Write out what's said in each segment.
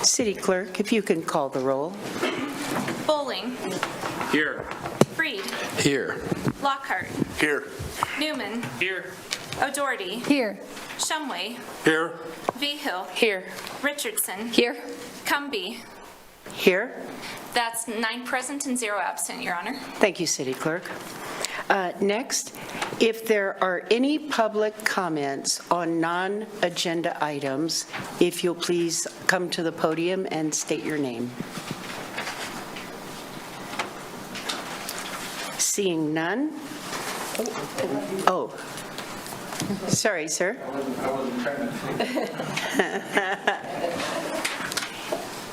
City Clerk, if you can call the roll. Bowling. Here. Freed. Here. Lockhart. Here. Newman. Here. O'Doherty. Here. Shumway. Here. Vigil. Here. Richardson. Here. Cumby. Here. That's 9 present and 0 absent, Your Honor. Thank you, City Clerk. Next, if there are any public comments on non-agenda items, if you'll please come to the podium and state your name. Seeing none? Oh, sorry, sir.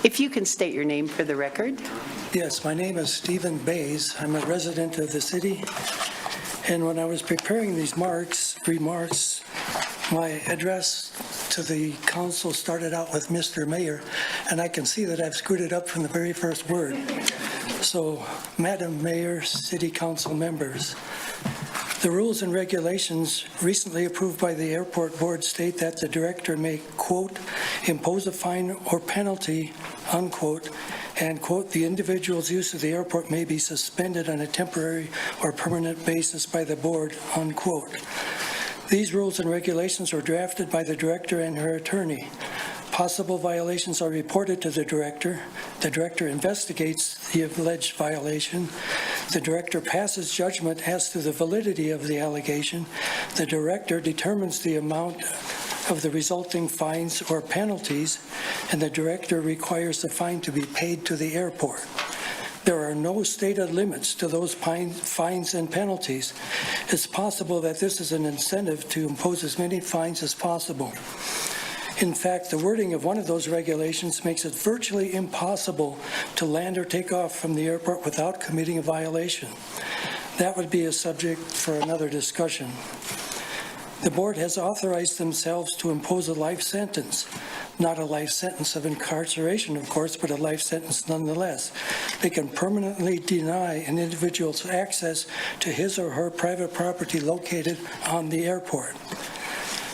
If you can state your name for the record. Yes, my name is Stephen Bays. I'm a resident of the city. And when I was preparing these remarks, my address to the council started out with Mr. Mayor, and I can see that I've screwed it up from the very first word. So, Madam Mayor, City Council members, the rules and regulations recently approved by the Airport Board state that the director may, quote, impose a fine or penalty, unquote, and, quote, the individual's use of the airport may be suspended on a temporary or permanent basis by the board, unquote. These rules and regulations were drafted by the director and her attorney. Possible violations are reported to the director. The director investigates the alleged violation. The director passes judgment as to the validity of the allegation. The director determines the amount of the resulting fines or penalties, and the director requires the fine to be paid to the airport. There are no stated limits to those fines and penalties. It's possible that this is an incentive to impose as many fines as possible. In fact, the wording of one of those regulations makes it virtually impossible to land or take off from the airport without committing a violation. That would be a subject for another discussion. The board has authorized themselves to impose a life sentence, not a life sentence of incarceration, of course, but a life sentence nonetheless. They can permanently deny an individual's access to his or her private property located on the airport.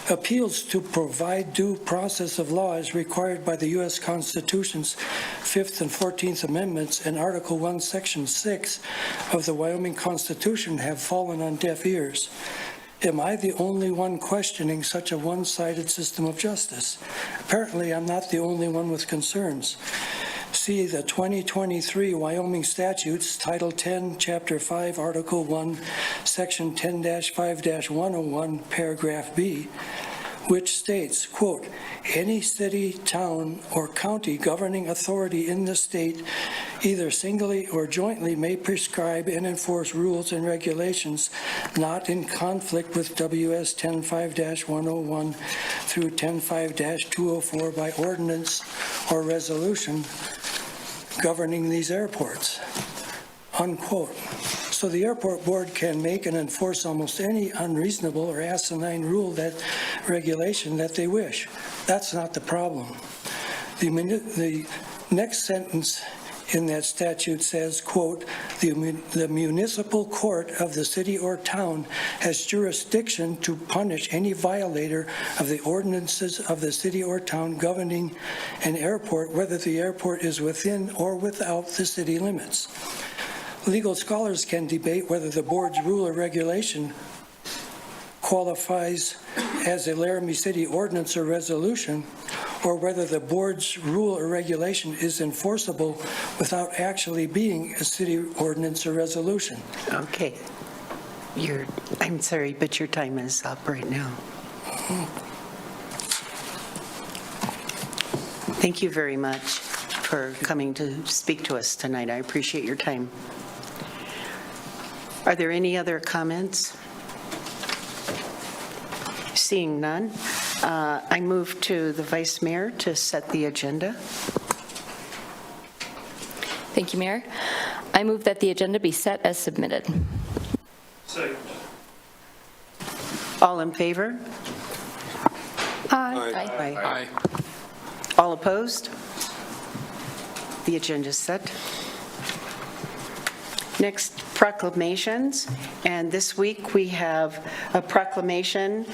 Appeals to provide due process of law is required by the U.S. Constitution's 5th and 14th Amendments, and Article 1, Section 6 of the Wyoming Constitution have fallen on deaf ears. Am I the only one questioning such a one-sided system of justice? Apparently, I'm not the only one with concerns. See the 2023 Wyoming statutes, Title 10, Chapter 5, Article 1, Section 10-5-101, Paragraph B, which states, quote, any city, town, or county governing authority in the state, either singly or jointly, may prescribe and enforce rules and regulations not in conflict with WS 10-5-101 through 10-5-204 by ordinance or resolution governing these airports, unquote. So the airport board can make and enforce almost any unreasonable or asinine rule, that regulation that they wish. That's not the problem. The next sentence in that statute says, quote, the municipal court of the city or town has jurisdiction to punish any violator of the ordinances of the city or town governing an airport, whether the airport is within or without the city limits. Legal scholars can debate whether the board's rule or regulation qualifies as a Laramie City ordinance or resolution, or whether the board's rule or regulation is enforceable without actually being a city ordinance or resolution. Okay. I'm sorry, but your time is up right now. Thank you very much for coming to speak to us tonight. I appreciate your time. Are there any other comments? Seeing none, I move to the Vice Mayor to set the agenda. Thank you, Mayor. I move that the agenda be set as submitted. Second. All in favor? Aye. Aye. All opposed? The agenda is set. Next, proclamations. And this week, we have a proclamation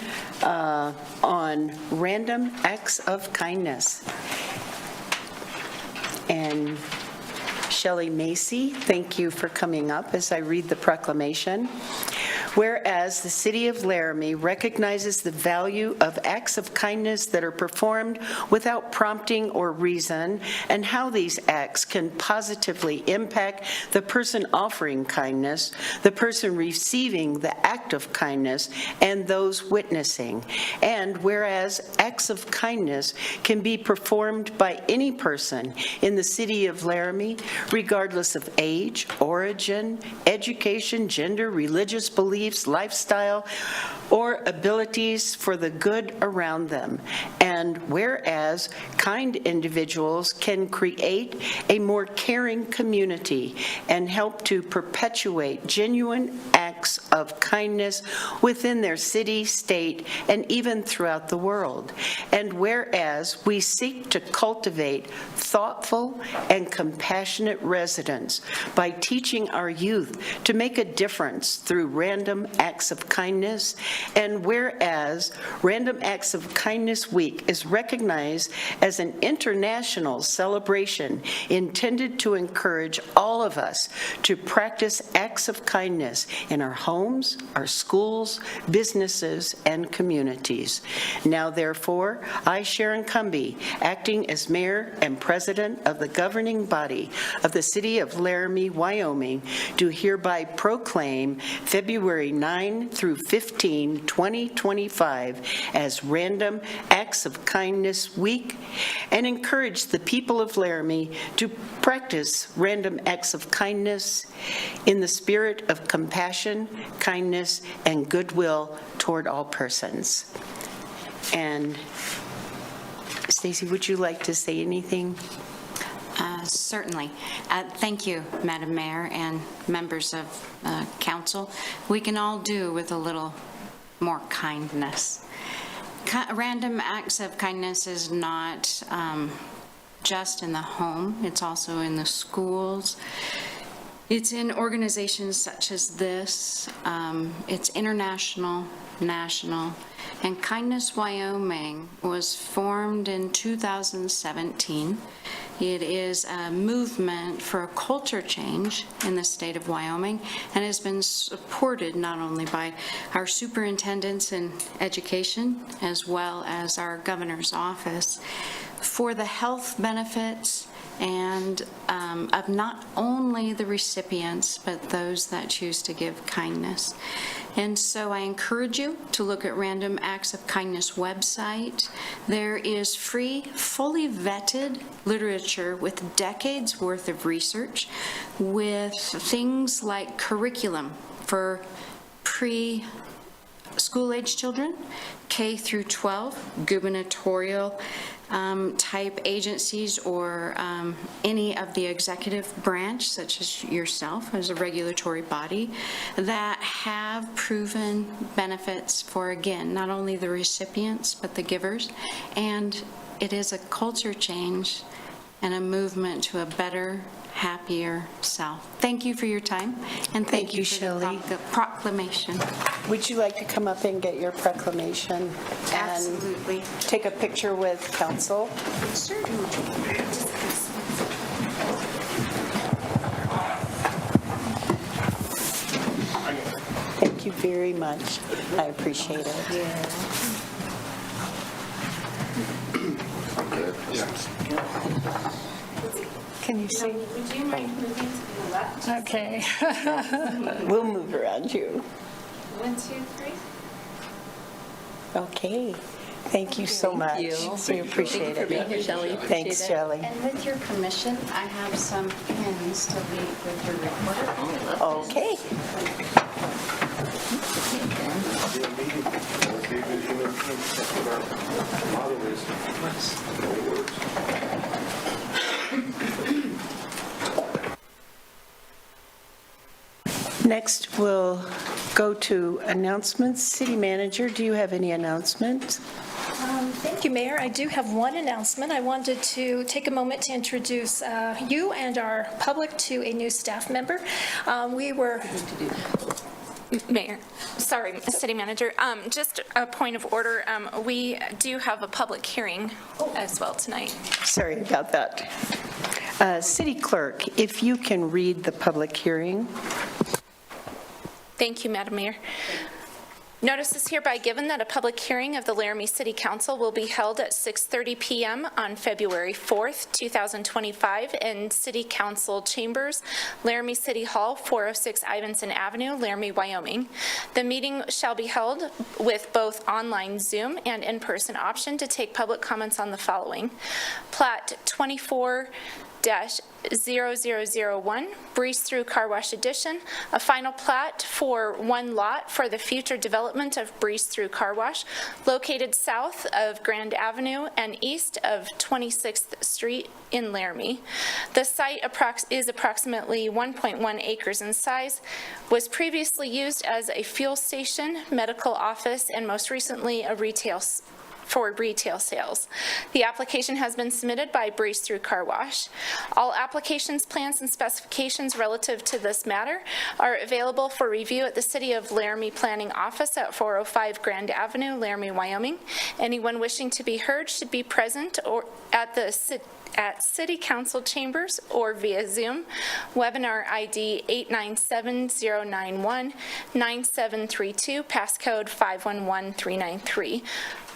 on random acts of kindness. And Shelley Macy, thank you for coming up as I read the proclamation. Whereas the City of Laramie recognizes the value of acts of kindness that are performed without prompting or reason, and how these acts can positively impact the person offering kindness, the person receiving the act of kindness, and those witnessing. And whereas acts of kindness can be performed by any person in the City of Laramie, regardless of age, origin, education, gender, religious beliefs, lifestyle, or abilities for the good around them. And whereas kind individuals can create a more caring community and help to perpetuate genuine acts of kindness within their city, state, and even throughout the world. And whereas we seek to cultivate thoughtful and compassionate residents by teaching our youth to make a difference through random acts of kindness. And whereas Random Acts of Kindness Week is recognized as an international celebration intended to encourage all of us to practice acts of kindness in our homes, our schools, businesses, and communities. Now, therefore, I, Sharon Cumby, acting as Mayor and President of the governing body of the City of Laramie, Wyoming, do hereby proclaim February 9 through 15, 2025 as Random Acts of Kindness Week, and encourage the people of Laramie to practice random acts of kindness in the spirit of compassion, kindness, and goodwill toward all persons. And Stacy, would you like to say anything? Certainly. Thank you, Madam Mayor and members of council. We can all do with a little more kindness. Random acts of kindness is not just in the home, it's also in the schools. It's in organizations such as this. It's international, national, and Kindness Wyoming was formed in 2017. It is a movement for a culture change in the state of Wyoming and has been supported not only by our superintendents in education as well as our governor's office for the health benefits and of not only the recipients, but those that choose to give kindness. And so I encourage you to look at Random Acts of Kindness website. There is free, fully vetted literature with decades worth of research with things like curriculum for pre-school-age children, K through 12, gubernatorial type agencies or any of the executive branch, such as yourself as a regulatory body, that have proven benefits for, again, not only the recipients, but the givers. And it is a culture change and a movement to a better, happier self. Thank you for your time, and thank you for Shelley. the proclamation. Would you like to come up and get your proclamation? Absolutely. And take a picture with council? Thank you very much. I appreciate it. Can you see? Would you mind moving to the left? Okay. We'll move around you. 1, 2, 3. Okay. Thank you so much. We appreciate it. Thank you, Shelley. Thanks, Shelley. And with your permission, I have some pins to leave with your recorder. Okay. Next, we'll go to announcements. City Manager, do you have any announcements? Thank you, Mayor. I do have one announcement. I wanted to take a moment to introduce you and our public to a new staff member. Mayor, sorry, City Manager, just a point of order. We do have a public hearing as well tonight. Sorry about that. City Clerk, if you can read the public hearing. Thank you, Madam Mayor. Notice is hereby given that a public hearing of the Laramie City Council will be held at 6:30 p.m. on February 4th, 2025 in City Council Chambers, Laramie City Hall, 406 Ivinson Avenue, Laramie, Wyoming. The meeting shall be held with both online Zoom and in-person option to take public comments on the following. Plat 24-0001, Breeze Through Car Wash Edition, a final plat for one lot for the future development of Breeze Through Car Wash, located south of Grand Avenue and east of 26th Street in Laramie. The site is approximately 1.1 acres in size, was previously used as a fuel station, medical office, and most recently a retail sales. The application has been submitted by Breeze Through Car Wash. All applications, plans, and specifications relative to this matter are available for review at the City of Laramie Planning Office at 405 Grand Avenue, Laramie, Wyoming. Anyone wishing to be heard should be present or at City Council Chambers or via Zoom. Webinar ID 897-091-9732, passcode 511393.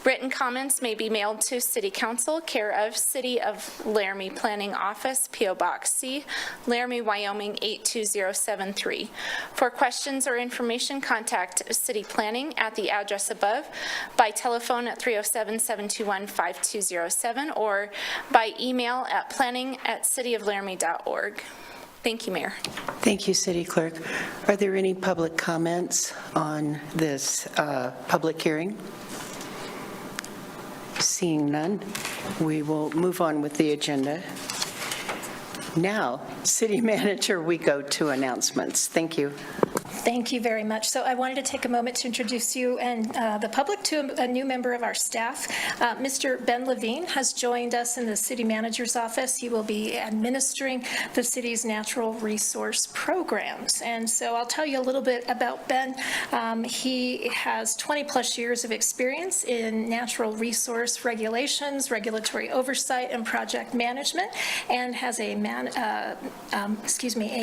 Written comments may be mailed to City Council, care of City of Laramie Planning Office, P.O. Box C, Laramie, Wyoming 82073. For questions or information, contact City Planning at the address above, by telephone at 307-721-5207, or by email at planning@cityoflaramie.org. Thank you, Mayor. Thank you, City Clerk. Are there any public comments on this public hearing? Seeing none, we will move on with the agenda. Now, City Manager, we go to announcements. Thank you. Thank you very much. So I wanted to take a moment to introduce you and the public to a new member of our staff. Mr. Ben Levine has joined us in the City Manager's office. He will be administering the city's natural resource programs. And so I'll tell you a little bit about Ben. He has 20-plus years of experience in natural resource regulations, regulatory oversight, and project management, and has a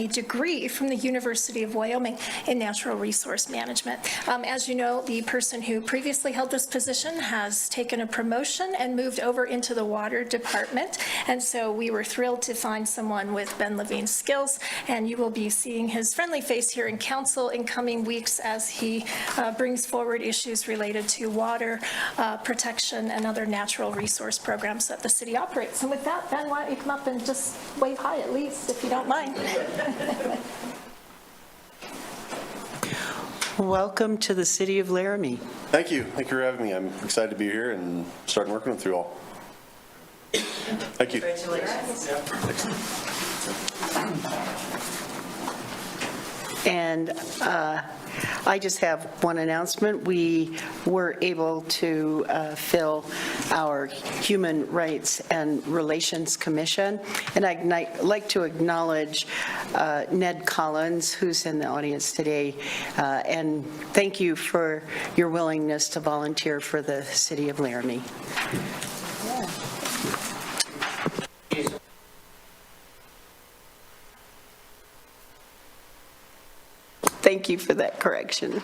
degree from the University of Wyoming in natural resource management. As you know, the person who previously held this position has taken a promotion and moved over into the water department. And so we were thrilled to find someone with Ben Levine's skills, and you will be seeing his friendly face here in council in coming weeks as he brings forward issues related to water protection and other natural resource programs that the city operates. And with that, Ben, why don't you come up and just wave hi at least, if you don't mind. Welcome to the City of Laramie. Thank you. Thank you for having me. I'm excited to be here and starting working with you all. Thank you. Congratulations. And I just have one announcement. We were able to fill our Human Rights and Relations Commission, and I'd like to acknowledge Ned Collins, who's in the audience today, and thank you for your willingness to volunteer for the City of Laramie. Thank you for that correction.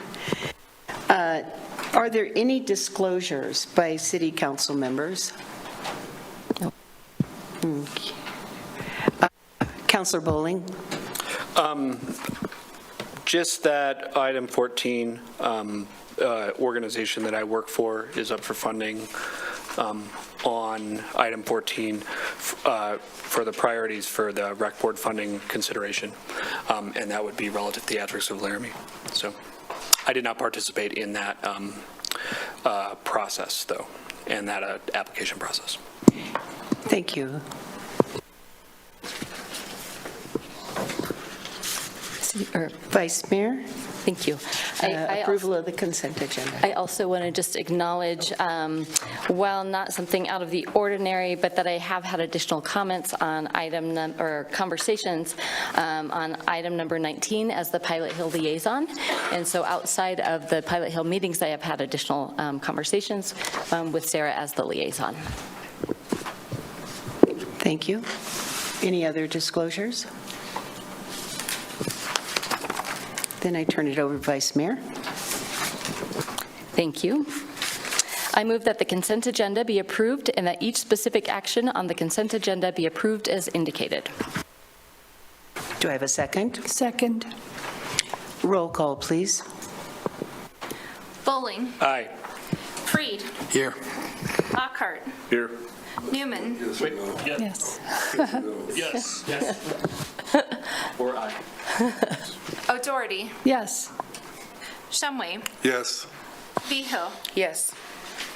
Are there any disclosures by city council members? No. Okay. Councilor Bowling? Just that item 14 organization that I work for is up for funding on item 14 for the priorities for the rec board funding consideration, and that would be relative theatrics of Laramie. So I did not participate in that process, though. and that application process. Thank you. Vice Mayor, Thank you. approval of the consent agenda. I also want to just acknowledge, while not something out of the ordinary, but that I have had additional comments on or conversations on item number 19 as the Pilot Hill liaison. And so outside of the Pilot Hill meetings, I have had additional conversations with Sarah as the liaison. Thank you. Any other disclosures? Then I turn it over to Vice Mayor. Thank you. I move that the consent agenda be approved and that each specific action on the consent agenda be approved as indicated. Do I have a second? Second. Roll call, please. Bowling. Aye. Freed. Here. Lockhart. Here. Newman. Yes. Yes. Yes. Or aye. O'Doherty. Yes. Shumway. Yes. Behill. Yes.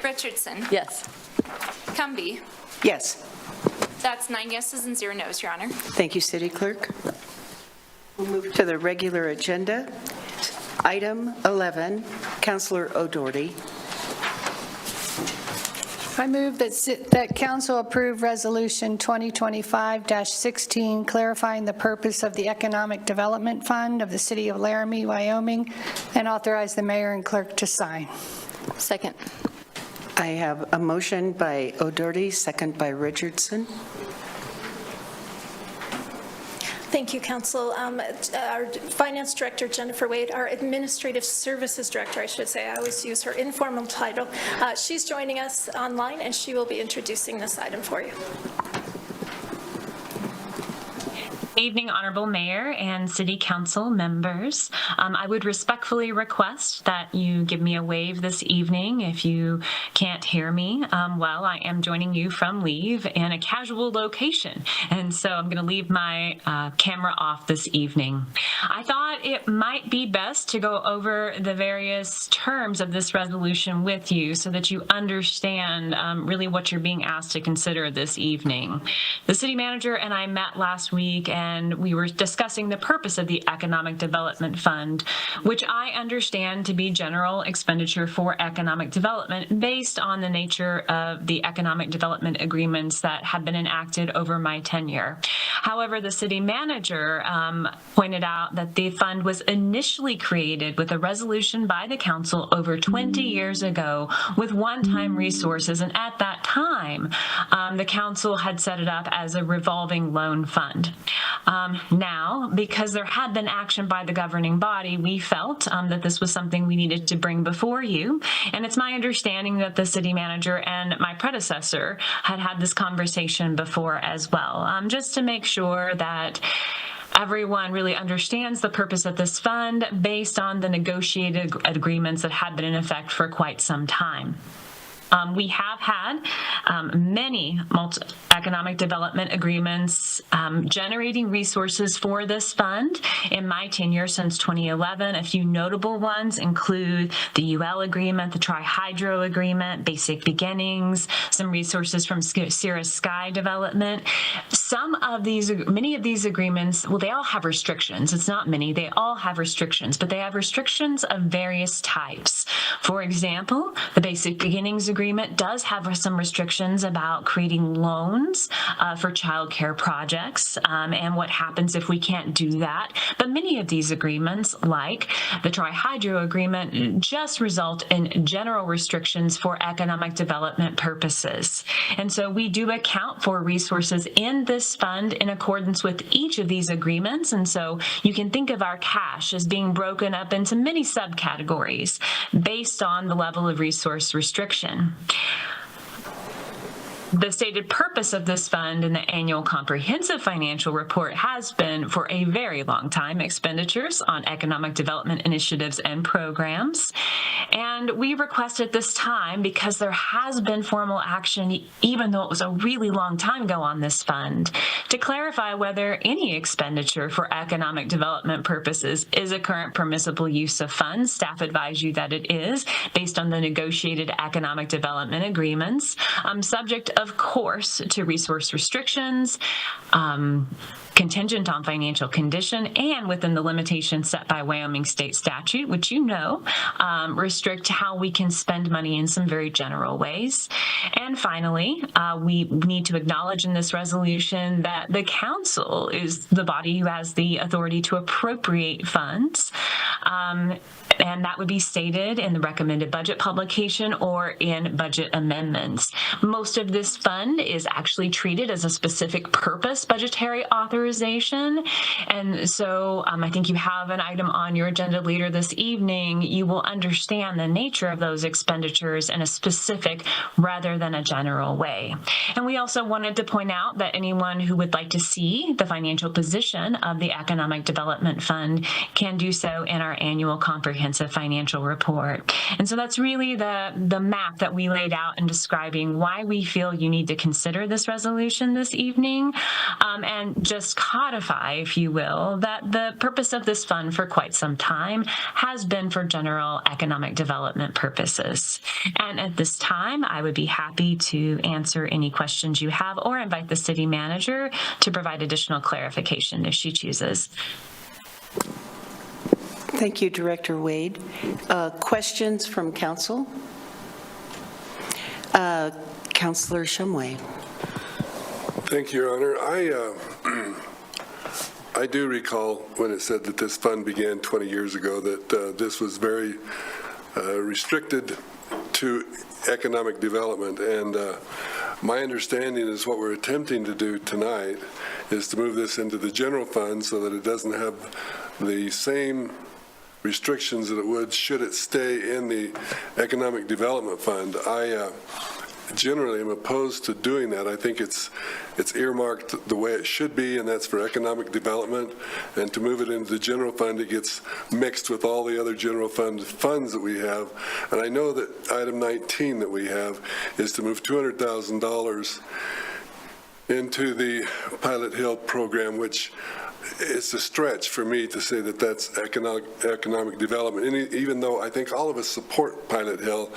Richardson. Yes. Cumby. Yes. That's 9 yeses and 0 nos, Your Honor. Thank you, City Clerk. We'll move to the regular agenda. Item 11, Councilor O'Doherty. I move that council approve Resolution 2025-16, clarifying the purpose of the Economic Development Fund of the City of Laramie, Wyoming, and authorize the mayor and clerk to sign. Second. I have a motion by O'Doherty, second by Richardson. Thank you, Council. Our Finance Director, Jennifer Wade, our Administrative Services Director, I should say, I always use her informal title. She's joining us online, and she will be introducing this item for you. Evening, Honorable Mayor and City Council members. I would respectfully request that you give me a wave this evening if you can't hear me. Well, I am joining you from leave in a casual location, and so I'm going to leave my camera off this evening. I thought it might be best to go over the various terms of this resolution with you so that you understand really what you're being asked to consider this evening. The city manager and I met last week, and we were discussing the purpose of the Economic Development Fund, which I understand to be general expenditure for economic development based on the nature of the economic development agreements that have been enacted over my tenure. However, the city manager pointed out that the fund was initially created with a resolution by the council over 20 years ago with one-time resources, and at that time, the council had set it up as a revolving loan fund. Now, because there had been action by the governing body, we felt that this was something we needed to bring before you. And it's my understanding that the city manager and my predecessor had had this conversation before as well, just to make sure that everyone really understands the purpose of this fund based on the negotiated agreements that had been in effect for quite some time. We have had many economic development agreements generating resources for this fund in my tenure since 2011. A few notable ones include the UL agreement, the Tri-Hydro agreement, Basic Beginnings, some resources from Cirrus Sky Development. Many of these agreements, well, they all have restrictions. It's not many, they all have restrictions, but they have restrictions of various types. For example, the Basic Beginnings agreement does have some restrictions about creating loans for child care projects and what happens if we can't do that. But many of these agreements, like the Tri-Hydro agreement, just result in general restrictions for economic development purposes. And so we do account for resources in this fund in accordance with each of these agreements. And so you can think of our cash as being broken up into many subcategories based on the level of resource restriction. The stated purpose of this fund in the annual comprehensive financial report has been, for a very long time, expenditures on economic development initiatives and programs. And we request at this time, because there has been formal action, even though it was a really long time ago on this fund, to clarify whether any expenditure for economic development purposes is a current permissible use of funds. Staff advise you that it is, based on the negotiated economic development agreements, subject, of course, to resource restrictions, contingent on financial condition, and within the limitations set by Wyoming state statute, which you know restrict how we can spend money in some very general ways. And finally, we need to acknowledge in this resolution that the council is the body who has the authority to appropriate funds. And that would be stated in the recommended budget publication or in budget amendments. Most of this fund is actually treated as a specific purpose budgetary authorization. And so I think you have an item on your agenda later this evening. You will understand the nature of those expenditures in a specific rather than a general way. And we also wanted to point out that anyone who would like to see the financial position of the Economic Development Fund can do so in our annual comprehensive financial report. And so that's really the map that we laid out in describing why we feel you need to consider this resolution this evening, and just codify, if you will, that the purpose of this fund for quite some time has been for general economic development purposes. And at this time, I would be happy to answer any questions you have or invite the city manager to provide additional clarification if she chooses. Thank you, Director Wade. Questions from council? Councilor Shumway. Thank you, Your Honor. I do recall when it said that this fund began 20 years ago that this was very restricted to economic development. And my understanding is what we're attempting to do tonight is to move this into the general fund so that it doesn't have the same restrictions that it would should it stay in the Economic Development Fund. I generally am opposed to doing that. I think it's earmarked the way it should be, and that's for economic development. And to move it into the general fund, it gets mixed with all the other general funds that we have. And I know that item 19 that we have is to move $200,000 into the Pilot Hill program, which it's a stretch for me to say that that's economic development. And even though I think all of us support Pilot Hill,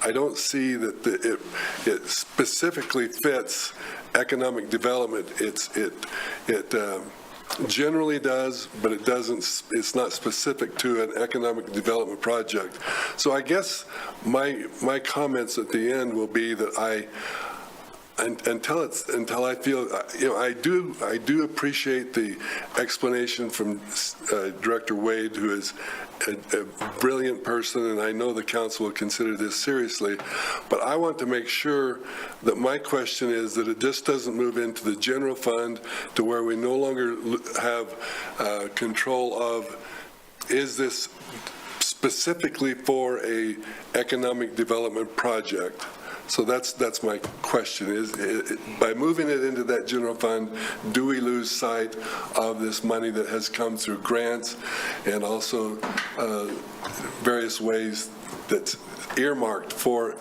I don't see that it specifically fits economic development. It generally does, but it doesn't. It's not specific to an economic development project. So I guess my comments at the end will be that until I feel, I do appreciate the explanation from Director Wade, who is a brilliant person, and I know the council will consider this seriously. But I want to make sure that my question is that it just doesn't move into the general fund to where we no longer have control of, is this specifically for a economic development project? So that's my question, is by moving it into that general fund, do we lose sight of this money that has come through grants and also various ways that's earmarked for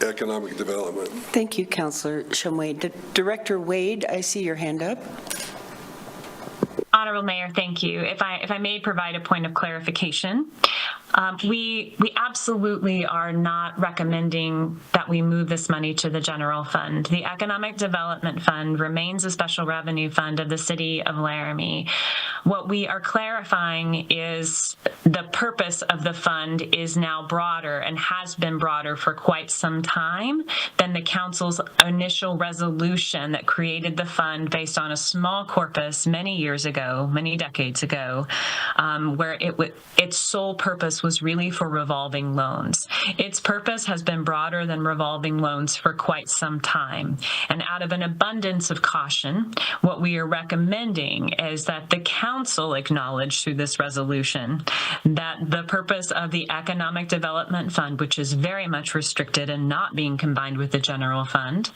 economic development? Thank you, Councilor Shumway. Director Wade, I see your hand up. Honorable Mayor, thank you. If I may provide a point of clarification, we absolutely are not recommending that we move this money to the general fund. The Economic Development Fund remains a special revenue fund of the city of Laramie. What we are clarifying is the purpose of the fund is now broader and has been broader for quite some time than the council's initial resolution that created the fund based on a small corpus many years ago, many decades ago, where its sole purpose was really for revolving loans. Its purpose has been broader than revolving loans for quite some time. And out of an abundance of caution, what we are recommending is that the council acknowledge through this resolution that the purpose of the Economic Development Fund, which is very much restricted and not being combined with the general fund,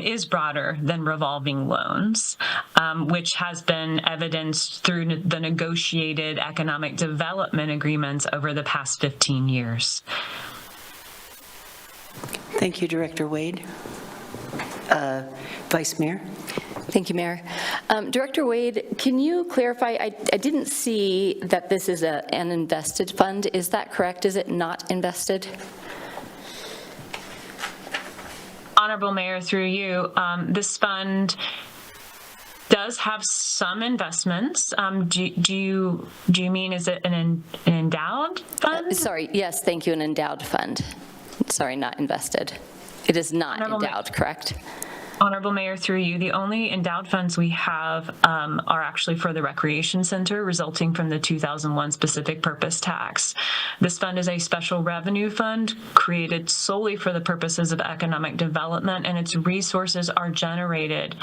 is broader than revolving loans, which has been evidenced through the negotiated economic development agreements over over the past 15 years. Thank you, Director Wade. Vice Mayor? Thank you, Mayor. Director Wade, can you clarify, I didn't see that this is an invested fund. Is that correct? Is it not invested? Honorable Mayor, through you, this fund does have some investments. Do you mean, is it an endowed fund? Sorry, yes, thank you, an endowed fund. Sorry, not invested. It is not endowed, correct? Honorable Mayor, through you, the only endowed funds we have are actually for the Recreation Center, resulting from the 2001 specific purpose tax. This fund is a special revenue fund created solely for the purposes of economic development, and its resources are generated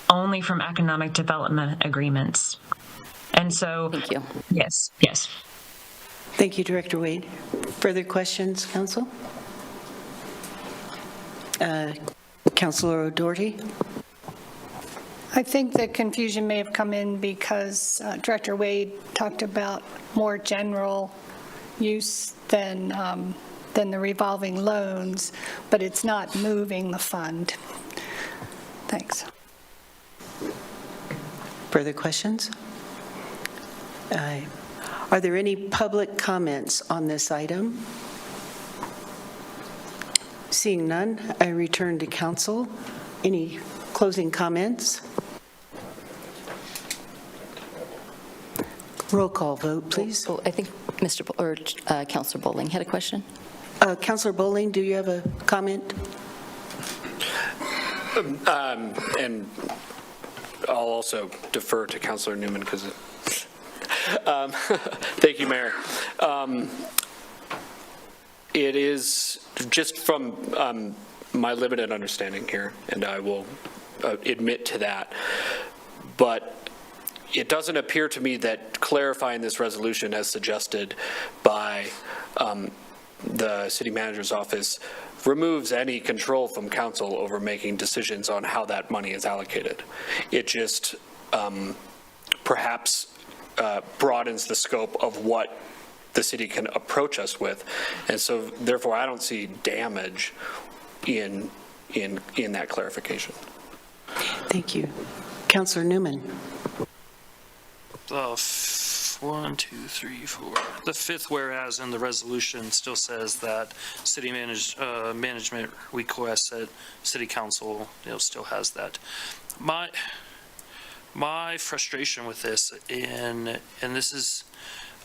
only from economic development agreements. And so, Thank you. Yes. Thank you, Director Wade. Further questions, Council? Councilor O'Doherty? I think the confusion may have come in because Director Wade talked about more general use than the revolving loans, but it's not moving the fund. Thanks. Further questions? Are there any public comments on this item? Seeing none, I return to council. Any closing comments? Roll call vote, please. I think Councilor Bowling had a question. Councilor Bowling, do you have a comment? And I'll also defer to Councilor Newman because thank you, Mayor. It is just from my limited understanding here, and I will admit to that, but it doesn't appear to me that clarifying this resolution as suggested by the city manager's office removes any control from council over making decisions on how that money is allocated. It just perhaps broadens the scope of what the city can approach us with. And so therefore I don't see damage in that clarification. Thank you. Councilor Newman. 1, 2, 3, 4. The fifth whereas in the resolution still says that city management requests that city council still has that. My frustration with this, and this is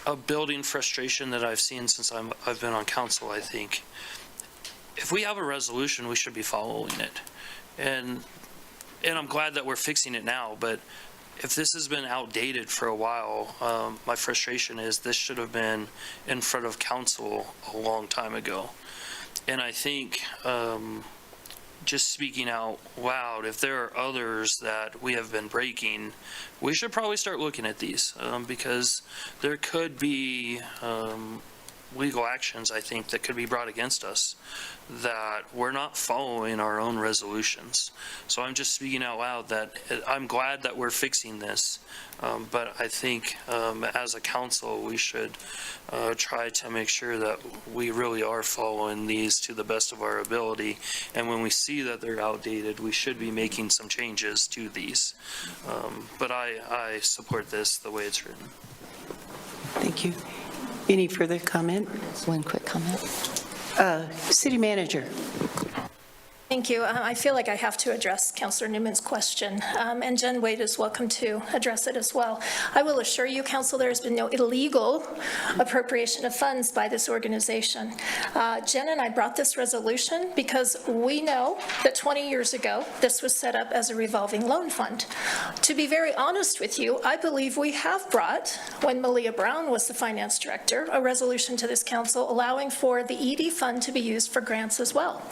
a building frustration that I've seen since I've been on council, I think. If we have a resolution, we should be following it. And I'm glad that we're fixing it now, but if this has been outdated for a while, my frustration is this should have been in front of council a long time ago. And I think just speaking out loud, if there are others that we have been breaking, we should probably start looking at these because there could be legal actions, I think, that could be brought against us that we're not following our own resolutions. So I'm just speaking out loud that I'm glad that we're fixing this, but I think as a council, we should try to make sure that we really are following these to the best of our ability. And when we see that they're outdated, we should be making some changes to these. But I support this the way it's written. Thank you. Any further comment? One quick comment. City Manager. Thank you. I feel like I have to address Councilor Newman's question, and Jen Wade is welcome to address it as well. I will assure you, Council, there has been no illegal appropriation of funds by this organization. Jen and I brought this resolution because we know that 20 years ago, this was set up as a revolving loan fund. To be very honest with you, I believe we have brought, when Malia Brown was the finance director, a resolution to this council allowing for the ED fund to be used for grants as well.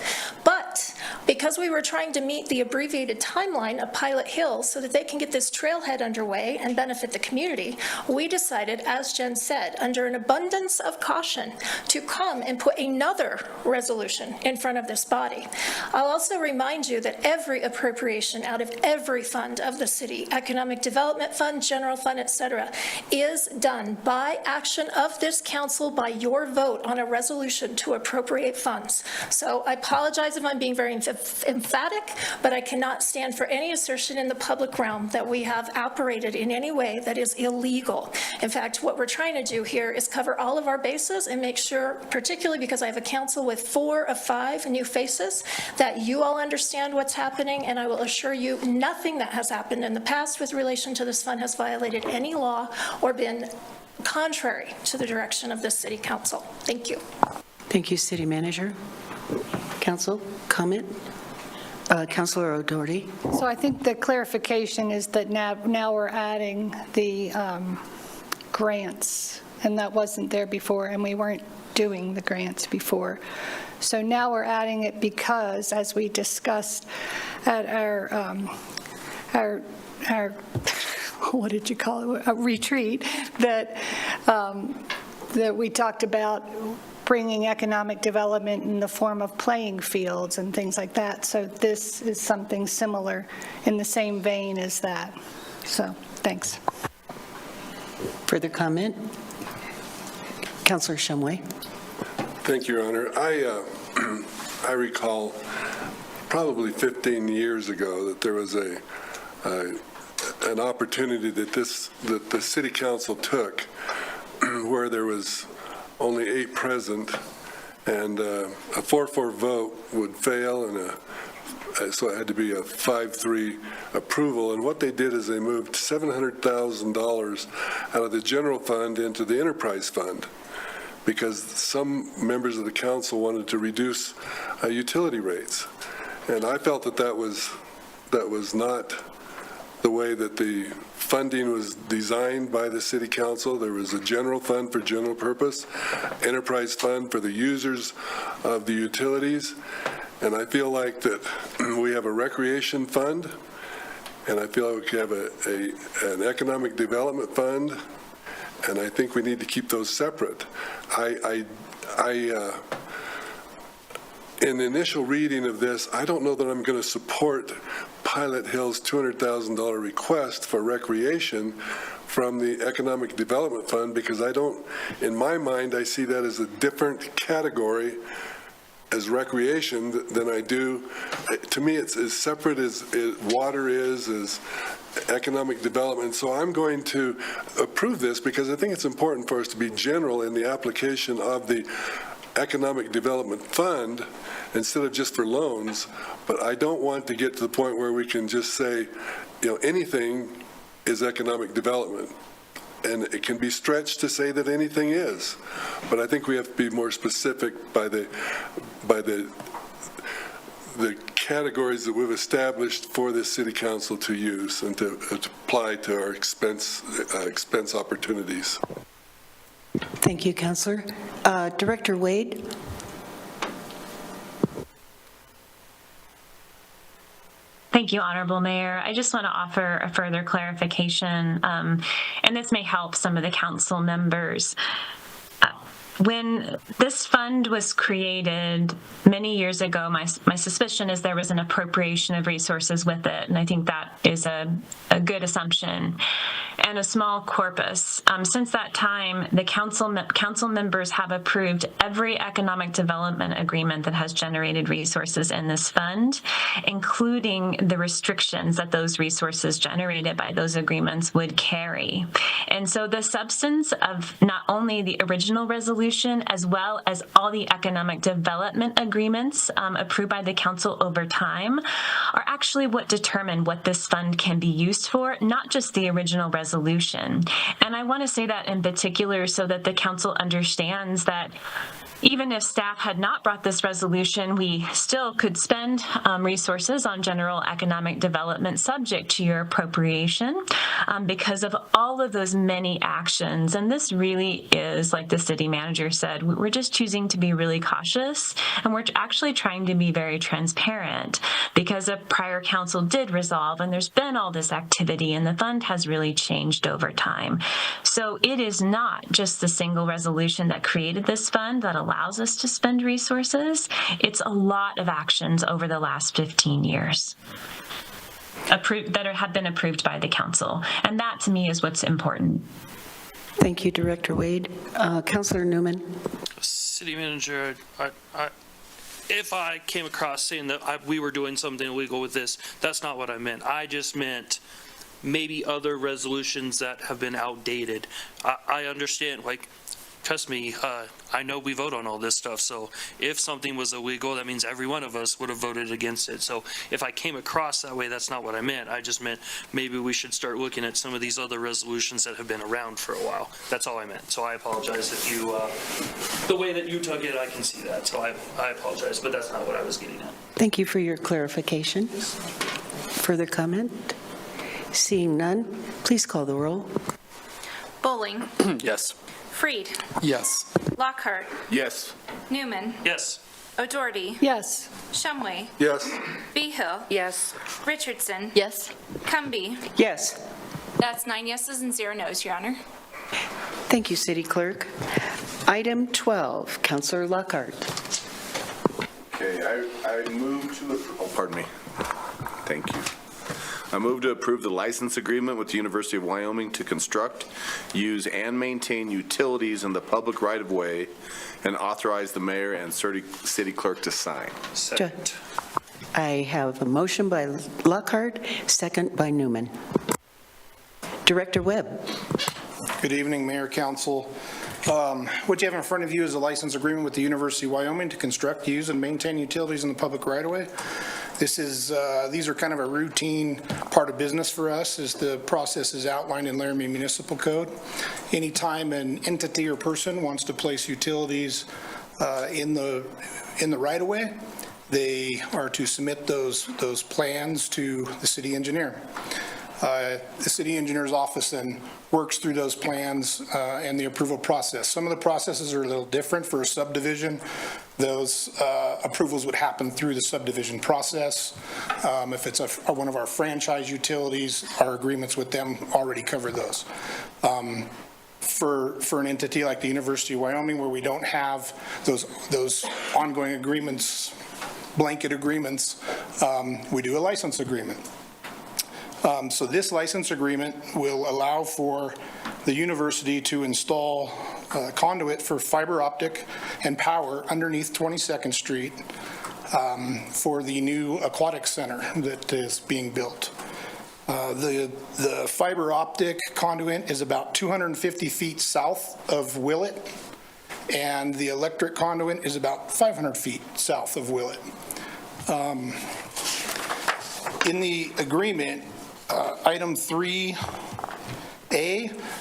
But Because we were trying to meet the abbreviated timeline of Pilot Hill so that they can get this trailhead underway and benefit the community, we decided, as Jen said, under an abundance of caution, to come and put another resolution in front of this body. I'll also remind you that every appropriation out of every fund of the city, economic development fund, general fund, et cetera, is done by action of this council by your vote on a resolution to appropriate funds. So I apologize if I'm being very emphatic, but I cannot stand for any assertion in the public realm that we have operated in any way that is illegal. In fact, what we're trying to do here is cover all of our bases and make sure, particularly because I have a council with 4 of 5 new faces, that you all understand what's happening, and I will assure you nothing that has happened in the past with relation to this fund has violated any law or been contrary to the direction of this city council. Thank you. Thank you, City Manager. Council, comment? Councilor O'Doherty. So I think the clarification is that now we're adding the grants, and that wasn't there before, and we weren't doing the grants before. So now we're adding it because, as we discussed at our what did you call it, a retreat, that we talked about bringing economic development in the form of playing fields and things like that. So this is something similar in the same vein as that. So thanks. Further comment? Councilor Shumway. Thank you, Your Honor. I recall probably 15 years ago that there was an opportunity that the City Council took where there was only 8 present, and a 4-4 vote would fail, and so it had to be a 5-3 approval. And what they did is they moved $700,000 out of the general fund into the enterprise fund, because some members of the council wanted to reduce utility rates. And I felt that was not the way that the funding was designed by the city council. There was a general fund for general purpose, enterprise fund for the users of the utilities, and I feel like that we have a recreation fund, and I feel like we have an economic development fund, and I think we need to keep those separate. In the initial reading of this, I don't know that I'm going to support Pilot Hill's $200,000 request for recreation from the Economic Development Fund, because in my mind, I see that as a different category as recreation than I do. To me, it's as separate as water is, as economic development. So I'm going to approve this because I think it's important for us to be general in the application of the Economic Development Fund instead of just for loans. But I don't want to get to the point where we can just say, anything is economic development. And it can be stretched to say that anything is. But I think we have to be more specific by the categories that we've established for this city council to use and to apply to our expense opportunities. Thank you, Councilor. Director Wade. Thank you, Honorable Mayor. I just want to offer a further clarification, and this may help some of the council members. When this fund was created many years ago, my suspicion is there was an appropriation of resources with it, and I think that is a good assumption, and a small corpus. Since that time, the council members have approved every economic development agreement that has generated resources in this fund, including the restrictions that those resources generated by those agreements would carry. And so the substance of not only the original resolution, as well as all the economic development agreements approved by the council over time, are actually what determine what this fund can be used for, not just the original resolution. And I want to say that in particular so that the council understands that even if staff had not brought this resolution, we still could spend resources on general economic development subject to your appropriation because of all of those many actions. And this really is, like the city manager manager said, we're just choosing to be really cautious, and we're actually trying to be very transparent because a prior council did resolve, and there's been all this activity, and the fund has really changed over time. So it is not just the single resolution that created this fund that allows us to spend resources. It's a lot of actions over the last 15 years. That have been approved by the council. And that, to me, is what's important. Thank you, Director Wade. Councilor Newman. City Manager, if I came across saying that we were doing something illegal with this, that's not what I meant. I just meant maybe other resolutions that have been outdated. I understand, like, trust me, I know we vote on all this stuff, so if something was illegal, that means every one of us would have voted against it. So if I came across that way, that's not what I meant. I just meant maybe we should start looking at some of these other resolutions that have been around for a while. That's all I meant. So I apologize if you, the way that you took it, I can see that. So I apologize, but that's not what I was getting at. Thank you for your clarification. Further comment? Seeing none, please call the roll. Bowling. Yes. Freed. Yes. Lockhart. Yes. Newman. Yes. O'Doherty. Yes. Shumway. Yes. Behill. Yes. Richardson. Yes. Cumby. Yes. That's 9 yeses and 0 nos, Your Honor. Thank you, City Clerk. Item 12, Councilor Lockhart. Okay, I move to, pardon me. Thank you. I move to approve the license agreement with the University of Wyoming to construct, use, and maintain utilities in the public right-of-way, and authorize the mayor and city clerk to sign. Second. I have a motion by Lockhart, second by Newman. Director Webb. Good evening, Mayor, Council. What you have in front of you is a license agreement with the University of Wyoming to construct, use, and maintain utilities in the public right-of-way. These are kind of a routine part of business for us, as the process is outlined in Laramie Municipal Code. Anytime an entity or person wants to place utilities in the right-of-way, they are to submit those plans to the city engineer. The city engineer's office then works through those plans and the approval process. Some of the processes are a little different. For a subdivision, those approvals would happen through the subdivision process. If it's one of our franchise utilities, our agreements with them already cover those. For an entity like the University of Wyoming, where we don't have those ongoing agreements, blanket agreements, we do a license agreement. So this license agreement will allow for the university to install conduit for fiber optic and power underneath 22nd Street for the new aquatic center that is being built. The fiber optic conduit is about 250 feet south of Willett, and the electric conduit is about 500 feet south of Willett. In the agreement, item 3A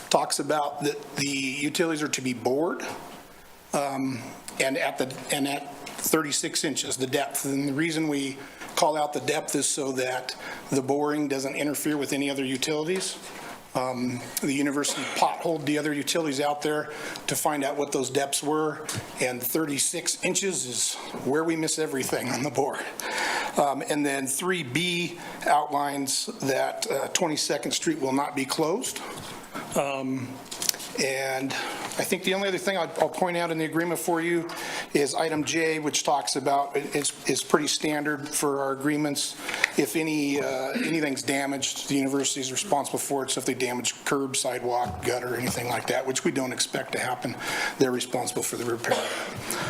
talks about that the utilities are to be bored and at 36 inches, the depth. And the reason we call out the depth is so that the boring doesn't interfere with any other utilities. The university potholed the other utilities out there to find out what those depths were, and 36 inches is where we miss everything on the bore. And then 3B outlines that 22nd Street will not be closed. And I think the only other thing I'll point out in the agreement for you is item J, which talks about, is pretty standard for our agreements. If anything's damaged, the university is responsible for it. So if they damage curb, sidewalk, gutter, anything like that, which we don't expect to happen, they're responsible for the repair.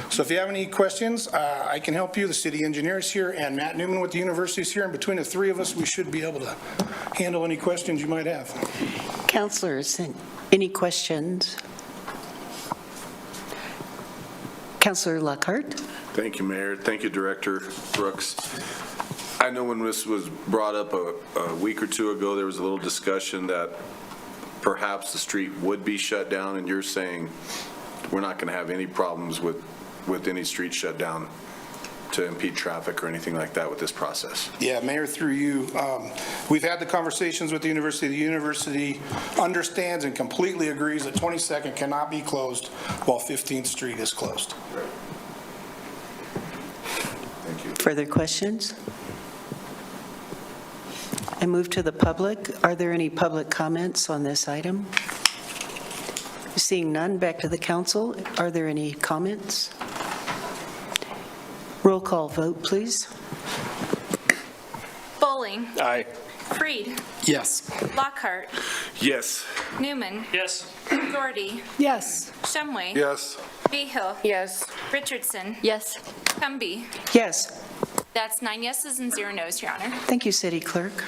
So if you have any questions, I can help you. The city engineer is here, and Matt Newman with the university is here. And between the three of us, we should be able to handle any questions you might have. Councilors, any questions? Councilor Lockhart. Thank you, Mayor. Thank you, Director Brooks. I know when this was brought up a week or two ago, there was a little discussion that perhaps the street would be shut down, and you're saying we're not going to have any problems with any street shut down to impede traffic or anything like that with this process. Yeah, Mayor, through you, we've had the conversations with the university. The university understands and completely agrees that 22nd cannot be closed while 15th Street is closed. Thank you. Further questions? I move to the public. Are there any public comments on this item? Seeing none, back to the council. Are there any comments? Roll call vote, please. Bowling. Aye. Freed. Yes. Lockhart. Yes. Newman. Yes. Doherty. Yes. Shumway. Yes. Behill. Yes. Richardson. Yes. Cumby. Yes. That's 9 yeses and 0 nos, Your Honor. Thank you, City Clerk.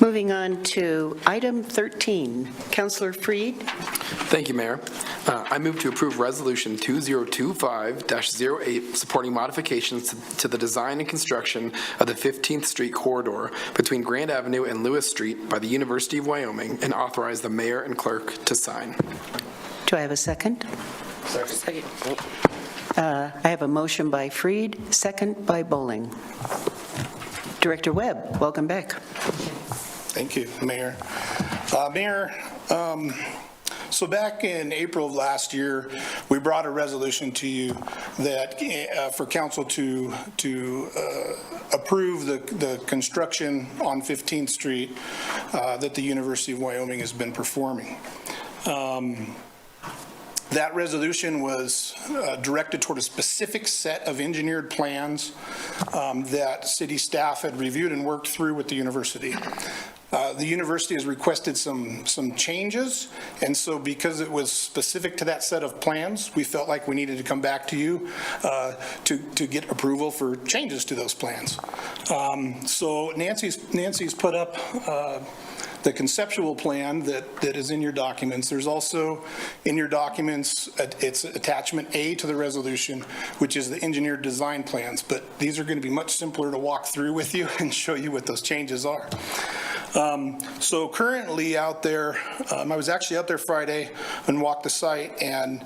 Moving on to item 13. Councilor Freed. Thank you, Mayor. I move to approve Resolution 2025-08, supporting modifications to the design and construction of the 15th Street corridor between Grand Avenue and Lewis Street by the University of Wyoming, and authorize the mayor and clerk to sign. Do I have a second? Second. I have a motion by Freed, second by Bowling. Director Webb, welcome back. Thank you, Mayor. Mayor, so back in April of last year, we brought a resolution to you that for council to approve the construction on 15th Street that the University of Wyoming has been performing. That resolution was directed toward a specific set of engineered plans that city staff had reviewed and worked through with the university. The university has requested some changes, and so because it was specific to that set of plans, we felt like we needed to come back to you to get approval for changes to those plans. So Nancy's put up the conceptual plan that is in your documents. There's also in your documents, it's attachment A to the resolution, which is the engineered design plans, but these are going to be much simpler to walk through with you and show you what those changes are. So currently out there, I was actually out there Friday and walked the site, and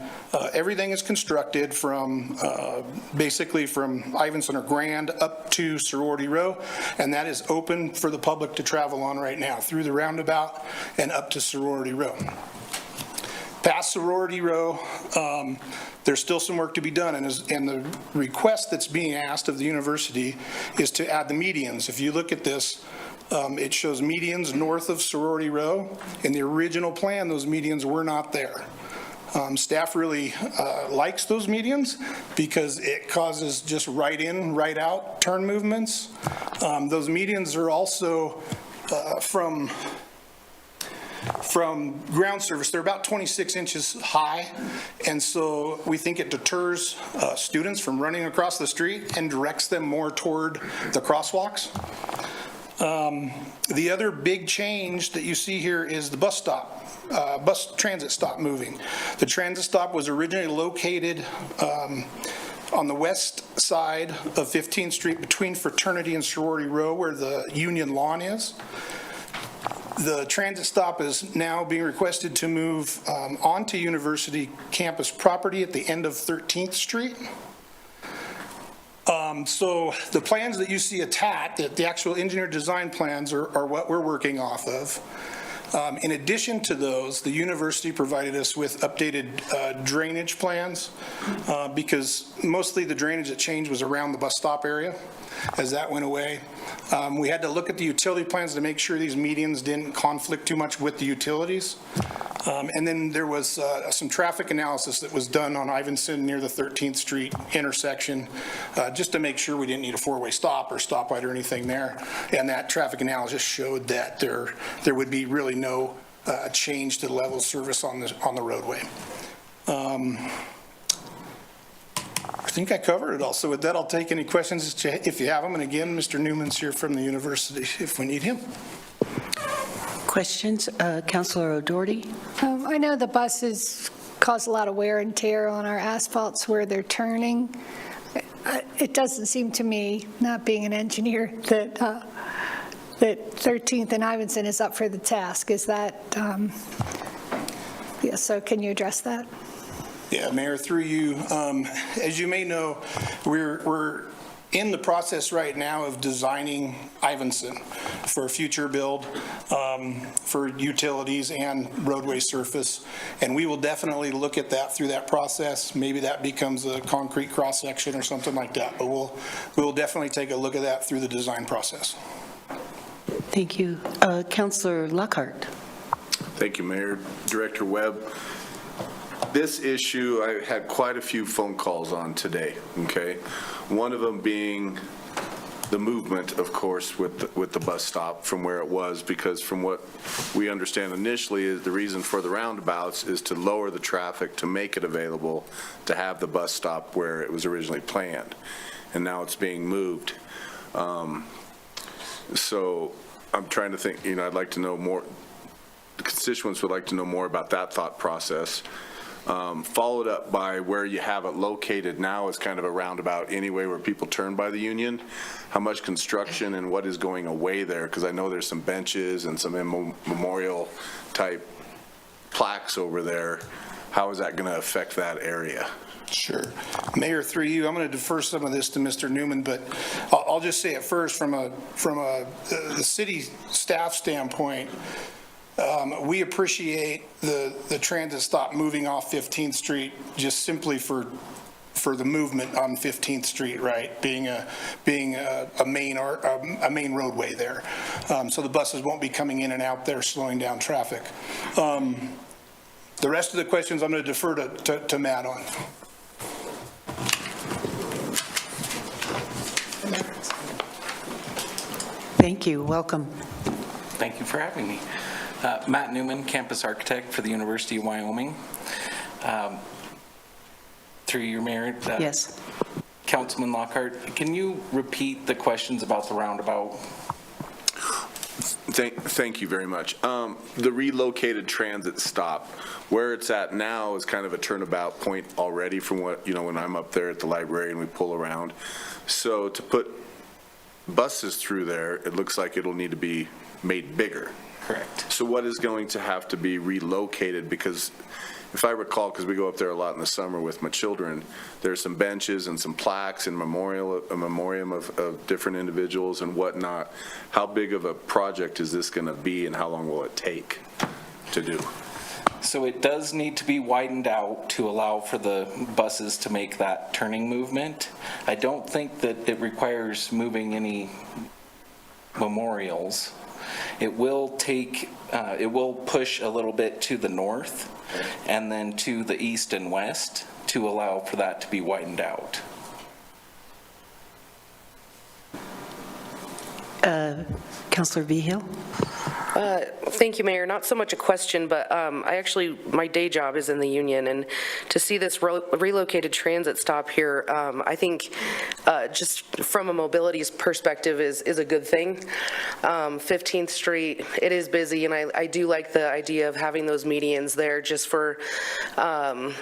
everything is constructed from basically from Ivinson or Grand up to Sorority Row, and that is open for the public to travel on right now through the roundabout and up to Sorority Row. Past Sorority Row, there's still some work to be done, and the request that's being asked of the university is to add the medians. If you look at this, it shows medians north of Sorority Row. In the original plan, those medians were not there. Staff really likes those medians because it causes just right in, right out turn movements. Those medians are also from ground surface, they're about 26 inches high, and so we think it deters students from running across the street and directs them more toward the crosswalks. The other big change that you see here is the bus stop, bus transit stop moving. The transit stop was originally located on the west side of 15th Street between Fraternity and Sorority Row, where the Union Lawn is. The transit stop is now being requested to move onto University campus property at the end of 13th Street. So the plans that you see attached, the actual engineered design plans are what we're working off of. In addition to those, the university provided us with updated drainage plans because mostly the drainage that changed was around the bus stop area as that went away. We had to look at the utility plans to make sure these medians didn't conflict too much with the utilities. And then there was some traffic analysis that was done on Ivinson near the 13th Street intersection just to make sure we didn't need a four-way stop or stoplight or anything there. And that traffic analysis showed that there would be really no change to the level of service on the roadway. I think I covered it all. So with that, I'll take any questions if you have them. And again, Mr. Newman's here from the university if we need him. Questions? Councilor O'Doherty? I know the buses cause a lot of wear and tear on our asphalts where they're turning. It doesn't seem to me, not being an engineer, that 13th and Ivinson is up for the task. Is that, yeah, so can you address that? Yeah, Mayor, through you, as you may know, we're in the process right now of designing Ivinson for a future build for utilities and roadway surface, and we will definitely look at that through that process. Maybe that becomes a concrete cross-section or something like that, but we'll definitely take a look at that through the design process. Thank you. Councilor Lockhart. Thank you, Mayor. Director Webb. This issue, I had quite a few phone calls on today, okay? One of them being the movement, of course, with the bus stop from where it was, because from what we understand initially is the reason for the roundabouts is to lower the traffic, to make it available, to have the bus stop where it was originally planned. And now it's being moved. So I'm trying to think, I'd like to know more, the constituents would like to know more about that thought process. Followed up by where you have it located now is kind of a roundabout anyway where people turn by the Union. How much construction and what is going away there? Because I know there's some benches and some memorial type plaques over there. How is that going to affect that area? Sure. Mayor, through you, I'm going to defer some of this to Mr. Newman, but I'll just say it first from the city staff standpoint. We appreciate the transit stop moving off 15th Street just simply for the movement on 15th Street, right? Being a main roadway there, so the buses won't be coming in and out there, slowing down traffic. The rest of the questions I'm going to defer to Matt on. Thank you. Welcome. Thank you for having me. Matt Newman, campus architect for the University of Wyoming. Through your Mayor. Yes. Councilman Lockhart, can you repeat the questions about the roundabout? Thank you very much. The relocated transit stop, where it's at now is kind of a turnabout point already from what, when I'm up there at the library and we pull around. So to put buses through there, it looks like it'll need to be made bigger. Correct. So what is going to have to be relocated? Because if I recall, because we go up there a lot in the summer with my children, there's some benches and some plaques and a memoriam of different individuals and whatnot. How big of a project is this going to be and how long will it take to do? So it does need to be widened out to allow for the buses to make that turning movement. I don't think that it requires moving any memorials. It will push a little bit to the north and then to the east and west to allow for that to be widened out. Councilor Vigil. Thank you, Mayor. Not so much a question, but my day job is in the Union, and to see this relocated transit stop here, I think just from a mobility perspective is a good thing. 15th Street, it is busy, and I do like the idea of having those medians there just for, to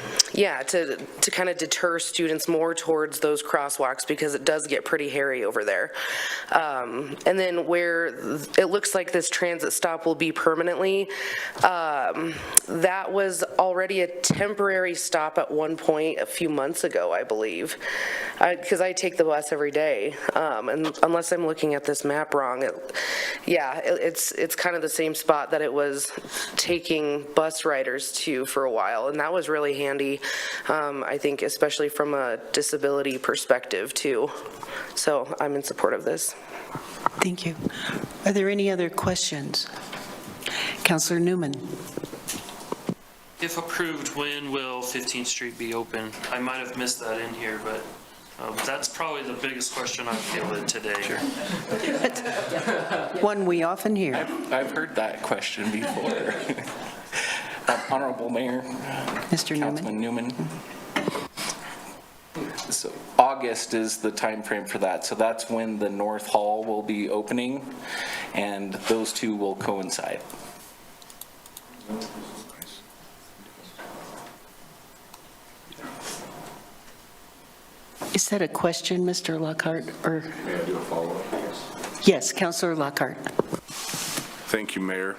kind of deter students more towards those crosswalks because it does get pretty hairy over there. And then where it looks like this transit stop will be permanently, that was already a temporary stop at one point a few months ago, I believe, because I take the bus every day, and unless I'm looking at this map wrong, it's kind of the same spot that it was taking bus riders to for a while, and that was really handy, I think, especially from a disability perspective too. So I'm in support of this. Thank you. Are there any other questions? Councilor Newman. If approved, when will 15th Street be open? I might have missed that in here, but that's probably the biggest question I've fielded today. Sure. One we often hear. I've heard that question before. Honorable Mayor. Mr. Councilman Newman. So August is the time frame for that. So that's when the North Hall will be opening, and those two will coincide. Is that a question, Mr. Lockhart? Or May I do a follow-up? yes, Councilor Lockhart. Thank you, Mayor.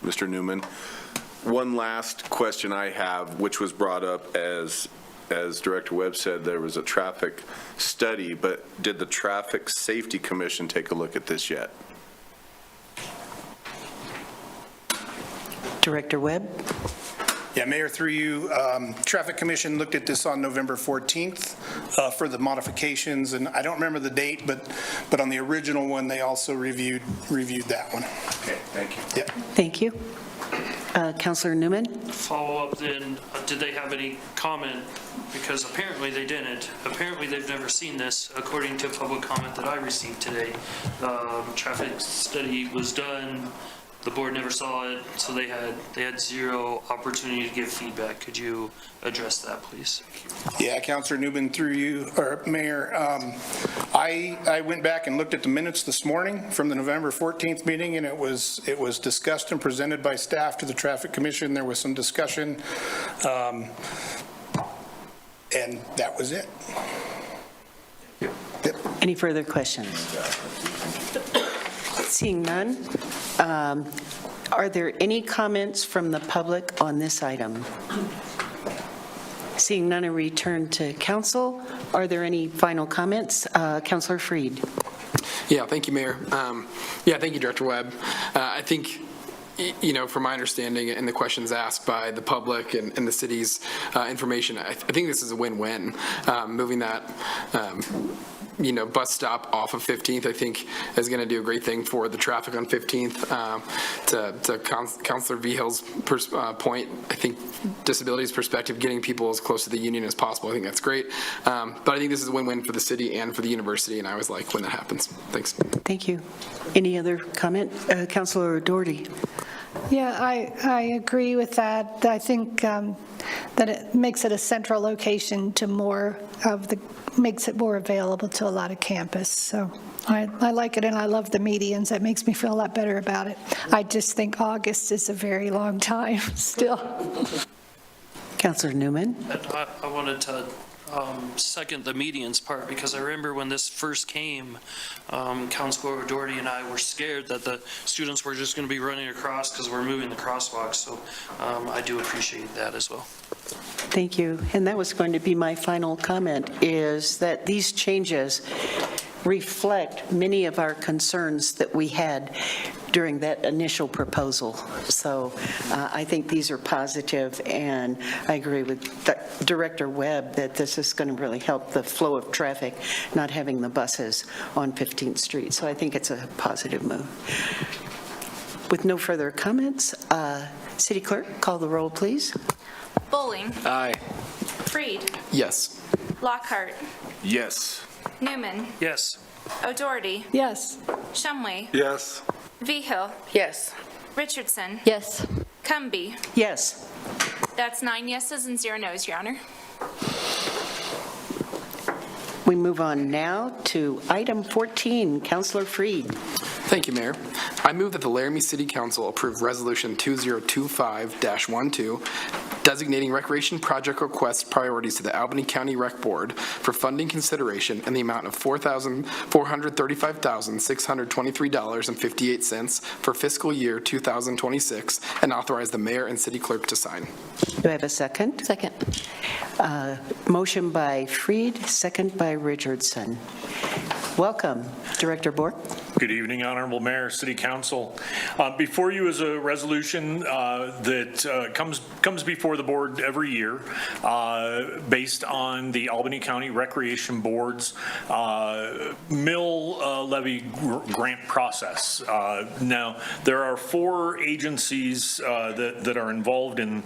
Mr. Newman. One last question I have, which was brought up as Director Webb said, there was a traffic study, but did the Traffic Safety Commission take a look at this yet? Director Webb? Yeah, Mayor, through you, Traffic Commission looked at this on November 14th for the modifications, and I don't remember the date, but on the original one, they also reviewed that one. Okay, thank you. Yeah. Thank you. Councilor Newman? Follow up then, did they have any comment? Because apparently they didn't. Apparently they've never seen this, according to public comment that I received today. Traffic study was done, the board never saw it, so they had zero opportunity to give feedback. Could you address that, please? Yeah, Councilor Newman, through you, or Mayor, I went back and looked at the minutes this morning from the November 14th meeting, and it was discussed and presented by staff to the Traffic Commission. There was some discussion, and that was it. Yep. Any further questions? Seeing none, are there any comments from the public on this item? Seeing none, I return to council. Are there any final comments? Councilor Freed. Yeah, thank you, Mayor. Thank you, Director Webb. I think, from my understanding and the questions asked by the public and the city's information, I think this is a win-win. Moving that bus stop off of 15th, I think, is going to do a great thing for the traffic on 15th. To Councilor Vihill's point, I think disabilities perspective, getting people as close to the union as possible, I think that's great. But I think this is a win-win for the city and for the university, and I always like when that happens. Thanks. Thank you. Any other comment? Councilor Doherty. Yeah, I agree with that. I think that it makes it a central location to makes it more available to a lot of campus. So I like it, and I love the medians. That makes me feel a lot better about it. I just think August is a very long time still. Councilor Newman. I wanted to second the medians part, because I remember when this first came, Councilor Doherty and I were scared that the students were just going to be running across because we're moving the crosswalks. So I do appreciate that as well. Thank you. And that was going to be my final comment, is that these changes reflect many of our concerns that we had during that initial proposal. So I think these are positive, and I agree with Director Webb that this is going to really help the flow of traffic, not having the buses on 15th Street. So I think it's a positive move. With no further comments, City Clerk, call the roll, please. Bowling. Aye. Freed. Yes. Lockhart. Yes. Newman. Yes. O'Doherty. Yes. Shumway. Yes. Vihill. Yes. Richardson. Yes. Cumby. Yes. That's 9 yeses and 0 noes, Your Honor. We move on now to item 14. Councilor Freed. Thank you, Mayor. I move that the Laramie City Council approve Resolution 2025-12, designating recreation project request priorities to the Albany County Rec Board for funding consideration in the amount of $435,623.58 for fiscal year 2026, and authorize the mayor and city clerk to sign. Do I have a second? Second. Motion by Freed, second by Richardson. Welcome, Director Bork. Good evening, Honorable Mayor, City Council. Before you is a resolution that comes before the board every year based on the Albany County Recreation Board's mill levy grant process. Now, there are 4 agencies that are involved in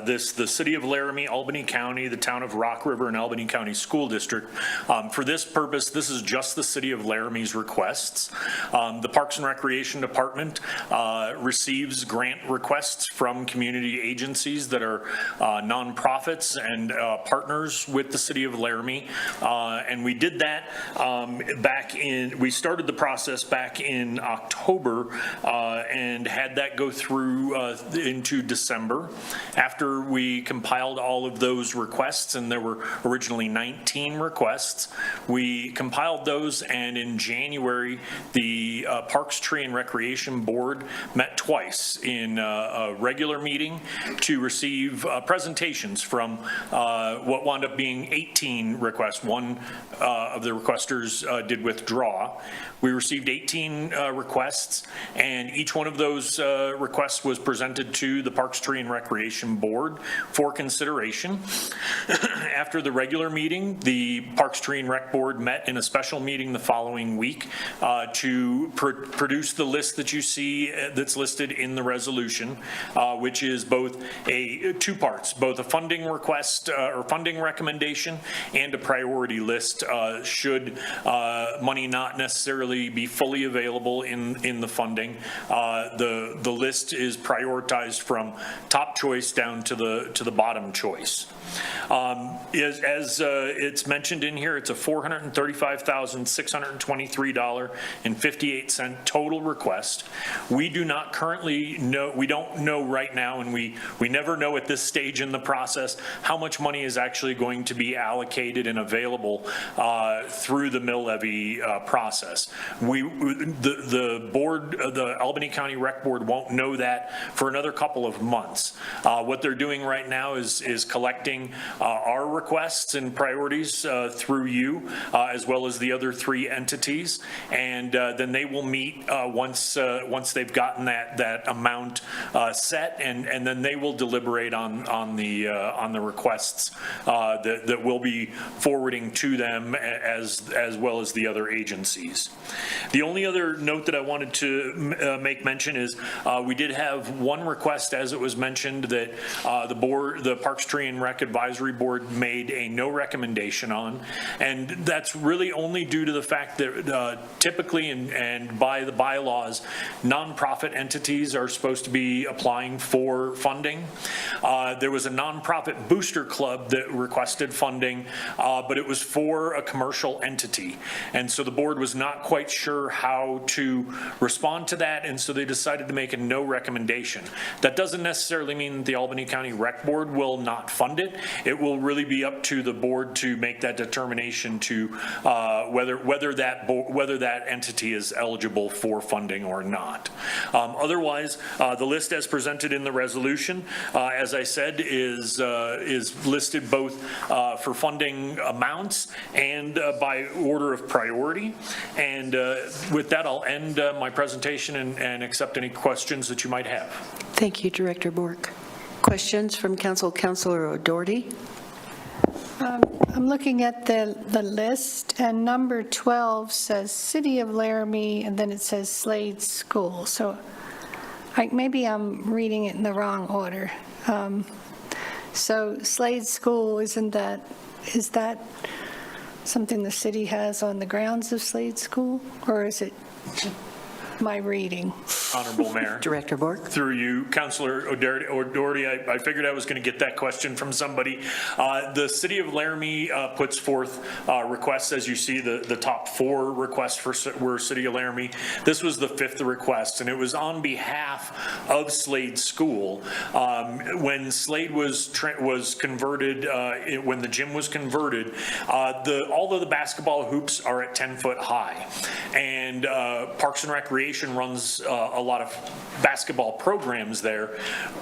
this: the City of Laramie, Albany County, the Town of Rock River, and Albany County School District. For this purpose, this is just the City of Laramie's requests. The Parks and Recreation Department receives grant requests from community agencies that are nonprofits and partners with the City of Laramie. And we did that we started the process back in October and had that go through into December. After we compiled all of those requests, and there were originally 19 requests, we compiled those, and in January the Parks, Tree, and Recreation Board met twice in a regular meeting to receive presentations from what wound up being 18 requests. One of the requesters did withdraw. We received 18 requests, and each one of those requests was presented to the Parks, Tree, and Recreation Board for consideration. After the regular meeting, the Parks, Tree, and Rec Board met in a special meeting the following week to produce the list that you see that's listed in the resolution, which is both two parts, both a funding request or funding recommendation and a priority list should money not necessarily be fully available in the funding. The list is prioritized from top choice down to the bottom choice. As it's mentioned in here, it's a $435,623.58 total request. We do not currently know, we don't know right now, and we never know at this stage in the process how much money is actually going to be allocated and available through the mill levy process. The board, the Albany County Rec Board, won't know that for another couple of months. What they're doing right now is collecting our requests and priorities through you, as well as the other three entities, and then they will meet once they've gotten that amount set, and then they will deliberate on the requests that we'll be forwarding to them as well as the other agencies. The only other note that I wanted to make mention is we did have one request, as it was mentioned, that the Parks, Tree, and Rec Advisory Board made a no recommendation on, and that's really only due to the fact that typically and by the bylaws, nonprofit entities are supposed to be applying for funding. There was a nonprofit booster club that requested funding, but it was for a commercial entity, and so the board was not quite sure how to respond to that, and so they decided to make a no recommendation. That doesn't necessarily mean that the Albany County Rec Board will not fund it. It will really be up to the board to make that determination to whether that entity is eligible for funding or not. Otherwise, the list as presented in the resolution, as I said, is listed both for funding amounts and by order of priority. And with that, I'll end my presentation and accept any questions that you might have. Thank you, Director Bork. Questions from Council? Councilor O'Doherty? I'm looking at the list, and number 12 says City of Laramie, and then it says Slade School. So maybe I'm reading it in the wrong order. So Slade School, is that something the city has on the grounds of Slade School, or is it my reading? Honorable Mayor. Director Bork. Through you, Councilor O'Doherty, I figured I was going to get that question from somebody. The City of Laramie puts forth requests, as you see, the top 4 requests were City of Laramie. This was the 5th request, and it was on behalf of Slade School. When Slade was converted, when the gym was converted, all of the basketball hoops are at 10 foot high, and Parks and Recreation runs a lot of basketball programs there,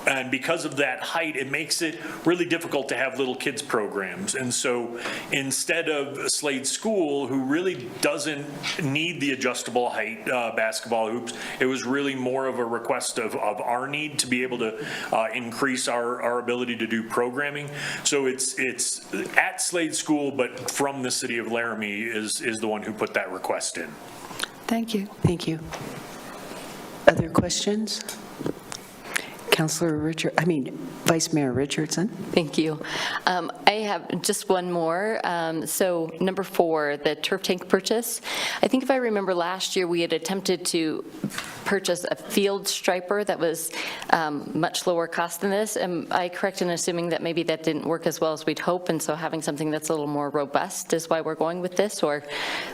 and because of that height, it makes it really difficult to have little kids programs. And so instead of Slade School, who really doesn't need the adjustable height basketball hoops, it was really more of a request of our need to be able to increase our ability to do programming. So it's at Slade School, but from the City of Laramie is the one who put that request in. Thank you. Thank you. Other questions? Vice Mayor Richardson. Thank you. I have just one more. So number 4, the turf tank purchase. I think if I remember last year, we had attempted to purchase a field striper that was much lower cost than this. Am I correct in assuming that maybe that didn't work as well as we'd hope, and so having something that's a little more robust is why we're going with this? Or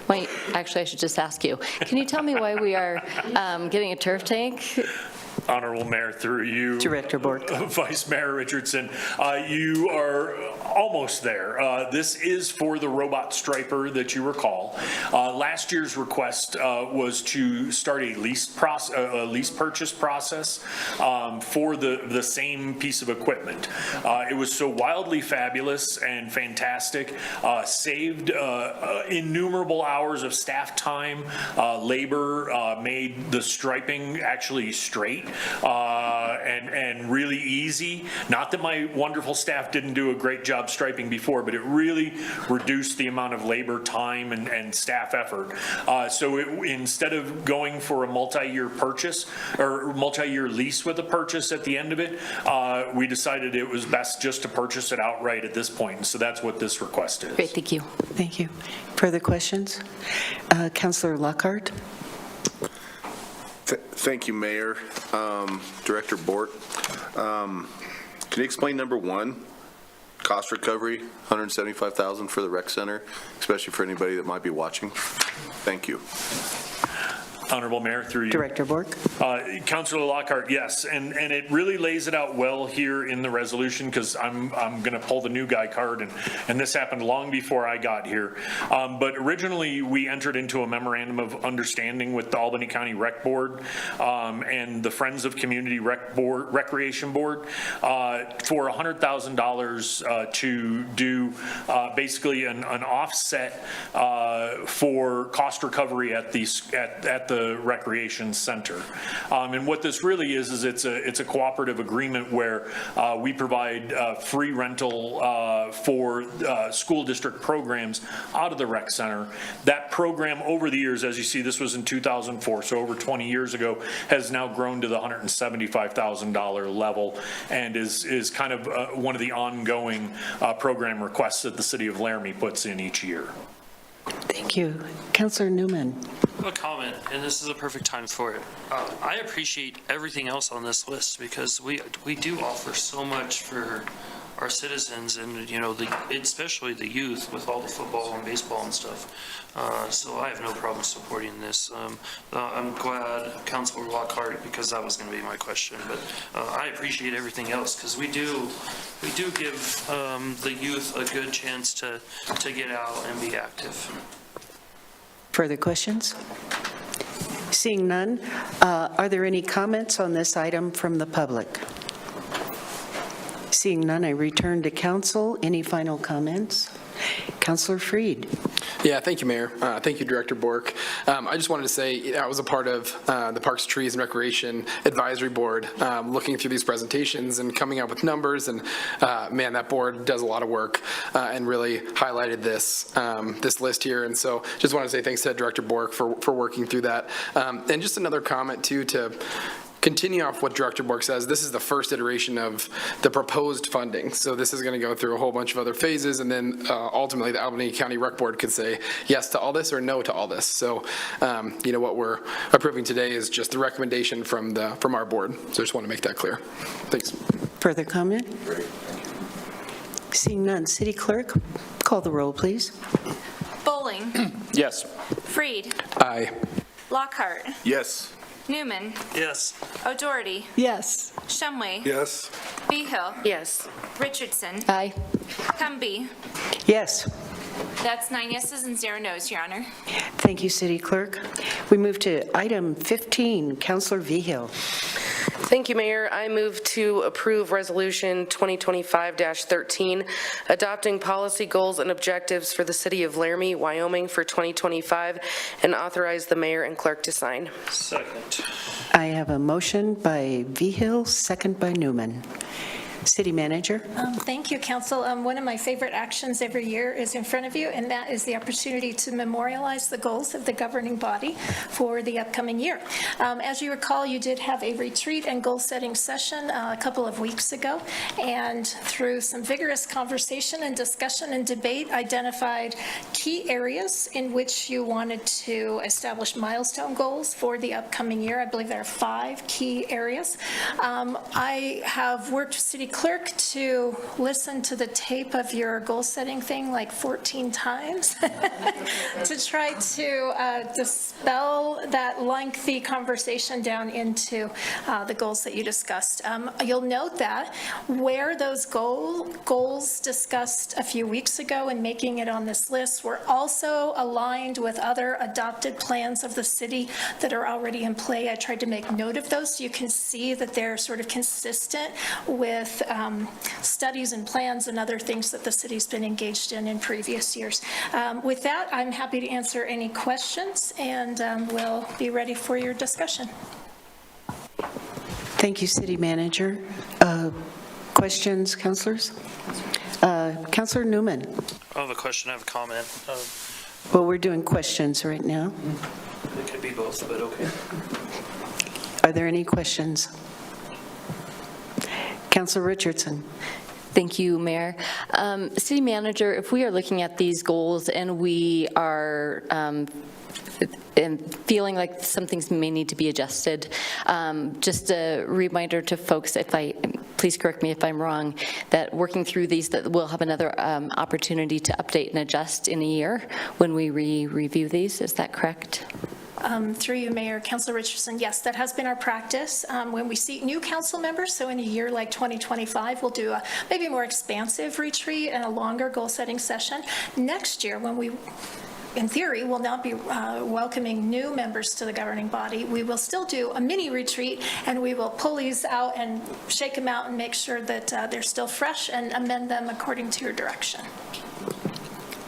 actually, I should just ask you. Can you tell me why we are getting a turf tank? Honorable Mayor, through you, Director Bork. Vice Mayor Richardson, you are almost there. This is for the robot striper that you recall. Last year's request was to start a lease purchase process for the same piece of equipment. It was so wildly fabulous and fantastic, saved innumerable hours of staff time, labor, made the striping actually straight and really easy. Not that my wonderful staff didn't do a great job striping before, but it really reduced the amount of labor, time, and staff effort. So instead of going for a multi-year purchase or multi-year lease with a purchase at the end of it, we decided it was best just to purchase it outright at this point. And so that's what this request is. Great, thank you. Thank you. Further questions? Councilor Lockhart? Thank you, Mayor. Director Bort, can you explain number one, cost recovery, $175,000 for the rec center, especially for anybody that might be watching? Thank you. Honorable Mayor, through you. Director Bork? Councilor Lockhart, yes, and it really lays it out well here in the resolution, because I'm going to pull the new guy card, and this happened long before I got here. But originally, we entered into a memorandum of understanding with the Albany County Rec Board and the Friends of Community Recreation Board for $100,000 to do basically an offset for cost recovery at the recreation center. And what this really is it's a cooperative agreement where we provide free rental for school district programs out of the rec center. That program over the years, as you see, this was in 2004, so over 20 years ago, has now grown to the $175,000 level and is kind of one of the ongoing program requests that the city of Laramie puts in each year. Thank you. Councilor Newman? A comment, and this is a perfect time for it. I appreciate everything else on this list because we do offer so much for our citizens and, you know, especially the youth with all the football and baseball and stuff. So I have no problem supporting this. I'm glad Councilor Lockhart, because that was going to be my question, but I appreciate everything else because we do give the youth a good chance to get out and be active. Further questions? Seeing none, are there any comments on this item from the public? Seeing none, I return to council. Any final comments? Councilor Freed. Yeah, thank you, Mayor. Thank you, Director Bork. I just wanted to say I was a part of the Parks, Trees, and Recreation Advisory Board looking through these presentations and coming up with numbers. And man, that board does a lot of work and really highlighted this list here. And so just want to say thanks to Director Bork for working through that. And just another comment, too, to continue off what Director Bork says. This is the first iteration of the proposed funding. So this is going to go through a whole bunch of other phases, and then ultimately the Albany County Rec Board could say yes to all this or no to all this. So you know, what we're approving today is just the recommendation from our board. So I just want to make that clear. Thanks. Further comment? Seeing none, City Clerk, call the roll, please. Bowling. Yes. Freed. Aye. Lockhart. Yes. Newman. Yes. O'Doherty. Yes. Shumway. Yes. Behill. Yes. Richardson. Aye. Cumby. Yes. That's 9 yeses and 0 nos, Your Honor. Thank you, City Clerk. We move to item 15, Councilor Vigil. Thank you, Mayor. I move to approve Resolution 2025-13, adopting policy goals and objectives for the city of Laramie, Wyoming for 2025, and authorize the mayor and clerk to sign. Second. I have a motion by Vigil, second by Newman. City Manager. Thank you, Council. One of my favorite actions every year is in front of you, and that is the opportunity to memorialize the goals of the governing body for the upcoming year. As you recall, you did have a retreat and goal-setting session a couple of weeks ago, and through some vigorous conversation and discussion and debate, identified key areas in which you wanted to establish milestone goals for the upcoming year. I believe there are 5 key areas. I have worked with City clerk to listen to the tape of your goal-setting thing like 14 times to try to dispel that lengthy conversation down into the goals that you discussed. You'll note that where those goals discussed a few weeks ago and making it on this list were also aligned with other adopted plans of the city that are already in play. I tried to make note of those so you can see that they're sort of consistent with studies and plans and other things that the city's been engaged in previous years. With that, I'm happy to answer any questions, and we'll be ready for your discussion. Thank you, City Manager. Questions, councilors? Councilor Newman. I have a question, I have a comment. Well, we're doing questions right now. It could be both, but okay. Are there any questions? Councilor Richardson. Thank you, Mayor. City Manager, if we are looking at these goals and we are and feeling like some things may need to be adjusted, just a reminder to folks, please correct me if I'm wrong, that working through these, that we'll have another opportunity to update and adjust in a year when we review these. Is that correct? Through you, Mayor, Councilor Richardson, yes, that has been our practice. When we seat new council members, so in a year like 2025, we'll do a maybe more expansive retreat and a longer goal-setting session. Next year, when we, in theory, will not be welcoming new members to the governing body, we will still do a mini retreat, and we will pull these out and shake them out and make sure that they're still fresh and amend them according to your direction.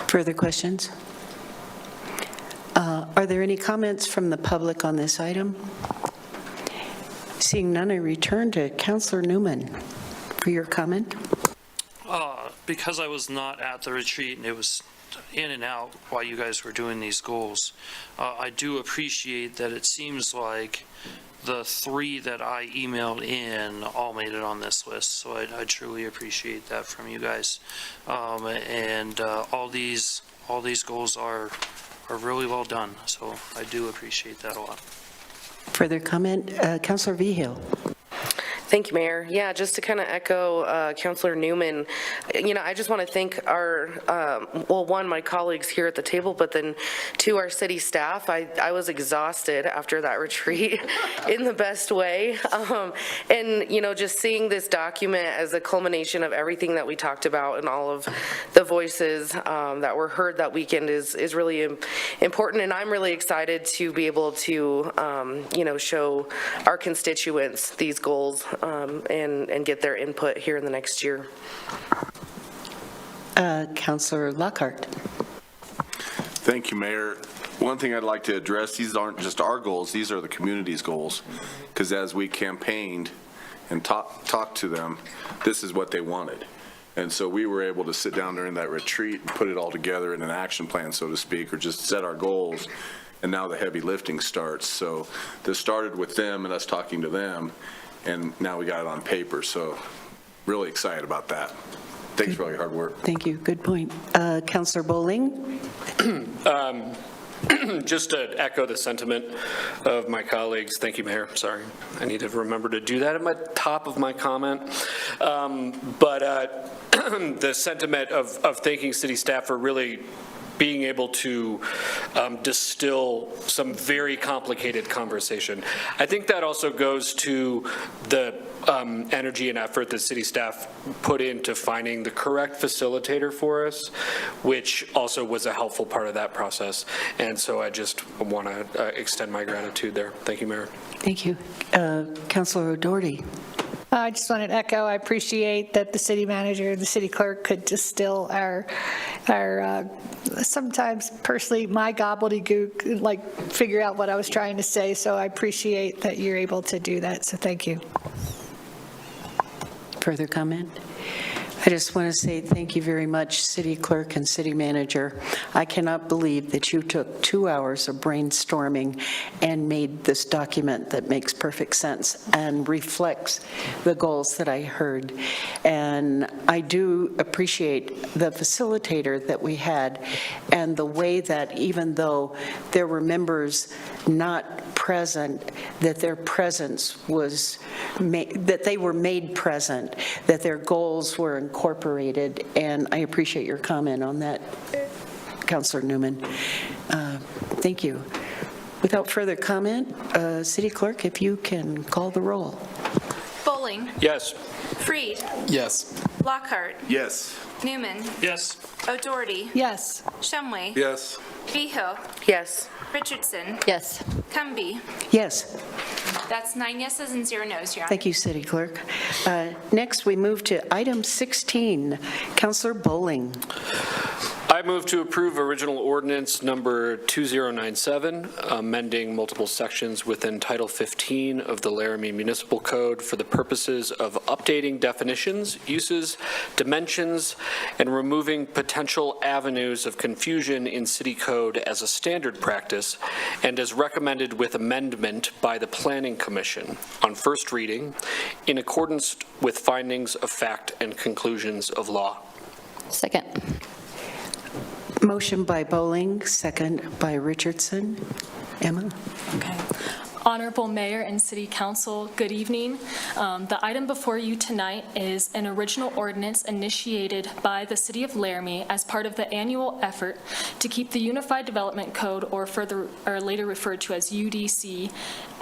Further questions? Are there any comments from the public on this item? Seeing none, I return to Councilor Newman for your comment. Because I was not at the retreat and it was in and out while you guys were doing these goals, I do appreciate that it seems like the 3 that I emailed in all made it on this list, so I truly appreciate that from you guys. And all these goals are really well done, so I do appreciate that a lot. Further comment, Councilor Vigil. Thank you, Mayor. Yeah, just to kind of echo Councilor Newman, I just want to thank our, one, my colleagues here at the table, but then 2, our city staff. I was exhausted after that retreat in the best way. And, just seeing this document as a culmination of everything that we talked about and all of the voices that were heard that weekend is really important. And I'm really excited to be able to, show our constituents these goals and get their input here in the next year. Councilor Lockhart. Thank you, Mayor. One thing I'd like to address, these aren't just our goals, these are the community's goals. Because as we campaigned and talked to them, this is what they wanted. And so we were able to sit down during that retreat and put it all together in an action plan, so to speak, or just set our goals. And now the heavy lifting starts. So this started with them and us talking to them, and now we got it on paper. So really excited about that. Thanks for all your hard work. Thank you. Good point. Councilor Bowling. Just to echo the sentiment of my colleagues, thank you, Mayor. Sorry, I need to remember to do that at my top of my comment. But the sentiment of thanking city staff for really being able to distill some very complicated conversation. I think that also goes to the energy and effort that city staff put into finding the correct facilitator for us, which also was a helpful part of that process. And so I just want to extend my gratitude there. Thank you, Mayor. Thank you. Councilor O'Doherty. I just wanted to echo, I appreciate that the city manager, the city clerk could distill our sometimes personally my gobbledygook, like figure out what I was trying to say. So I appreciate that you're able to do that. So thank you. Further comment? I just want to say thank you very much, City Clerk and City Manager. I cannot believe that you took 2 hours of brainstorming and made this document that makes perfect sense and reflects the goals that I heard. And I do appreciate the facilitator that we had and the way that even though there were members not present, that their presence was, that they were made present, that their goals were incorporated, and I appreciate your comment on that, Councilor Newman. Thank you. Without further comment, City Clerk, if you can call the roll. Bowling. Yes. Freed. Yes. Lockhart. Yes. Newman. Yes. O'Doherty. Yes. Shumway. Yes. Behill. Yes. Richardson. Yes. Cumby. Yes. That's 9 yeses and 0 nos, Your Honor. Thank you, City Clerk. Next, we move to item 16. Councilor Bowling. I move to approve original ordinance number 2097, amending multiple sections within Title 15 of the Laramie Municipal Code for the purposes of updating definitions, uses, dimensions, and removing potential avenues of confusion in city code as a standard practice and as recommended with amendment by the Planning Commission on first reading in accordance with findings of fact and conclusions of law. Second. Motion by Bowling, second by Richardson. Emma? Okay. Honorable Mayor and City Council, good evening. The item before you tonight is an original ordinance initiated by the City of Laramie as part of the annual effort to keep the Unified Development Code, or later referred to as UDC,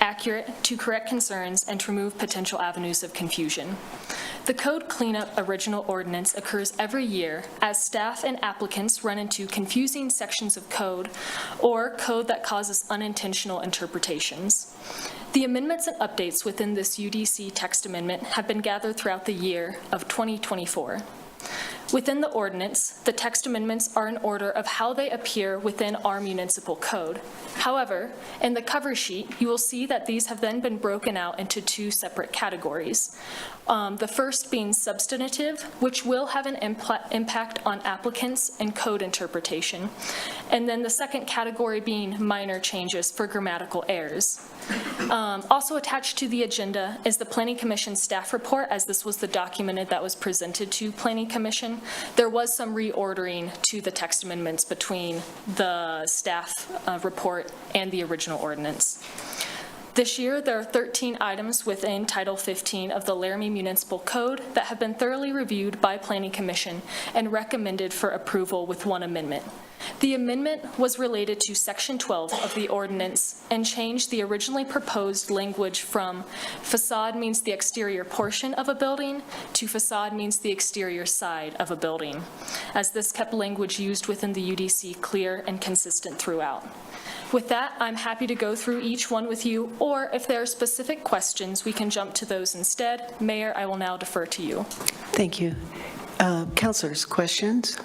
accurate, to correct concerns, and to remove potential avenues of confusion. The code cleanup original ordinance occurs every year as staff and applicants run into confusing sections of code or code that causes unintentional interpretations. The amendments and updates within this UDC text amendment have been gathered throughout the year of 2024. Within the ordinance, the text amendments are in order of how they appear within our municipal code. However, in the cover sheet, you will see that these have then been broken out into 2 separate categories. The first being substantive, which will have an impact on applicants and code interpretation. And then the second category being minor changes for grammatical errors. Also attached to the agenda is the Planning Commission staff report, as this was the document that was presented to Planning Commission. There was some reordering to the text amendments between the staff report and the original ordinance. This year, there are 13 items within Title 15 of the Laramie Municipal Code that have been thoroughly reviewed by Planning Commission and recommended for approval with 1 amendment. The amendment was related to Section 12 of the ordinance and changed the originally proposed language from facade means the exterior portion of a building to facade means the exterior side of a building, as this kept language used within the UDC clear and consistent throughout. With that, I'm happy to go through each one with you, or if there are specific questions, we can jump to those instead. Mayor, I will now defer to you. Thank you. Councilors, questions?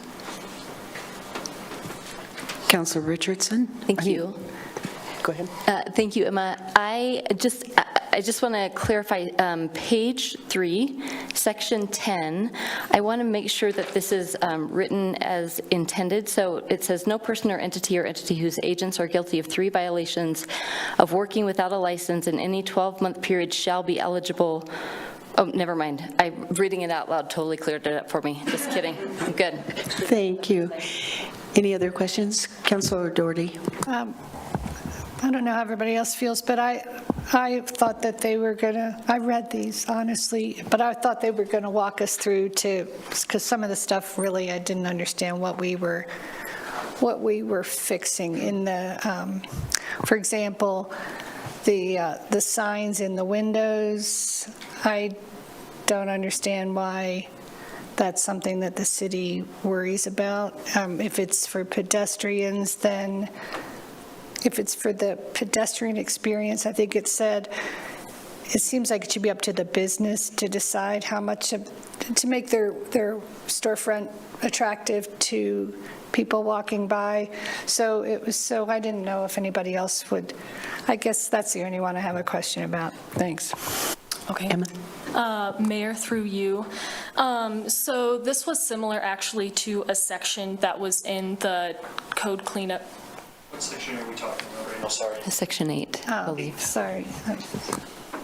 Councilor Richardson? Thank you. Go ahead. Thank you, Emma. I just want to clarify page 3, section 10. I want to make sure that this is written as intended. So it says no person or entity whose agents are guilty of 3 violations of working without a license in any 12-month period shall be eligible. Oh, never mind. I'm reading it out loud totally cleared it up for me. Just kidding. I'm good. Thank you. Any other questions? Councilor Doherty? I don't know how everybody else feels, but I thought that they were going to, I read these, honestly, but I thought they were going to walk us through because some of the stuff really I didn't understand what we were fixing in the, for example, the signs in the windows. I don't understand why that's something that the city worries about. If it's for pedestrians, then if it's for the pedestrian experience, I think it said, it seems like it should be up to the business to decide how much to make their storefront attractive to people walking by. So I didn't know if anybody else would. I guess that's the only one I have a question about. Thanks. Okay. Emma? Mayor, through you. So this was similar actually to a section that was in the code cleanup. What section are we talking about right now? Sorry. Section 8, I Oh, believe. sorry.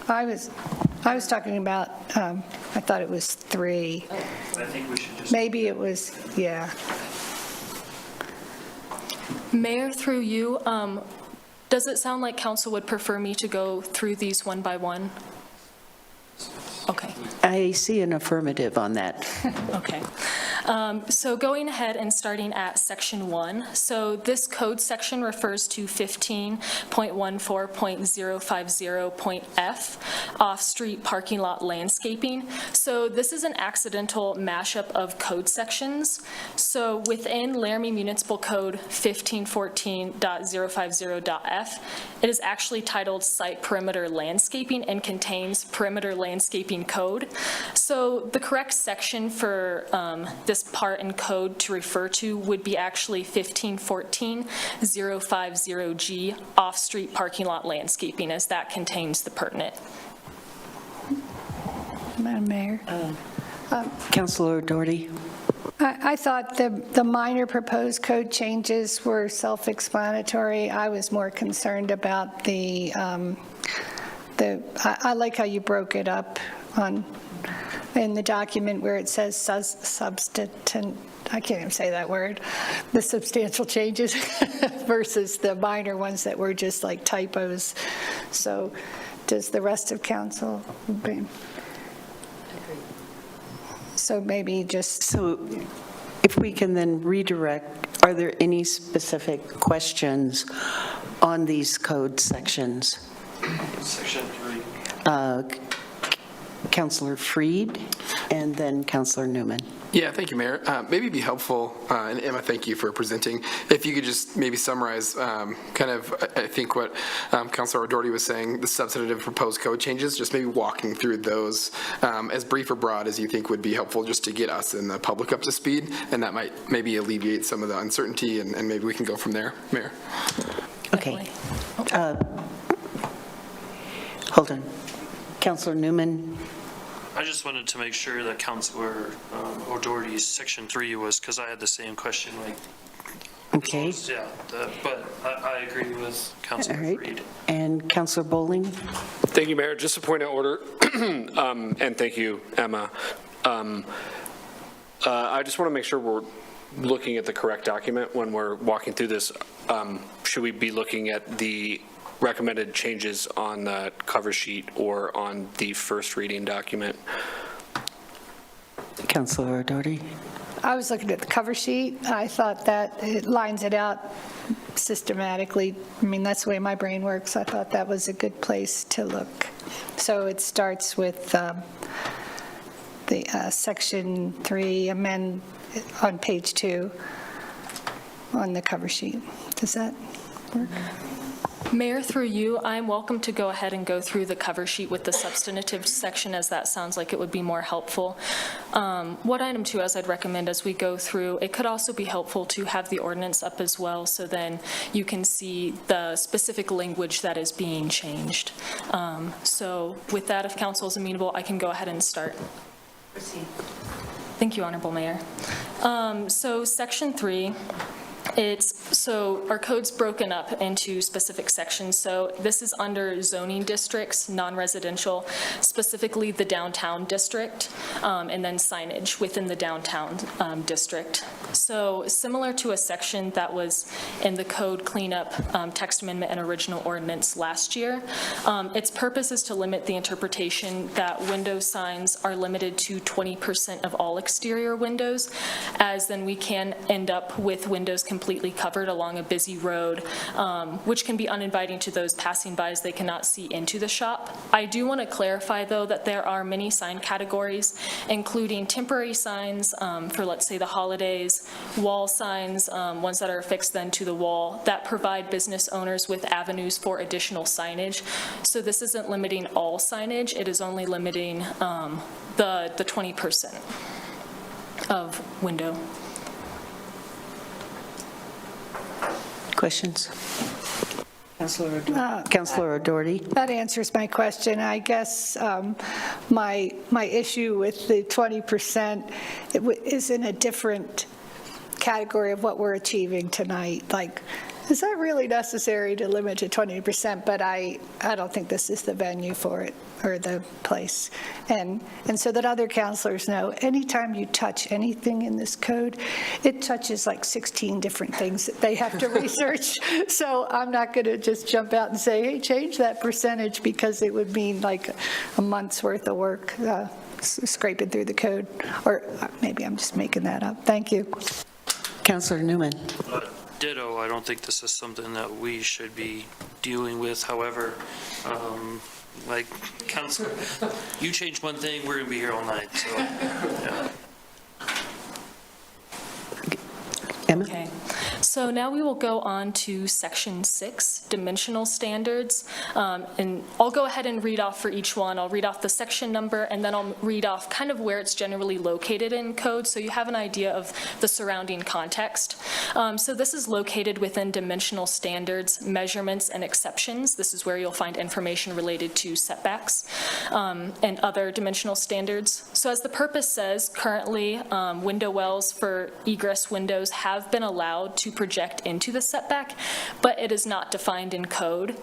I was talking about, I thought it was 3. I think we should just. Maybe it was, yeah. Mayor, through you, does it sound like council would prefer me to go through these one by one? Okay. I see an affirmative on that. Okay. So going ahead and starting at section 1. So this code section refers to 15.14.050.f, off-street parking lot landscaping. So this is an accidental mashup of code sections. So within Laramie Municipal Code 1514.050.f, it is actually titled Site Perimeter Landscaping and contains perimeter landscaping code. So the correct section for this part in code to refer to would be actually 1514.050G, off-street parking lot landscaping, as that contains the pertinent. Madam Mayor? Councilor Doherty? I thought the minor proposed code changes were self-explanatory. I was more concerned about I like how you broke it up in the document where it says substantive, I can't even say that word, the substantial changes versus the minor ones that were just like typos. So does the rest of council agree? So maybe just. So if we can then redirect, are there any specific questions on these code sections? Section 3. Councilor Freed and then Councilor Newman. Yeah, thank you, Mayor. Maybe it'd be helpful, and Emma, thank you for presenting, if you could just maybe summarize kind of, I think what Councilor Doherty was saying, the substantive proposed code changes, just maybe walking through those as brief or broad as you think would be helpful, just to get us and the public up to speed, and that might maybe alleviate some of the uncertainty, and maybe we can go from there, Mayor. Okay. Hold on. Councilor Newman. I just wanted to make sure that Councilor O'Doherty's section 3 was, because I had the same question, like. Okay. Yeah, but I agree with Councilor All right. Freed. And Councilor Bowling. Thank you, Mayor. Just a point of order, and thank you, Emma. I just want to make sure we're looking at the correct document when we're walking through this. Should we be looking at the recommended changes on the cover sheet or on the first reading document? Councilor Doherty. I was looking at the cover sheet. I thought that it lines it out systematically. I mean, that's the way my brain works. I thought that was a good place to look. So it starts with the section 3 amend on page 2 on the cover sheet. Does that work? Mayor, through you, I'm welcome to go ahead and go through the cover sheet with the substantive section, as that sounds like it would be more helpful. What item 2, as I'd recommend as we go through, it could also be helpful to have the ordinance up as well, so then you can see the specific language that is being changed. So with that, if council is amenable, I can go ahead and start. Proceed. Thank you, Honorable Mayor. So section 3, so our code's broken up into specific sections. So this is under zoning districts, non-residential, specifically the downtown district, and then signage within the downtown district. So similar to a section that was in the code cleanup text amendment and original ordinance last year, its purpose is to limit the interpretation that window signs are limited to 20% of all exterior windows, as then we can end up with windows completely covered along a busy road, which can be uninviting to those passing by as they cannot see into the shop. I do want to clarify, though, that there are many sign categories, including temporary signs for, let's say, the holidays, wall signs, ones that are affixed then to the wall, that provide business owners with avenues for additional signage. So this isn't limiting all signage, it is only limiting the 20% of window. Questions? Councilor O'Doherty. That answers my question. I guess my issue with the 20% is in a different category of what we're achieving tonight. Like, is that really necessary to limit to 20%? But I don't think this is the venue for it, or the place. And so that other counselors know, anytime you touch anything in this code, it touches like 16 different things that they have to research. So I'm not going to just jump out and say, hey, change that percentage, because it would mean like a month's worth of work scraping through the code. Or maybe I'm just making that up. Thank you. Councilor Newman. Ditto, I don't think this is something that we should be dealing with. However, like, Councilor, you change one thing, we're going to be here all night, so, yeah. Emma? Okay, so now we will go on to Section 6, dimensional standards. And I'll go ahead and read off for each one. I'll read off the section number, and then I'll read off kind of where it's generally located in code, so you have an idea of the surrounding context. So this is located within dimensional standards, measurements, and exceptions. This is where you'll find information related to setbacks and other dimensional standards. So as the purpose says, currently window wells for egress windows have been allowed to project into the setback, but it is not defined in code.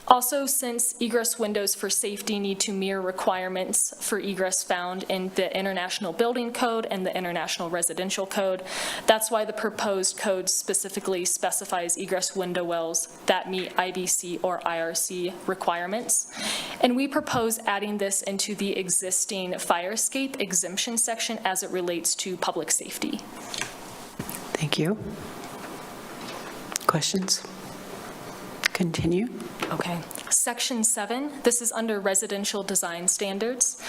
Also, since egress windows for safety need to mirror requirements for egress found in the International Building Code and the International Residential Code, that's why the proposed code specifically specifies egress window wells that meet IBC or IRC requirements. And we propose adding this into the existing fire escape exemption section as it relates to public safety. Thank you. Questions? Continue. Okay. Section 7, this is under residential design standards.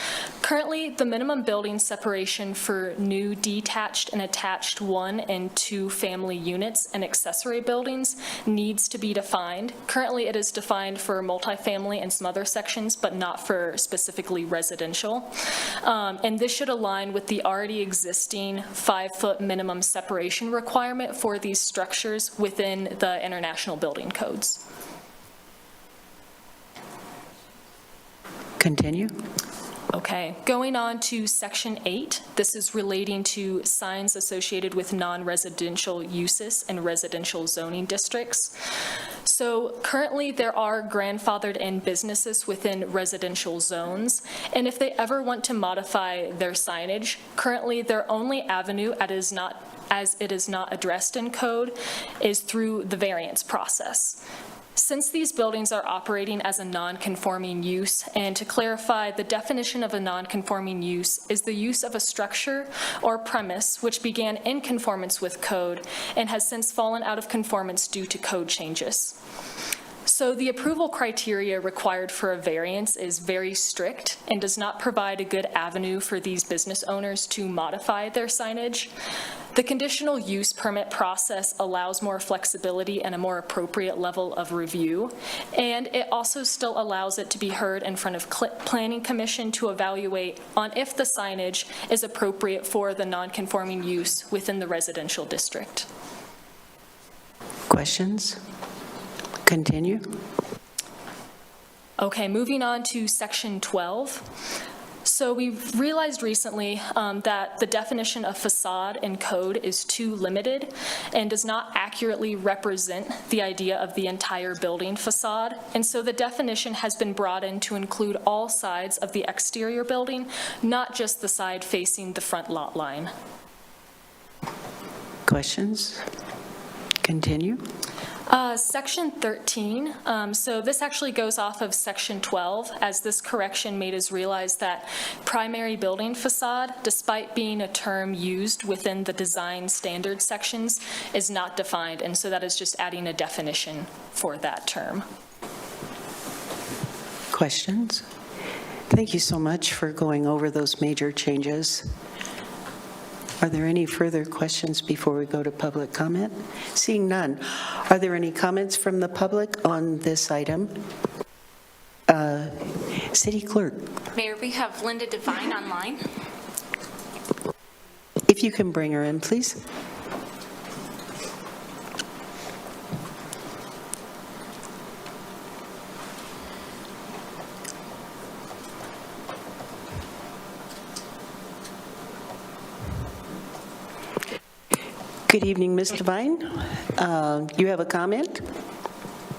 Currently, the minimum building separation for new detached and attached 1 and 2 family units and accessory buildings needs to be defined. Currently, it is defined for multifamily and some other sections, but not for specifically residential. And this should align with the already existing 5-foot minimum separation requirement for these structures within the international building codes. Continue. Okay, going on to Section 8, this is relating to signs associated with non-residential uses and residential zoning districts. So currently there are grandfathered in businesses within residential zones, and if they ever want to modify their signage, currently their only avenue as it is not addressed in code is through the variance process. Since these buildings are operating as a non-conforming use, and to clarify, the definition of a non-conforming use is the use of a structure or premise which began in conformance with code and has since fallen out of conformance due to code changes. So the approval criteria required for a variance is very strict and does not provide a good avenue for these business owners to modify their signage. The conditional use permit process allows more flexibility and a more appropriate level of review, and it also still allows it to be heard in front of Planning Commission to evaluate on if the signage is appropriate for the non-conforming use within the residential district. Questions? Continue. Okay, moving on to Section 12. So we've realized recently that the definition of facade in code is too limited and does not accurately represent the idea of the entire building facade. And so the definition has been broadened to include all sides of the exterior building, not just the side facing the front lot line. Questions? Continue. Section 13, so this actually goes off of Section 12, as this correction made us realize that primary building facade, despite being a term used within the design standard sections, is not defined, and so that is just adding a definition for that term. Questions? Thank you so much for going over those major changes. Are there any further questions before we go to public comment? Seeing none, are there any comments from the public on this item? City Clerk. Mayor, we have Linda Devine online. If you can bring her in, please. Good evening, Ms. Devine. You have a comment?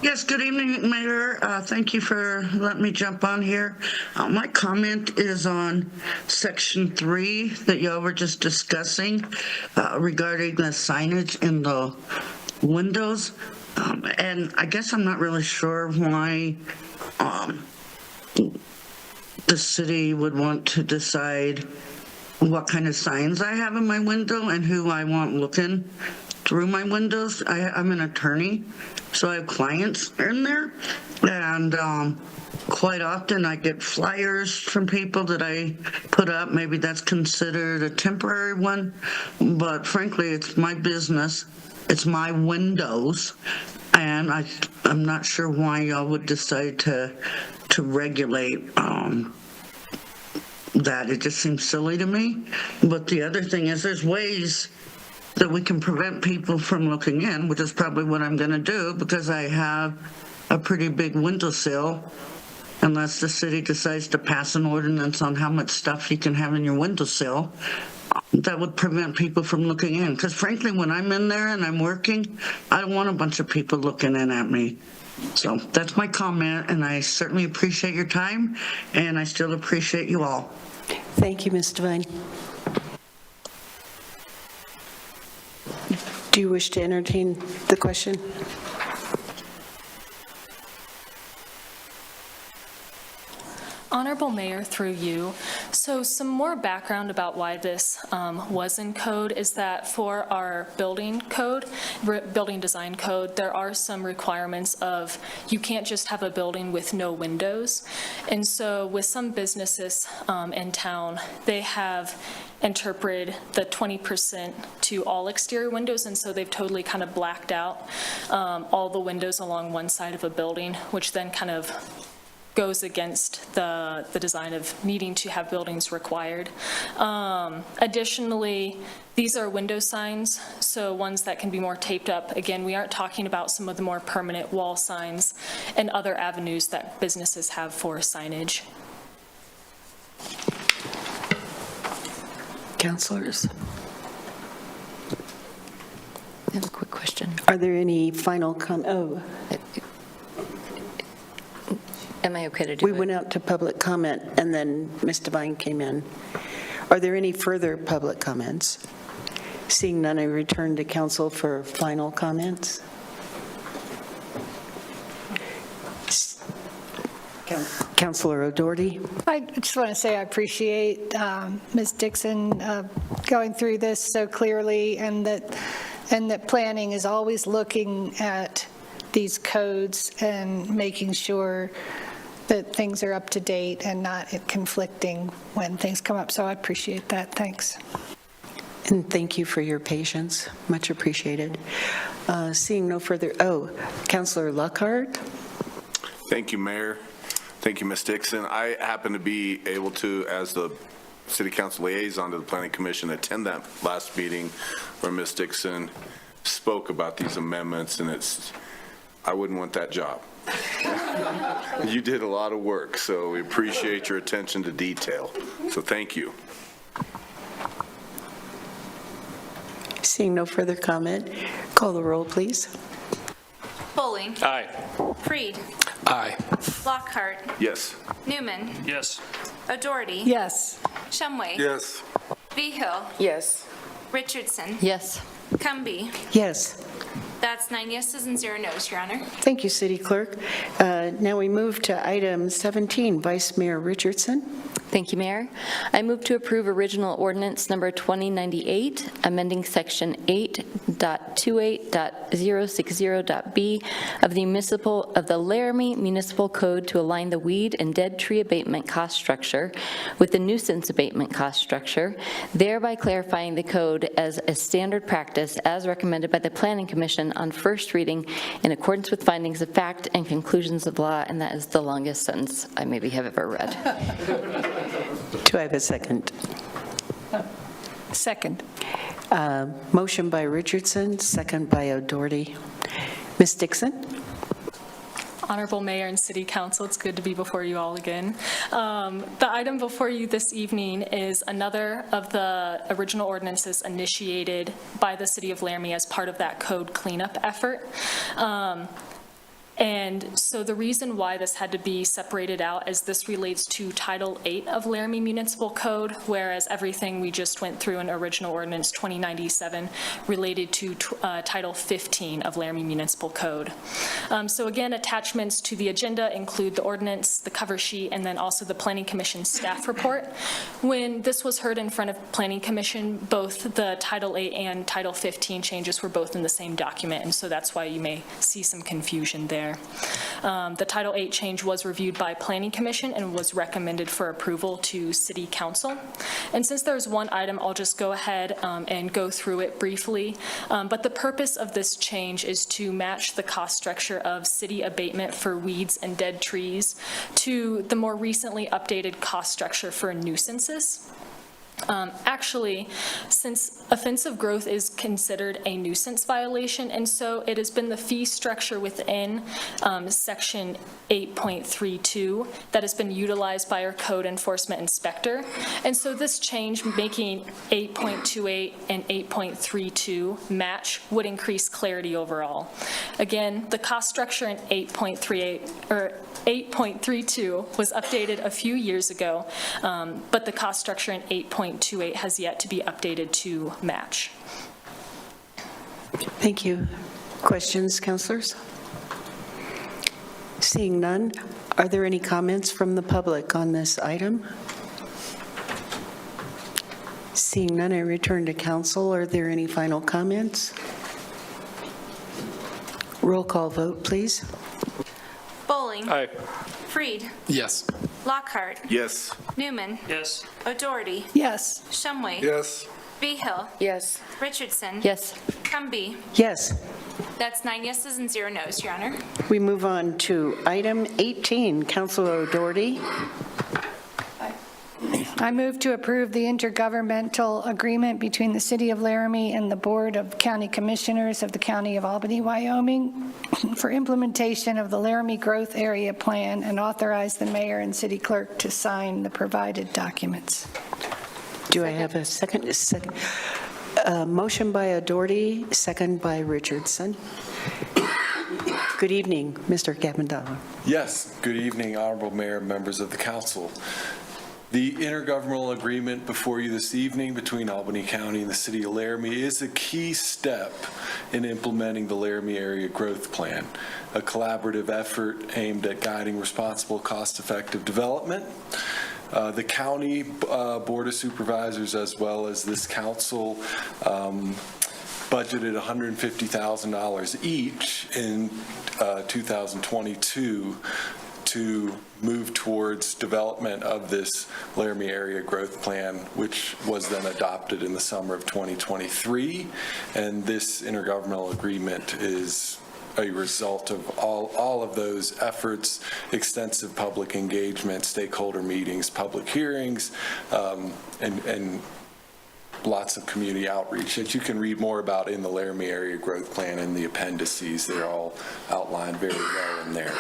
Yes, good evening, Mayor. Thank you for letting me jump on here. My comment is on Section 3 that y'all were just discussing regarding the signage in the windows. And I guess I'm not really sure why the city would want to decide what kind of signs I have in my window and who I want looking through my windows. I'm an attorney, so I have clients in there, and quite often I get flyers from people that I put up. Maybe that's considered a temporary one, but frankly, it's my business. It's my windows, and I'm not sure why y'all would decide to regulate that. It just seems silly to me. But the other thing is there's ways that we can prevent people from looking in, which is probably what I'm going to do because I have a pretty big windowsill, unless the city decides to pass an ordinance on how much stuff you can have in your windowsill. That would prevent people from looking in. Because frankly, when I'm in there and I'm working, I don't want a bunch of people looking in at me. So that's my comment, and I certainly appreciate your time, and I still appreciate you all. Thank you, Ms. Devine. Do you wish to entertain the question? Honorable Mayor, through you, so some more background about why this was in code is that for our building design code, there are some requirements of you can't just have a building with no windows. And so with some businesses in town, they have interpreted the 20% to all exterior windows, and so they've totally kind of blacked out all the windows along one side of a building, which then kind of goes against the design of needing to have buildings required. Additionally, these are window signs, so ones that can be more taped up. Again, we aren't talking about some of the more permanent wall signs and other avenues that businesses have for signage. Councilors? I have a quick question. Are there any final comments? Am I okay to do it? We went out to public comment, and then Ms. Devine came in. Are there any further public comments? Seeing none, I return to council for final comments. Councilor O'Doherty. I just want to say I appreciate Ms. Dixon going through this so clearly, and that planning is always looking at these codes and making sure that things are up to date and not conflicting when things come up. So I appreciate that. Thanks. And thank you for your patience. Much appreciated. Seeing no further, Councilor Lockhart. Thank you, Mayor. Thank you, Ms. Dixon. I happen to be able to, as the City Council liaison to the Planning Commission, attend that last meeting where Ms. Dixon spoke about these amendments, and I wouldn't want that job. You did a lot of work, so we appreciate your attention to detail. So thank you. Seeing no further comment, call the roll, please. Bowling. Aye. Freed. Aye. Lockhart. Yes. Newman. Yes. O'Doherty. Yes. Shumway. Yes. Behill. Yes. Richardson. Yes. Cumby. Yes. That's 9 yeses and 0 noes, Your Honor. Thank you, City Clerk. Now we move to item 17, Vice Mayor Richardson. Thank you, Mayor. I move to approve original ordinance number 2098, amending section 8.28.060.b of the Laramie Municipal Code to align the weed and dead tree abatement cost structure with the nuisance abatement cost structure, thereby clarifying the code as a standard practice as recommended by the Planning Commission on first reading in accordance with findings of fact and conclusions of law, and that is the longest sentence I maybe have ever read. Do I have a second? Second. Motion by Richardson, second by O'Doherty. Ms. Dixon? Honorable Mayor and City Council, it's good to be before you all again. The item before you this evening is another of the original ordinances initiated by the City of Laramie as part of that code cleanup effort. And so the reason why this had to be separated out is this relates to Title 8 of Laramie Municipal Code, whereas everything we just went through in Original Ordinance 2097 related to Title 15 of Laramie Municipal Code. So again, attachments to the agenda include the ordinance, the cover sheet, and then also the Planning Commission staff report. When this was heard in front of Planning Commission, both the Title 8 and Title 15 changes were both in the same document, and so that's why you may see some confusion there. The Title 8 change was reviewed by Planning Commission and was recommended for approval to City Council. And since there's one item, I'll just go ahead and go through it briefly. But the purpose of this change is to match the cost structure of city abatement for weeds and dead trees to the more recently updated cost structure for nuisances. Actually, since offensive growth is considered a nuisance violation, and so it has been the fee structure within Section 8.32 that has been utilized by our code enforcement inspector. And so this change, making 8.28 and 8.32 match, would increase clarity overall. Again, the cost structure in 8.32 was updated a few years ago, but the cost structure in 8.28 has yet to be updated to match. Thank you. Questions, councilors? Seeing none, are there any comments from the public on this item? Seeing none, I return to council. Are there any final comments? Roll call vote, please. Bowling. Aye. Freed. Yes. Lockhart. Yes. Newman. Yes. O'Doherty. Yes. Shumway. Yes. Behill. Yes. Richardson. Yes. Cumby. Yes. That's 9 yeses and 0 noes, Your Honor. We move on to item 18. Councilor O'Doherty. I move to approve the intergovernmental agreement between the City of Laramie and the Board of County Commissioners of the County of Albany, Wyoming for implementation of the Laramie Growth Area Plan and authorize the mayor and city clerk to sign the provided documents. Do I have a second? Motion by O'Doherty, second by Richardson. Good evening, Mr. Gavindala. Yes, good evening, Honorable Mayor, members of the council. The intergovernmental agreement before you this evening between Albany County and the City of Laramie is a key step in implementing the Laramie Area Growth Plan, a collaborative effort aimed at guiding responsible, cost-effective development. The county Board of Supervisors, as well as this council, budgeted $150,000 each in 2022 to move towards development of this Laramie Area Growth Plan, which was then adopted in the summer of 2023. And this intergovernmental agreement is a result of all of those efforts, extensive public engagement, stakeholder meetings, public hearings, and lots of community outreach that you can read more about in the Laramie Area Growth Plan in the appendices. They're all outlined very well in there.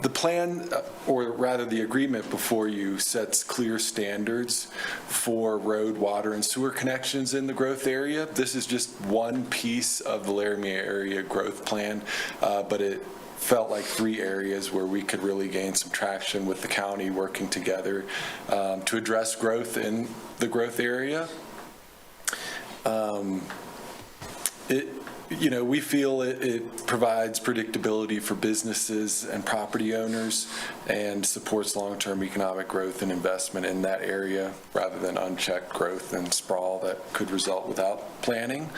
The plan, or rather the agreement before you, sets clear standards for road, water, and sewer connections in the growth area. This is just one piece of the Laramie Area Growth Plan, but it felt like 3 areas where we could really gain some traction with the county working together to address growth in the growth area. We feel it provides predictability for businesses and property owners and supports long-term economic growth and investment in that area rather than unchecked growth and sprawl that could result without planning.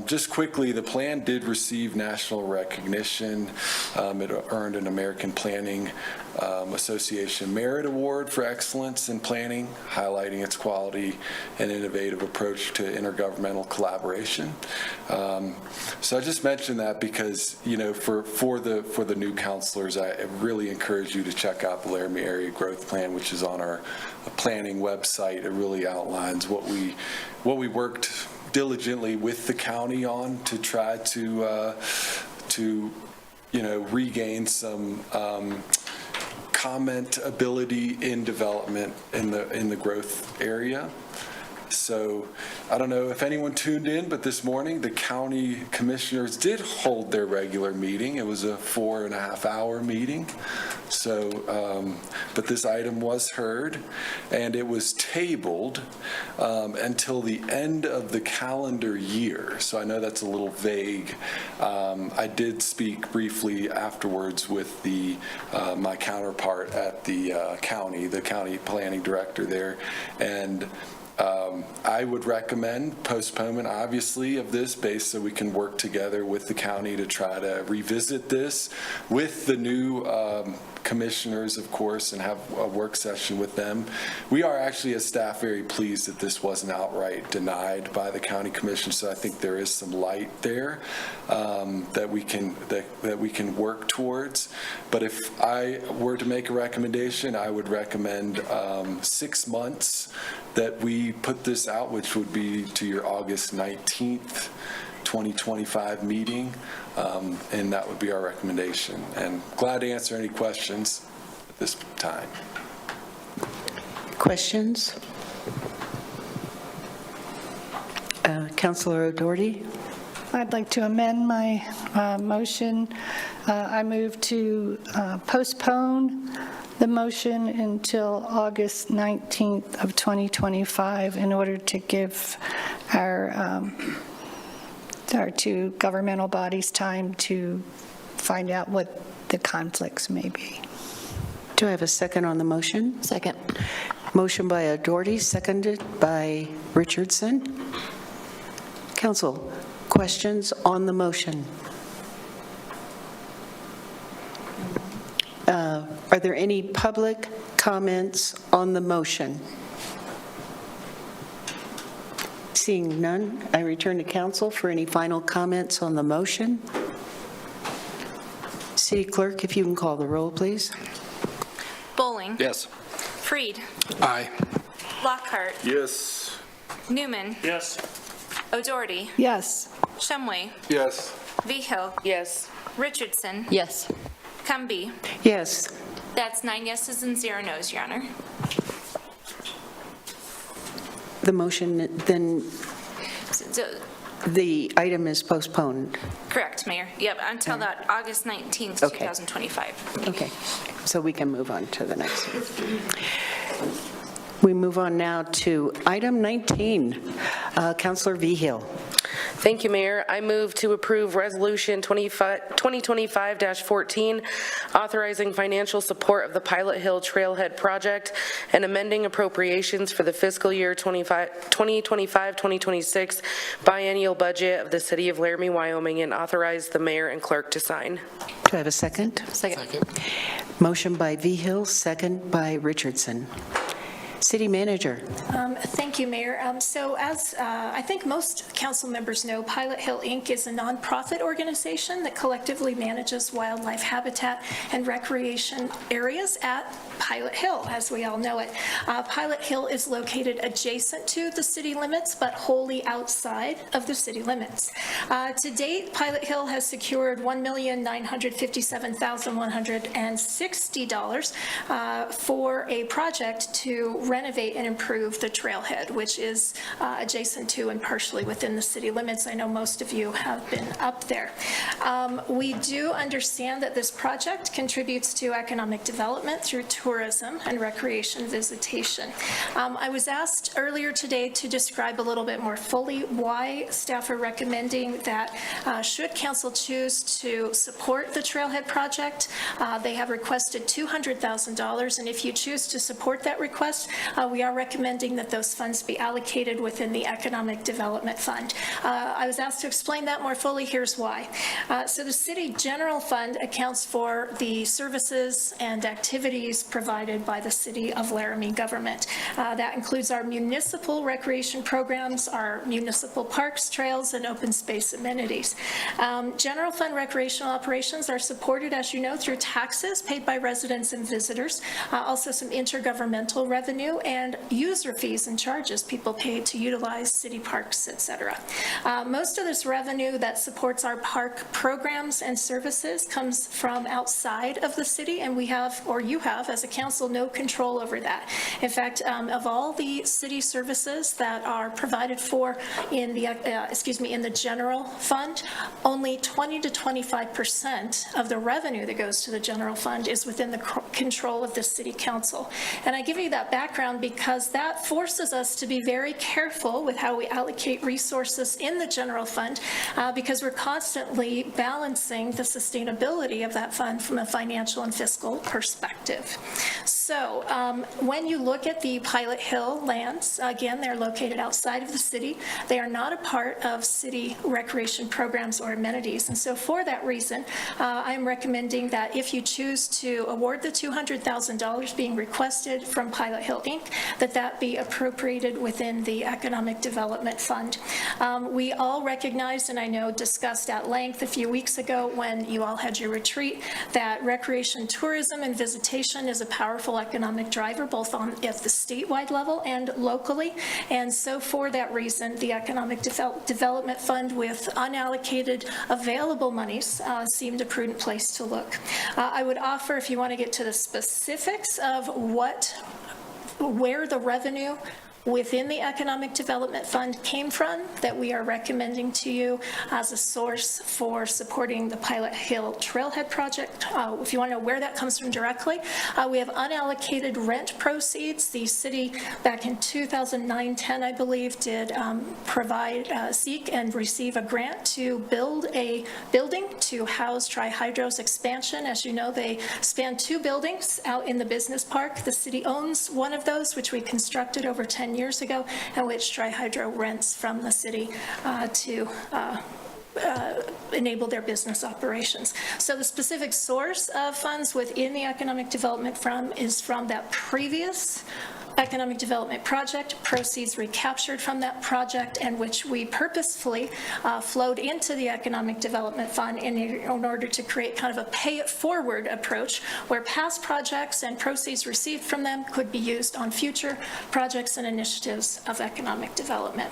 Just quickly, the plan did receive national recognition. It earned an American Planning Association Merit Award for excellence in planning, highlighting its quality and innovative approach to intergovernmental collaboration. So I just mentioned that because, for the new counselors, I really encourage you to check out the Laramie Area Growth Plan, which is on our planning website. It really outlines what we worked diligently with the county on to try to regain some comment ability in development in the growth area. So I don't know if anyone tuned in, but this morning the county commissioners did hold their regular meeting. It was a 4.5-hour meeting. So, but this item was heard, and it was tabled until the end of the calendar year. So I know that's a little vague. I did speak briefly afterwards with my counterpart at the county planning director there, and I would recommend postponement, obviously, of this base so we can work together with the county to try to revisit this with the new commissioners, of course, and have a work session with them. We are actually, as staff, very pleased that this wasn't outright denied by the county commission, so I think there is some light there that we can work towards. But if I were to make a recommendation, I would recommend 6 months that we put this out, which would be to your August 19th, 2025 meeting, and that would be our recommendation. And glad to answer any questions at this time. Questions? Councilor O'Doherty? I'd like to amend my motion. I move to postpone the motion until August 19th of 2025 in order to give our two governmental bodies time to find out what the conflicts may be. Do I have a second on the motion? Second. Motion by O'Doherty, seconded by Richardson. Council, questions on the motion? Are there any public comments on the motion? Seeing none, I return to council for any final comments on the motion. City Clerk, if you can call the roll, please. Bowling. Yes. Freed. Aye. Lockhart. Yes. Newman. Yes. O'Doherty. Yes. Shumway. Yes. Vigil. Yes. Richardson. Yes. Cumby. Yes. That's 9 yeses and 0 noes, Your Honor. The motion, then So, the item is postponed. correct, Mayor. Yep, until that August 19th, Okay. 2025. Okay, so we can move on to the next one. We move on now to item 19. Councilor Vigil. Thank you, Mayor. I move to approve Resolution 2025-14, authorizing financial support of the Pilot Hill Trailhead Project and amending appropriations for the fiscal year 2025-2026 biennial budget of the City of Laramie, Wyoming, and authorize the mayor and clerk to sign. Do I have a second? Second. Motion by Vigil, second by Richardson. City Manager. Thank you, Mayor. So as I think most council members know, Pilot Hill, Inc. is a nonprofit organization that collectively manages wildlife habitat and recreation areas at Pilot Hill, as we all know it. Pilot Hill is located adjacent to the city limits, but wholly outside of the city limits. To date, Pilot Hill has secured $1,957,160 for a project to renovate and improve the trailhead, which is adjacent to and partially within the city limits. I know most of you have been up there. We do understand that this project contributes to economic development through tourism and recreation visitation. I was asked earlier today to describe a little bit more fully why staff are recommending that should council choose to support the trailhead project, they have requested $200,000, and if you choose to support that request, we are recommending that those funds be allocated within the Economic Development Fund. I was asked to explain that more fully. Here's why. So the City General Fund accounts for the services and activities provided by the City of Laramie government. That includes our municipal recreation programs, our municipal parks, trails, and open space amenities. General Fund recreational operations are supported, as you know, through taxes paid by residents and visitors, also some intergovernmental revenue revenue and user fees and charges people pay to utilize city parks, et cetera. Most of this revenue that supports our park programs and services comes from outside of the city, and we have, or you have, as a council, no control over that. In fact, of all the city services that are provided for in the, in the general fund, only 20 to 25% of the revenue that goes to the general fund is within the control of the city council. And I give you that background because that forces us to be very careful with how we allocate resources in the general fund, because we're constantly balancing the sustainability of that fund from a financial and fiscal perspective. So when you look at the Pilot Hill lands, again, they're located outside of the city. They are not a part of city recreation programs or amenities. And so for that reason, I'm recommending that if you choose to award the $200,000 being requested from Pilot Hill, Inc., that be appropriated within the Economic Development Fund. We all recognized, and I know discussed at length a few weeks ago when you all had your retreat, that recreation, tourism, and visitation is a powerful economic driver, both at the statewide level and locally. And so for that reason, the Economic Development Fund with unallocated available monies seemed a prudent place to look. I would offer, if you want to get to the specifics of where the revenue within the Economic Development Fund came from, that we are recommending to you as a source for supporting the Pilot Hill Trailhead project. If you want to know where that comes from directly, we have unallocated rent proceeds. The city back in 2009-10, I believe, did seek and receive a grant to build a building to house Tri-Hydro's expansion. As you know, they span 2 buildings out in the business park. The city owns one of those, which we constructed over 10 years ago, and which Tri-Hydro rents from the city to enable their business operations. So the specific source of funds within the Economic Development Fund is from that previous economic development project, proceeds recaptured from that project, and which we purposefully flowed into the Economic Development Fund in order to create kind of a pay-it-forward approach where past projects and proceeds received from them could be used on future projects and initiatives of economic development.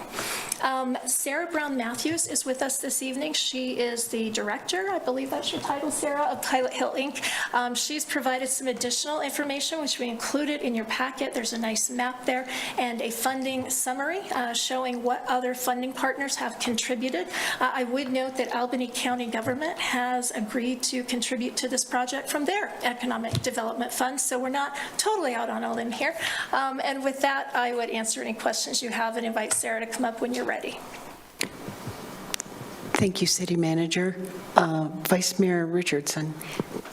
Sarah Brown Matthews is with us this evening. She is the director, I believe that's your title, Sarah, of Pilot Hill, Inc. She's provided some additional information, which we included in your packet. There's a nice map there and a funding summary showing what other funding partners have contributed. I would note that Albany County government has agreed to contribute to this project from their Economic Development Fund, so we're not totally out on a limb here. And with that, I would answer any questions you have and invite Sarah to come up when you're ready. Thank you, City Manager. Vice Mayor Richardson.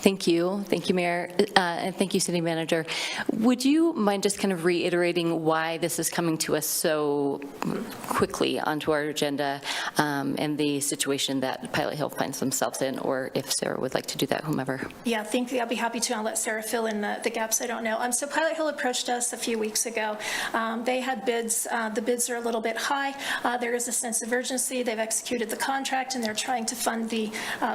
Thank you. Thank you, Mayor, and thank you, City Manager. Would you mind just kind of reiterating why this is coming to us so quickly onto our agenda and the situation that Pilot Hill finds themselves in, or if Sarah would like to do that, whomever? Yeah, I'll be happy to. I'll let Sarah fill in the gaps I don't know. So Pilot Hill approached us a few weeks ago. They had bids. The bids are a little bit high. There is a sense of urgency. They've executed the contract, and they're trying to fund the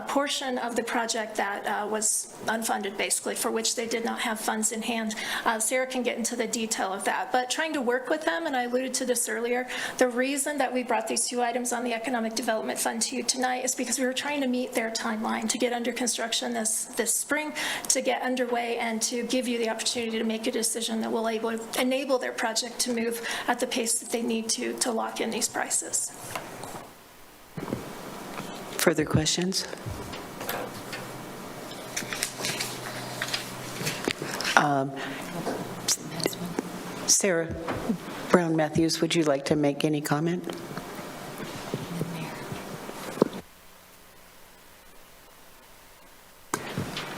portion of the project that was unfunded, basically, for which they did not have funds in hand. Sarah can get into the detail of that, but trying to work with them, and I alluded to this earlier, the reason that we brought these 2 items on the Economic Development Fund to you tonight is because we were trying to meet their timeline to get under construction this spring, to get underway, and to give you the opportunity to make a decision that will enable their project to move at the pace that they need to lock in these prices. Further questions? Sarah Brown Matthews, would you like to make any comment?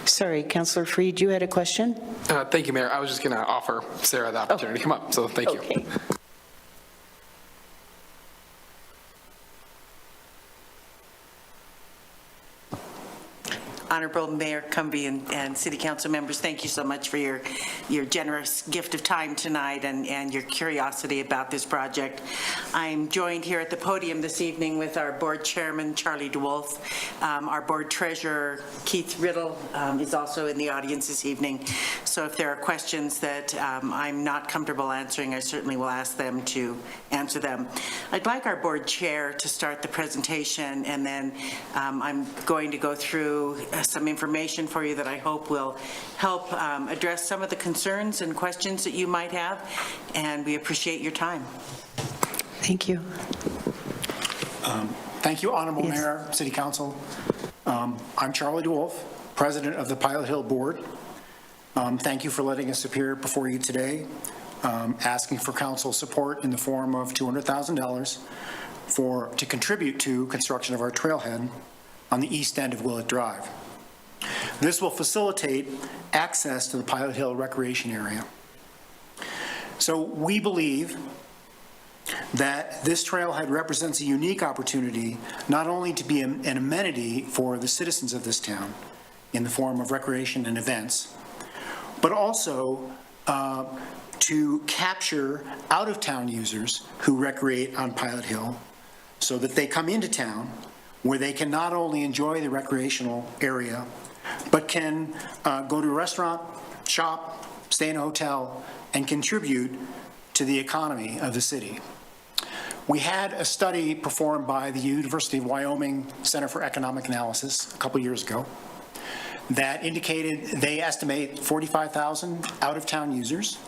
Sorry, Councilor Freed, you had a question? Thank you, Mayor. I was just going to offer Sarah the opportunity to come up, so thank you. Honorable Mayor Cumby and City Council members, thank you so much for your generous gift of time tonight and your curiosity about this project. I'm joined here at the podium this evening with our board chairman, Charlie DeWolf. Our board treasurer, Keith Riddle, is also in the audience this evening. So if there are questions that I'm not comfortable answering, I certainly will ask them to answer them. I'd like our board chair to start the presentation, and then I'm going to go through some information for you that I hope will help address some of the concerns and questions that you might have, and we appreciate your time. Thank you. Thank you, Honorable Mayor, City Council. I'm Charlie DeWolf, President of the Pilot Hill Board. Thank you for letting us appear before you today, asking for council support in the form of $200,000 to contribute to construction of our trailhead on the east end of Willett Drive. This will facilitate access to the Pilot Hill recreation area. So we believe that this trailhead represents a unique opportunity not only to be an amenity for the citizens of this town in the form of recreation and events, but also to capture out-of-town users who recreate on Pilot Hill so that they come into town where they can not only enjoy the recreational area, but can go to a restaurant, shop, stay in a hotel, and contribute to the economy of the city. We had a study performed by the University of Wyoming Center for Economic Analysis a couple years ago that indicated they estimate 45,000 out-of-town users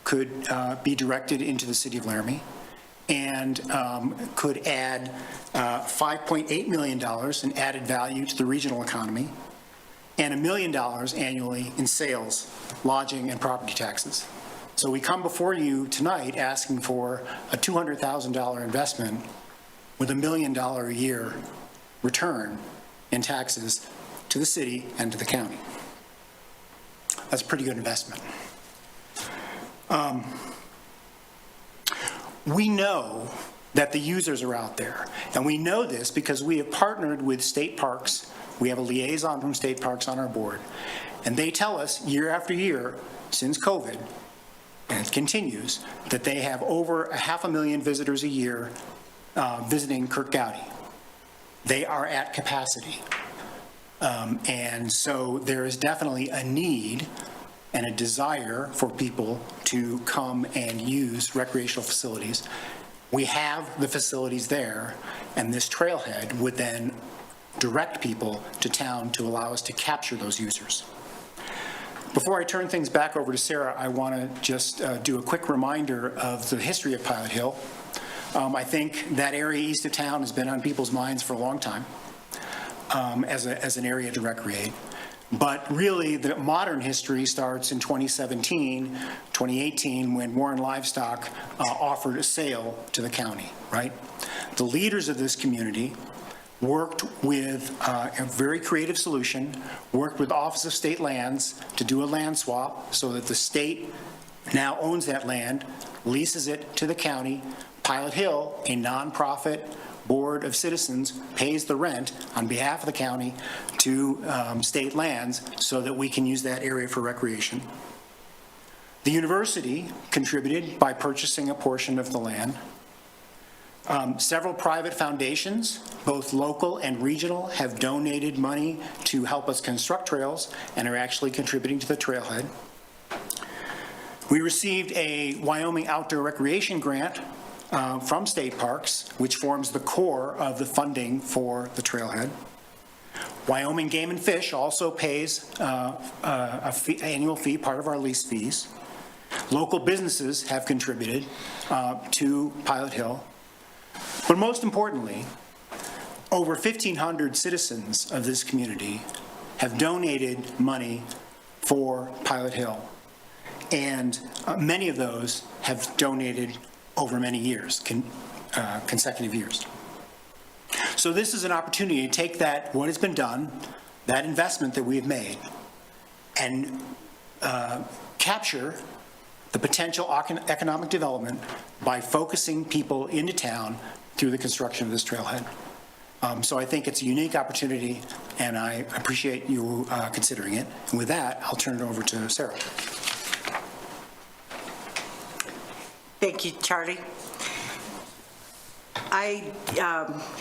could be directed into the city of Laramie and could add $5.8 million in added value to the regional economy and $1 million annually in sales, lodging, and property taxes. So we come before you tonight asking for a $200,000 investment with $1 million a year return in taxes to the city and to the county. That's a pretty good investment. We know that the users are out there, and we know this because we have partnered with state parks. We have a liaison from state parks on our board, and they tell us year after year since COVID, and it continues, that they have over 500,000 visitors a year visiting Kirk Gowdy. They are at capacity. And so there is definitely a need and a desire for people to come and use recreational facilities. We have the facilities there, and this trailhead would then direct people to town to allow us to capture those users. Before I turn things back over to Sarah, I want to just do a quick reminder of the history of Pilot Hill. I think that area east of town has been on people's minds for a long time as an area to recreate. But really, the modern history starts in 2017, 2018, when Warren Livestock offered a sale to the county, right? The leaders of this community worked with a very creative solution, worked with Office of State Lands to do a land swap so that the state now owns that land, leases it to the county. Pilot Hill, a nonprofit board of citizens, pays the rent on behalf of the county to state lands so that we can use that area for recreation. The university contributed by purchasing a portion of the land. Several private foundations, both local and regional, have donated money to help us construct trails and are actually contributing to the trailhead. We received a Wyoming Outdoor Recreation Grant from state parks, which forms the core of the funding for the trailhead. Wyoming Game and Fish also pays annual fee, part of our lease fees. Local businesses have contributed to Pilot Hill. But most importantly, over 1,500 citizens of this community have donated money for Pilot Hill. And many of those have donated over many years, consecutive years. So this is an opportunity to take that, what has been done, that investment that we have made, and capture the potential economic development by focusing people into town through the construction of this trailhead. So I think it's a unique opportunity, and I appreciate you considering it. And with that, I'll turn it over to Sarah. Thank you, Charlie. I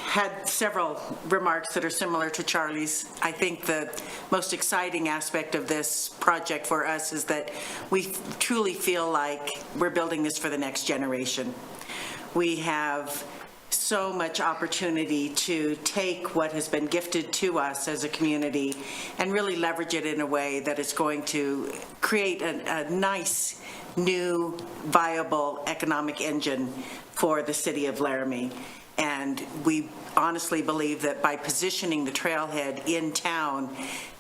had several remarks that are similar to Charlie's. I think the most exciting aspect of this project for us is that we truly feel like we're building this for the next generation. We have so much opportunity to take what has been gifted to us as a community and really leverage it in a way that is going to create a nice, new, viable economic engine for the city of Laramie. And we honestly believe that by positioning the trailhead in town,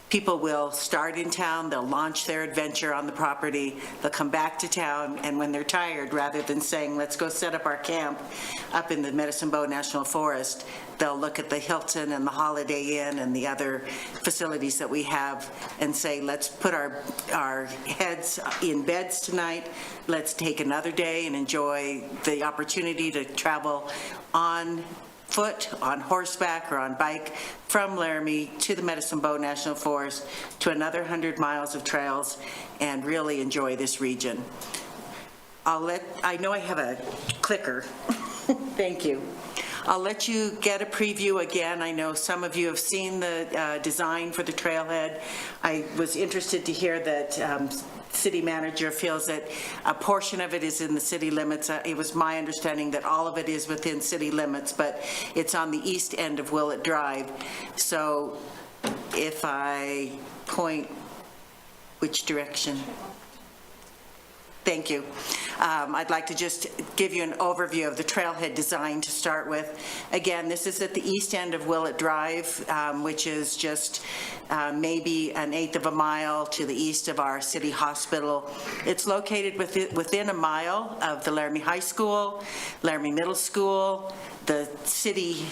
people will start in town, they'll launch their adventure on the property, they'll come back to town, and when they're tired, rather than saying, let's go set up our camp up in the Medicine Bow National Forest, they'll look at the Hilton and the Holiday Inn and the other facilities that we have and say, let's put our heads in beds tonight, let's take another day and enjoy the opportunity to travel on foot, on horseback, or on bike from Laramie to the Medicine Bow National Forest to another 100 miles of trails and really enjoy this region. I know I have a clicker. Thank you. I'll let you get a preview again. I know some of you have seen the design for the trailhead. I was interested to hear that city manager feels that a portion of it is in the city limits. It was my understanding that all of it is within city limits, but it's on the east end of Willett Drive. So if I point, which direction? Thank you. I'd like to just give you an overview of the trailhead design to start with. Again, this is at the east end of Willett Drive, which is just maybe an eighth of a mile to the east of our city hospital. It's located within a mile of the Laramie High School, Laramie Middle School, the city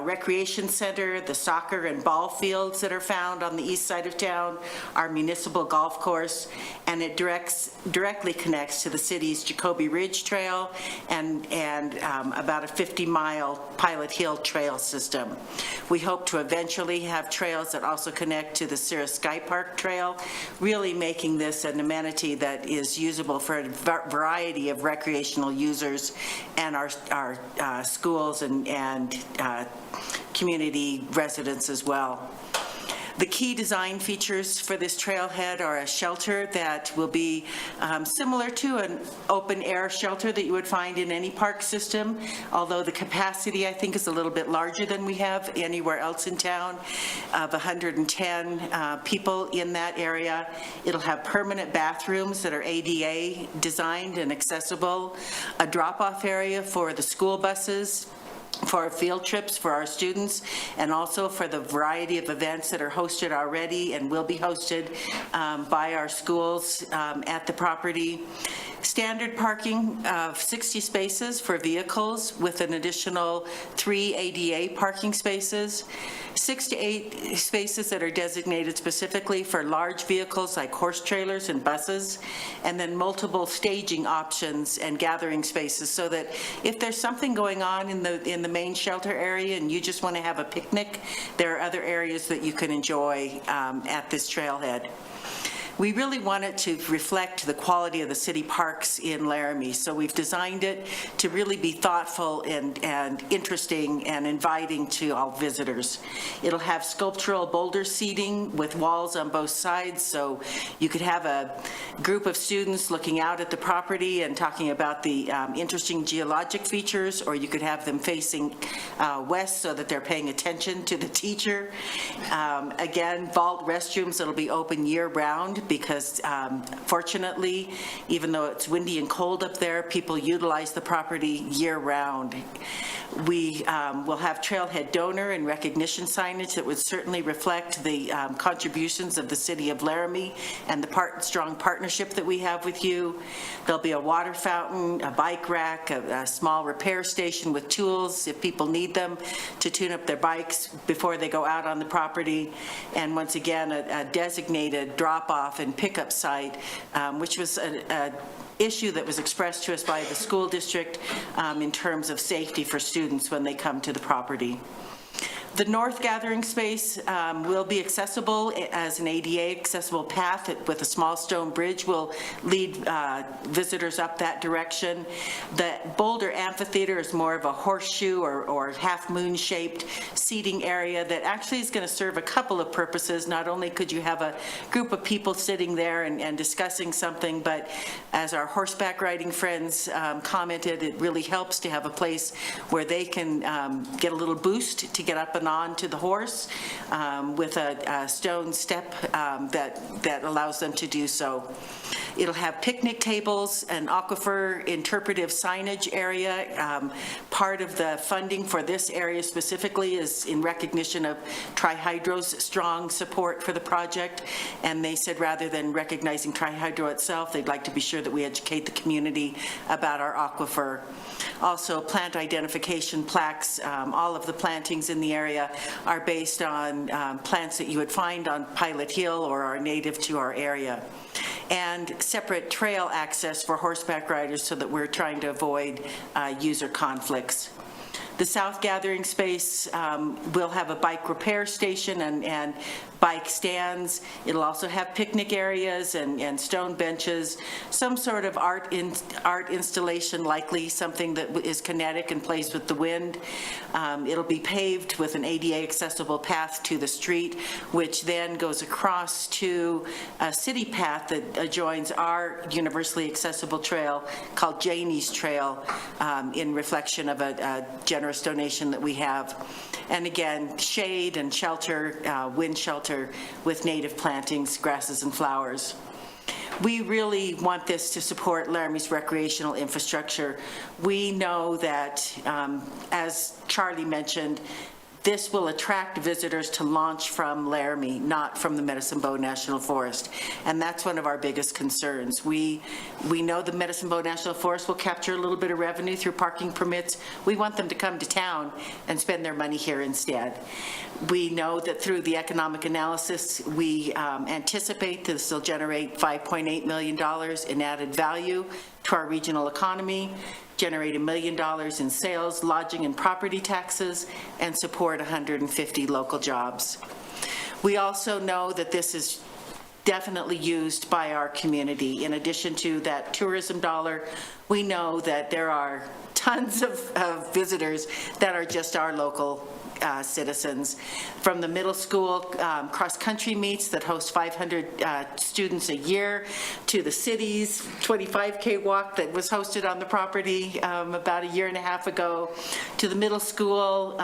recreation center, the soccer and ball fields that are found on the east side of town, our municipal golf course, and it directly connects to the city's Jacoby Ridge Trail and about a 50-mile Pilot Hill trail system. We hope to eventually have trails that also connect to the Sierra Sky Park Trail, really making this an amenity that is usable for a variety of recreational users and our schools and community residents as well. The key design features for this trailhead are a shelter that will be similar to an open-air shelter that you would find in any park system, although the capacity, I think, is a little bit larger than we have anywhere else in town, of 110 people in that area. It'll have permanent bathrooms that are ADA designed and accessible, a drop-off area for the school buses, for our field trips for our students, and also for the variety of events that are hosted already and will be hosted by our schools at the property. Standard parking of 60 spaces for vehicles with an additional 3 ADA parking spaces, 6 to 8 spaces that are designated specifically for large vehicles like horse trailers and buses, and then multiple staging options and gathering spaces so that if there's something going on in the main shelter area and you just want to have a picnic, there are other areas that you can enjoy at this trailhead. We really want it to reflect the quality of the city parks in Laramie, so we've designed it to really be thoughtful and interesting and inviting to all visitors. It'll have sculptural boulder seating with walls on both sides, so you could have a group of students looking out at the property and talking about the interesting geologic features, or you could have them facing west so that they're paying attention to the teacher. Again, vault restrooms that'll be open year-round, because fortunately, even though it's windy and cold up there, people utilize the property year-round. We will have trailhead donor and recognition signage that would certainly reflect the contributions of the city of Laramie and the strong partnership that we have with you. There'll be a water fountain, a bike rack, a small repair station with tools if people need them to tune up their bikes before they go out on the property. And once again, a designated drop-off and pickup site, which was an issue that was expressed to us by the school district in terms of safety for students when they come to the property. The north gathering space will be accessible as an ADA accessible path with a small stone bridge will lead visitors up that direction. The Boulder Amphitheater is more of a horseshoe or half-moon shaped seating area that actually is going to serve a couple of purposes. Not only could you have a group of people sitting there and discussing something, but as our horseback riding friends commented, it really helps to have a place where they can get a little boost to get up and on to the horse with a stone step that allows them to do so. It'll have picnic tables, an aquifer interpretive signage area. Part of the funding for this area specifically is in recognition of Tri-Hydro's strong support for the project, and they said rather than recognizing Tri-Hydro itself, they'd like to be sure that we educate the community about our aquifer. Also, plant identification plaques. All of the plantings in the area are based on plants that you would find on Pilot Hill or are native to our area. And separate trail access for horseback riders so that we're trying to avoid user conflicts. The south gathering space will have a bike repair station and bike stands. It'll also have picnic areas and stone benches, some sort of art installation, likely something that is kinetic and plays with the wind. It'll be paved with an ADA accessible path to the street, which then goes across to a city path that adjoins our universally accessible trail called Janie's Trail in reflection of a generous donation that we have. And again, shade and shelter, wind shelter with native plantings, grasses and flowers. We really want this to support Laramie's recreational infrastructure. We know that, as Charlie mentioned, this will attract visitors to launch from Laramie, not from the Medicine Bow National Forest. And that's one of our biggest concerns. We know the Medicine Bow National Forest will capture a little bit of revenue through parking permits. We want them to come to town and spend their money here instead. We know that through the economic analysis, we anticipate this will generate $5.8 million in added value to our regional economy, generate $1 million in sales, lodging, and property taxes, and support 150 local jobs. We also know that this is definitely used by our community. In addition to that tourism dollar, we know that there are tons of visitors that are just our local citizens. From the middle school cross-country meets that host 500 students a year, to the city's 25K walk that was hosted on the property about a year and a half ago, to the middle school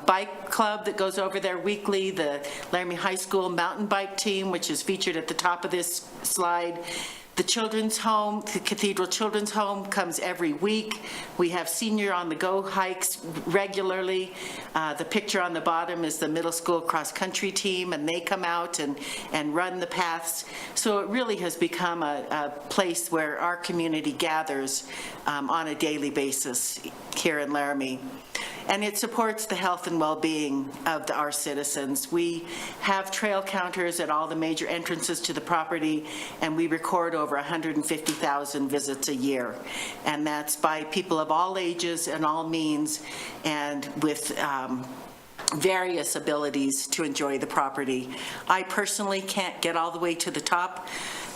bike club that goes over there weekly, the Laramie High School mountain bike team, which is featured at the top of this slide. The children's home, the Cathedral Children's Home, comes every week. We have senior on the go hikes regularly. The picture on the bottom is the middle school cross-country team, and they come out and run the paths. So it really has become a place where our community gathers on a daily basis here in Laramie. And it supports the health and well-being of our citizens. We have trail counters at all the major entrances to the property, and we record over 150,000 visits a year. And that's by people of all ages and all means, and with various abilities to enjoy the property. I personally can't get all the way to the top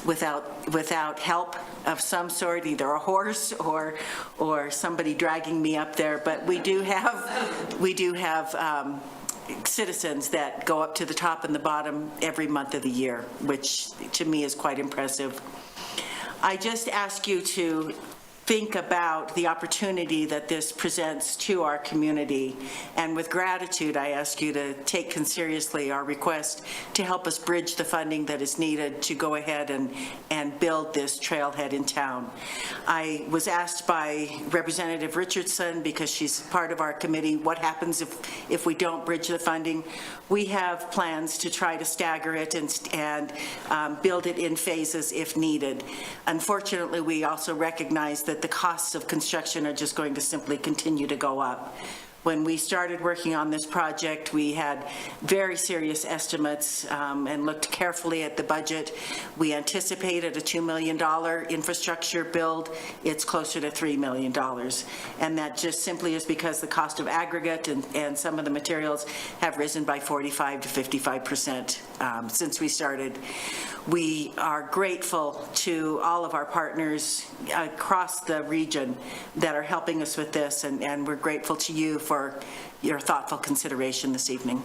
without help of some sort, either a horse or somebody dragging me up there. But we do have citizens that go up to the top and the bottom every month of the year, which to me is quite impressive. I just ask you to think about the opportunity that this presents to our community. And with gratitude, I ask you to take seriously our request to help us bridge the funding that is needed to go ahead and build this trailhead in town. I was asked by Representative Richardson, because she's part of our committee, what happens if we don't bridge the funding. We have plans to try to stagger it and build it in phases if needed. Unfortunately, we also recognize that the costs of construction are just going to simply continue to go up. When we started working on this project, we had very serious estimates and looked carefully at the budget. We anticipated a $2 million infrastructure build. It's closer to $3 million. And that just simply is because the cost of aggregate and some of the materials have risen by 45 to 55% since we started. We are grateful to all of our partners across the region that are helping us with this, and we're grateful to you for your thoughtful consideration this evening.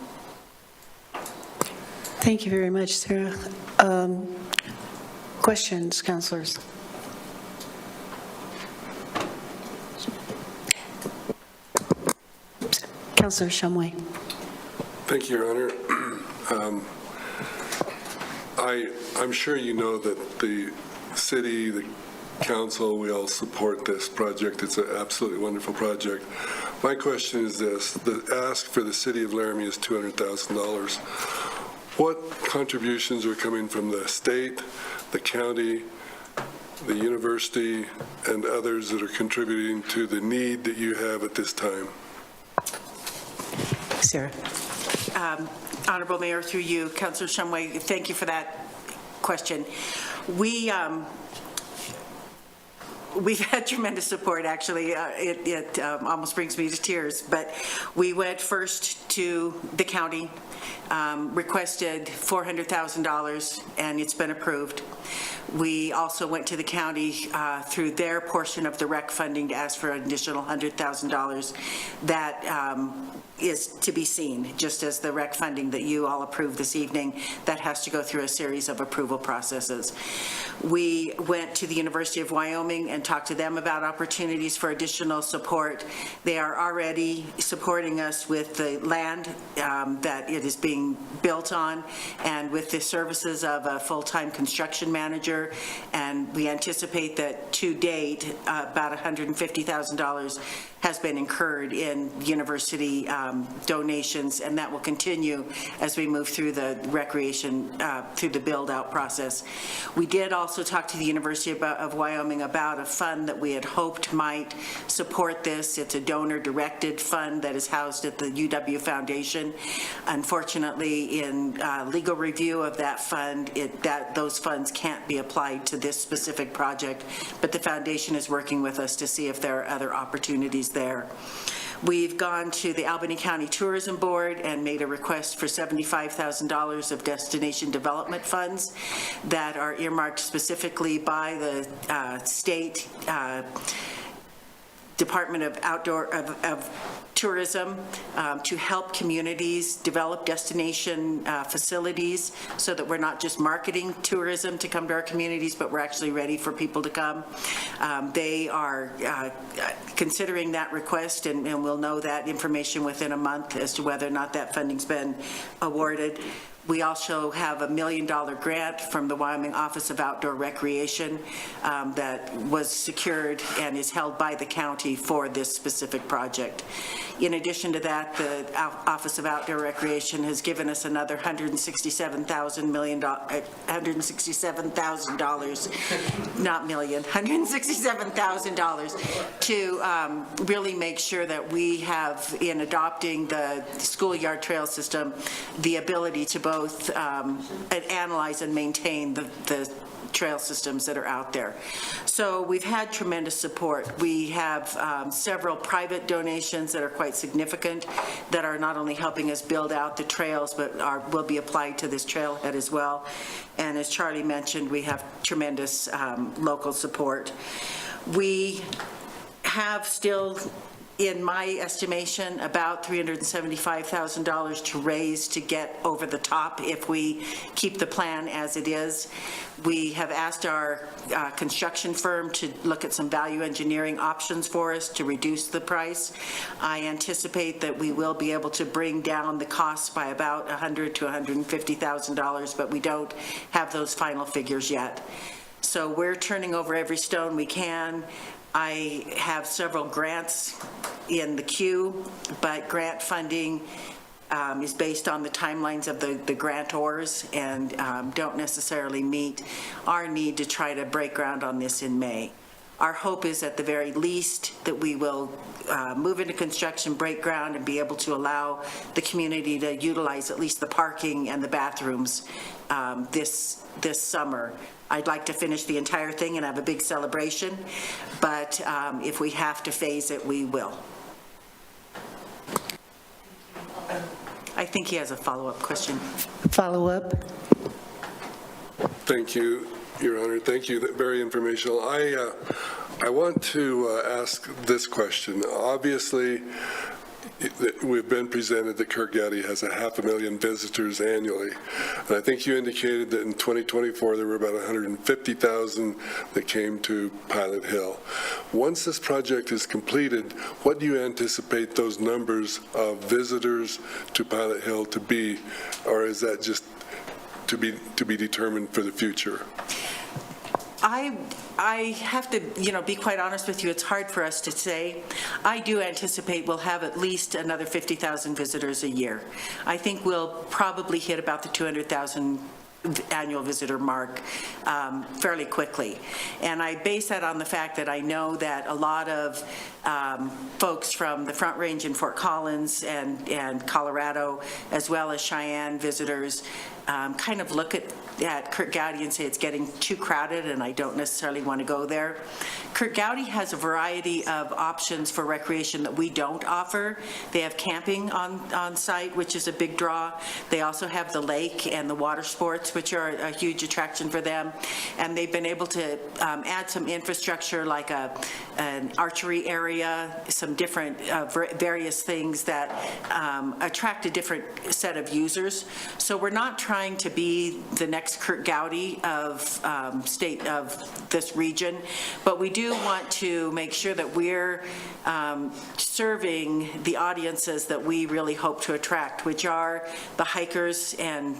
Thank you very much, Sarah. Questions, councilors? Councilor Shumway. Thank you, Your Honor. I'm sure you know that the city, the council, we all support this project. It's an absolutely wonderful project. My question is this. The ask for the city of Laramie is $200,000. What contributions are coming from the state, the county, the university, and others that are contributing to the need that you have at this time? Sarah. Honorable Mayor, through you, Councilor Shumway, thank you for that question. We've had tremendous support, actually. It almost brings me to tears, but we went first to the county, requested $400,000, and it's been approved. We also went to the county through their portion of the rec funding to ask for an additional $100,000. That is to be seen, just as the rec funding that you all approved this evening, that has to go through a series of approval processes. We went to the University of Wyoming and talked to them about opportunities for additional support. They are already supporting us with the land that it is being built on and with the services of a full-time construction manager, and we anticipate that to date about $150,000 has been incurred in university donations, and that will continue as we move through the recreation, through the build-out process. We did also talk to the University of Wyoming about a fund that we had hoped might support this. It's a donor-directed fund that is housed at the UW Foundation. Unfortunately, in legal review of that fund, those funds can't be applied to this specific project, but the foundation is working with us to see if there are other opportunities there. We've gone to the Albany County Tourism Board and made a request for $75,000 of destination development funds that are earmarked specifically by the state Department of Tourism to help communities develop destination facilities so that we're not just marketing tourism to come to our communities, but we're actually ready for people to come. They are considering that request, and we'll know that information within a month as to whether or not that funding's been awarded. We also have a $1 million grant from the Wyoming Office of Outdoor Recreation that was secured and is held by the county for this specific project. In addition to that, the Office of Outdoor Recreation has given us another $167,000, not million, $167,000 to really make sure that we have, in adopting the schoolyard trail system, the ability to both analyze and maintain the trail systems that are out there. So we've had tremendous support. We have several private donations that are quite significant that are not only helping us build out the trails, but will be applied to this trailhead as well. And as Charlie mentioned, we have tremendous local support. We have still, in my estimation, about $375,000 to raise to get over the top if we keep the plan as it is. We have asked our construction firm to look at some value engineering options for us to reduce the price. I anticipate that we will be able to bring down the costs by about $100,000 to $150,000, but we don't have those final figures yet. So we're turning over every stone we can. I have several grants in the queue, but grant funding is based on the timelines of the grantors and don't necessarily meet our need to try to break ground on this in May. Our hope is at the very least that we will move into construction, break ground, and be able to allow the community to utilize at least the parking and the bathrooms this summer. I'd like to finish the entire thing and have a big celebration, but if we have to phase it, we will. I think he has a follow-up question. Follow-up? Thank you, Your Honor. Thank you. Very informational. I want to ask this question. Obviously, we've been presented that Kirk Gowdy has 500,000 visitors annually. And I think you indicated that in 2024 there were about 150,000 that came to Pilot Hill. Once this project is completed, what do you anticipate those numbers of visitors to Pilot Hill to be? Or is that just to be determined for the future? I have to, be quite honest with you, it's hard for us to say. I do anticipate we'll have at least another 50,000 visitors a year. I think we'll probably hit about the 200,000 annual visitor mark fairly quickly. And I base that on the fact that I know that a lot of folks from the Front Range in Fort Collins and Colorado, as well as Cheyenne visitors, kind of look at Kirk Gowdy and say it's getting too crowded and I don't necessarily want to go there. Kirk Gowdy has a variety of options for recreation that we don't offer. They have camping on site, which is a big draw. They also have the lake and the water sports, which are a huge attraction for them. And they've been able to add some infrastructure like an archery area, some different various things that attract a different set of users. So we're not trying to be the next Kirk Gowdy of state of this region, but we do want to make sure that we're serving the audiences that we really hope to attract, which are the hikers and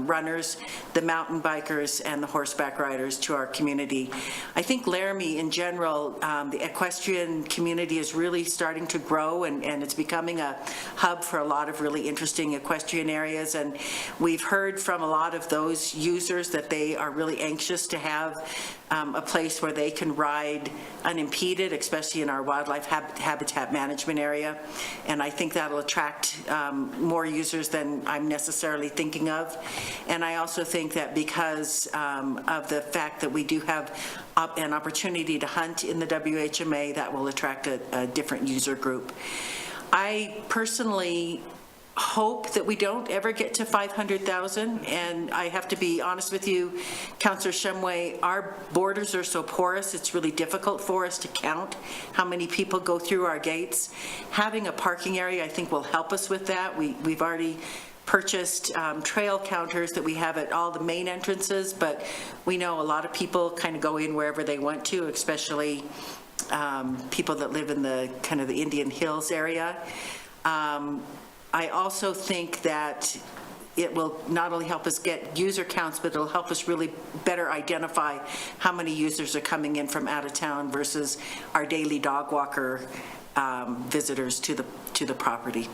runners, the mountain bikers, and the horseback riders to our community. I think Laramie in general, the equestrian community is really starting to grow, and it's becoming a hub for a lot of really interesting equestrian areas, and we've heard from a lot of those users that they are really anxious to have a place where they can ride unimpeded, especially in our wildlife habitat management area. And I think that'll attract more users than I'm necessarily thinking of. And I also think that because of the fact that we do have an opportunity to hunt in the WHMA, that will attract a different user group. I personally hope that we don't ever get to 500,000, and I have to be honest with you, Councillor Shumway, our borders are so porous, it's really difficult for us to count how many people go through our gates. Having a parking area, I think, will help us with that. We've already purchased trail counters that we have at all the main entrances, but we know a lot of people kind of go in wherever they want to, especially people that live in the kind of the Indian Hills area. I also think that it will not only help us get user counts, but it'll help us really better identify how many users are coming in from out of town versus our daily dog walker visitors to the property.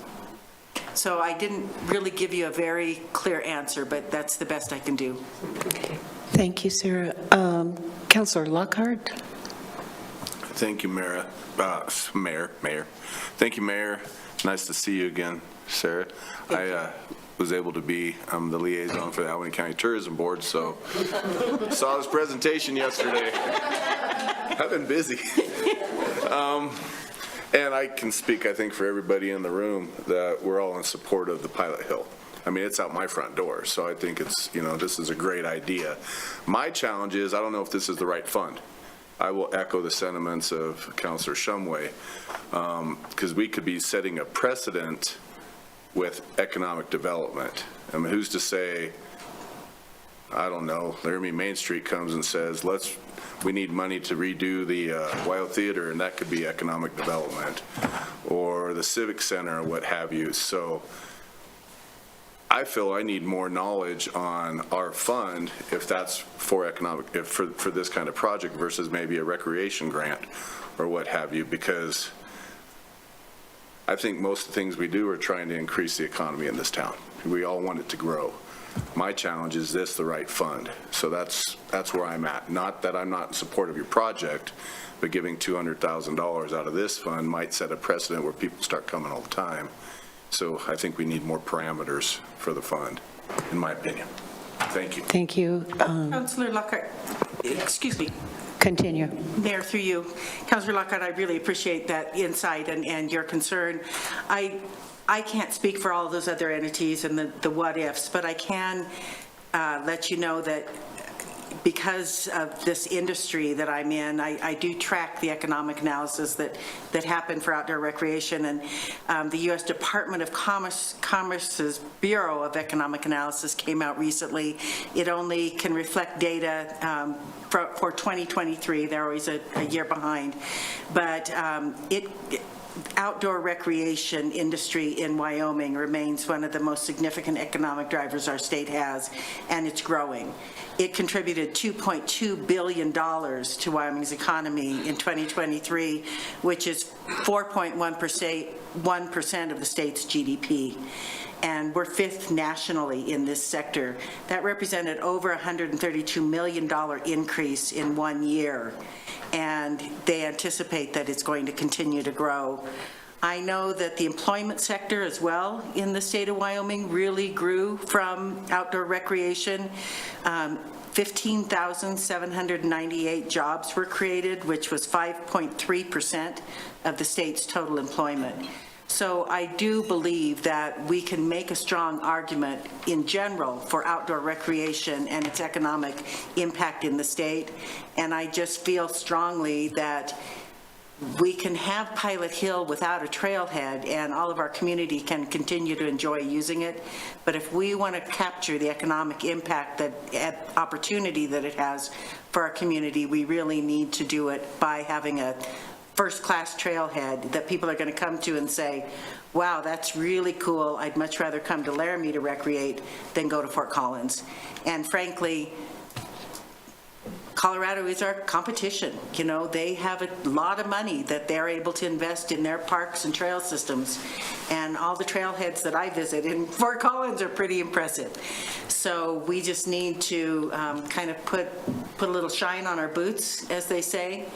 So I didn't really give you a very clear answer, but that's the best I can do. Thank you, Sarah. Councillor Lockhart. Thank you, Mayor. Thank you, Mayor. Nice to see you again, Sarah. I was able to be the liaison for the Albany County Tourism Board, so saw this presentation yesterday. I've been busy. And I can speak, I think, for everybody in the room that we're all in support of the Pilot Hill. I mean, it's out my front door, so I think it's, this is a great idea. My challenge is, I don't know if this is the right fund. I will echo the sentiments of Councillor Shumway, because we could be setting a precedent with economic development. I mean, who's to say, I don't know, Laramie Main Street comes and says, we need money to redo the Wild Theater, and that could be economic development, or the Civic Center, or what have you. So I feel I need more knowledge on our fund if that's for for this kind of project versus maybe a recreation grant or what have you, because I think most of the things we do are trying to increase the economy in this town. We all want it to grow. My challenge is this the right fund? So that's where I'm at. Not that I'm not in support of your project, but giving $200,000 out of this fund might set a precedent where people start coming all the time. So I think we need more parameters for the fund, in my opinion. Thank you. Thank you. Councillor Lockhart, excuse me. Continue. Mayor, through you. Councillor Lockhart, I really appreciate that insight and your concern. I can't speak for all those other entities and the what-ifs, but I can let you know that because of this industry that I'm in, I do track the economic analysis that happen for outdoor recreation, and the U.S. Department of Commerce's Bureau of Economic Analysis came out recently. It only can reflect data for 2023. They're always a year behind, but outdoor recreation industry in Wyoming remains one of the most significant economic drivers our state has, and it's growing. It contributed $2.2 billion to Wyoming's economy in 2023, which is 4.1% of the state's GDP. And we're fifth nationally in this sector. That represented over $132 million increase in 1 year. And they anticipate that it's going to continue to grow. I know that the employment sector as well in the state of Wyoming really grew from outdoor recreation. 15,798 jobs were created, which was 5.3% of the state's total employment. So I do believe that we can make a strong argument in general for outdoor recreation and its economic impact in the state. And I just feel strongly that we can have Pilot Hill without a trailhead and all of our community can continue to enjoy using it. But if we want to capture the economic impact, that opportunity that it has for our community, we really need to do it by having a first-class trailhead that people are going to come to and say, wow, that's really cool. I'd much rather come to Laramie to recreate than go to Fort Collins. And frankly, Colorado is our competition. You know, they have a lot of money that they're able to invest in their parks and trail systems. And all the trailheads that I visit in Fort Collins are pretty impressive. So we just need to kind of put a little shine on our boots, as they say,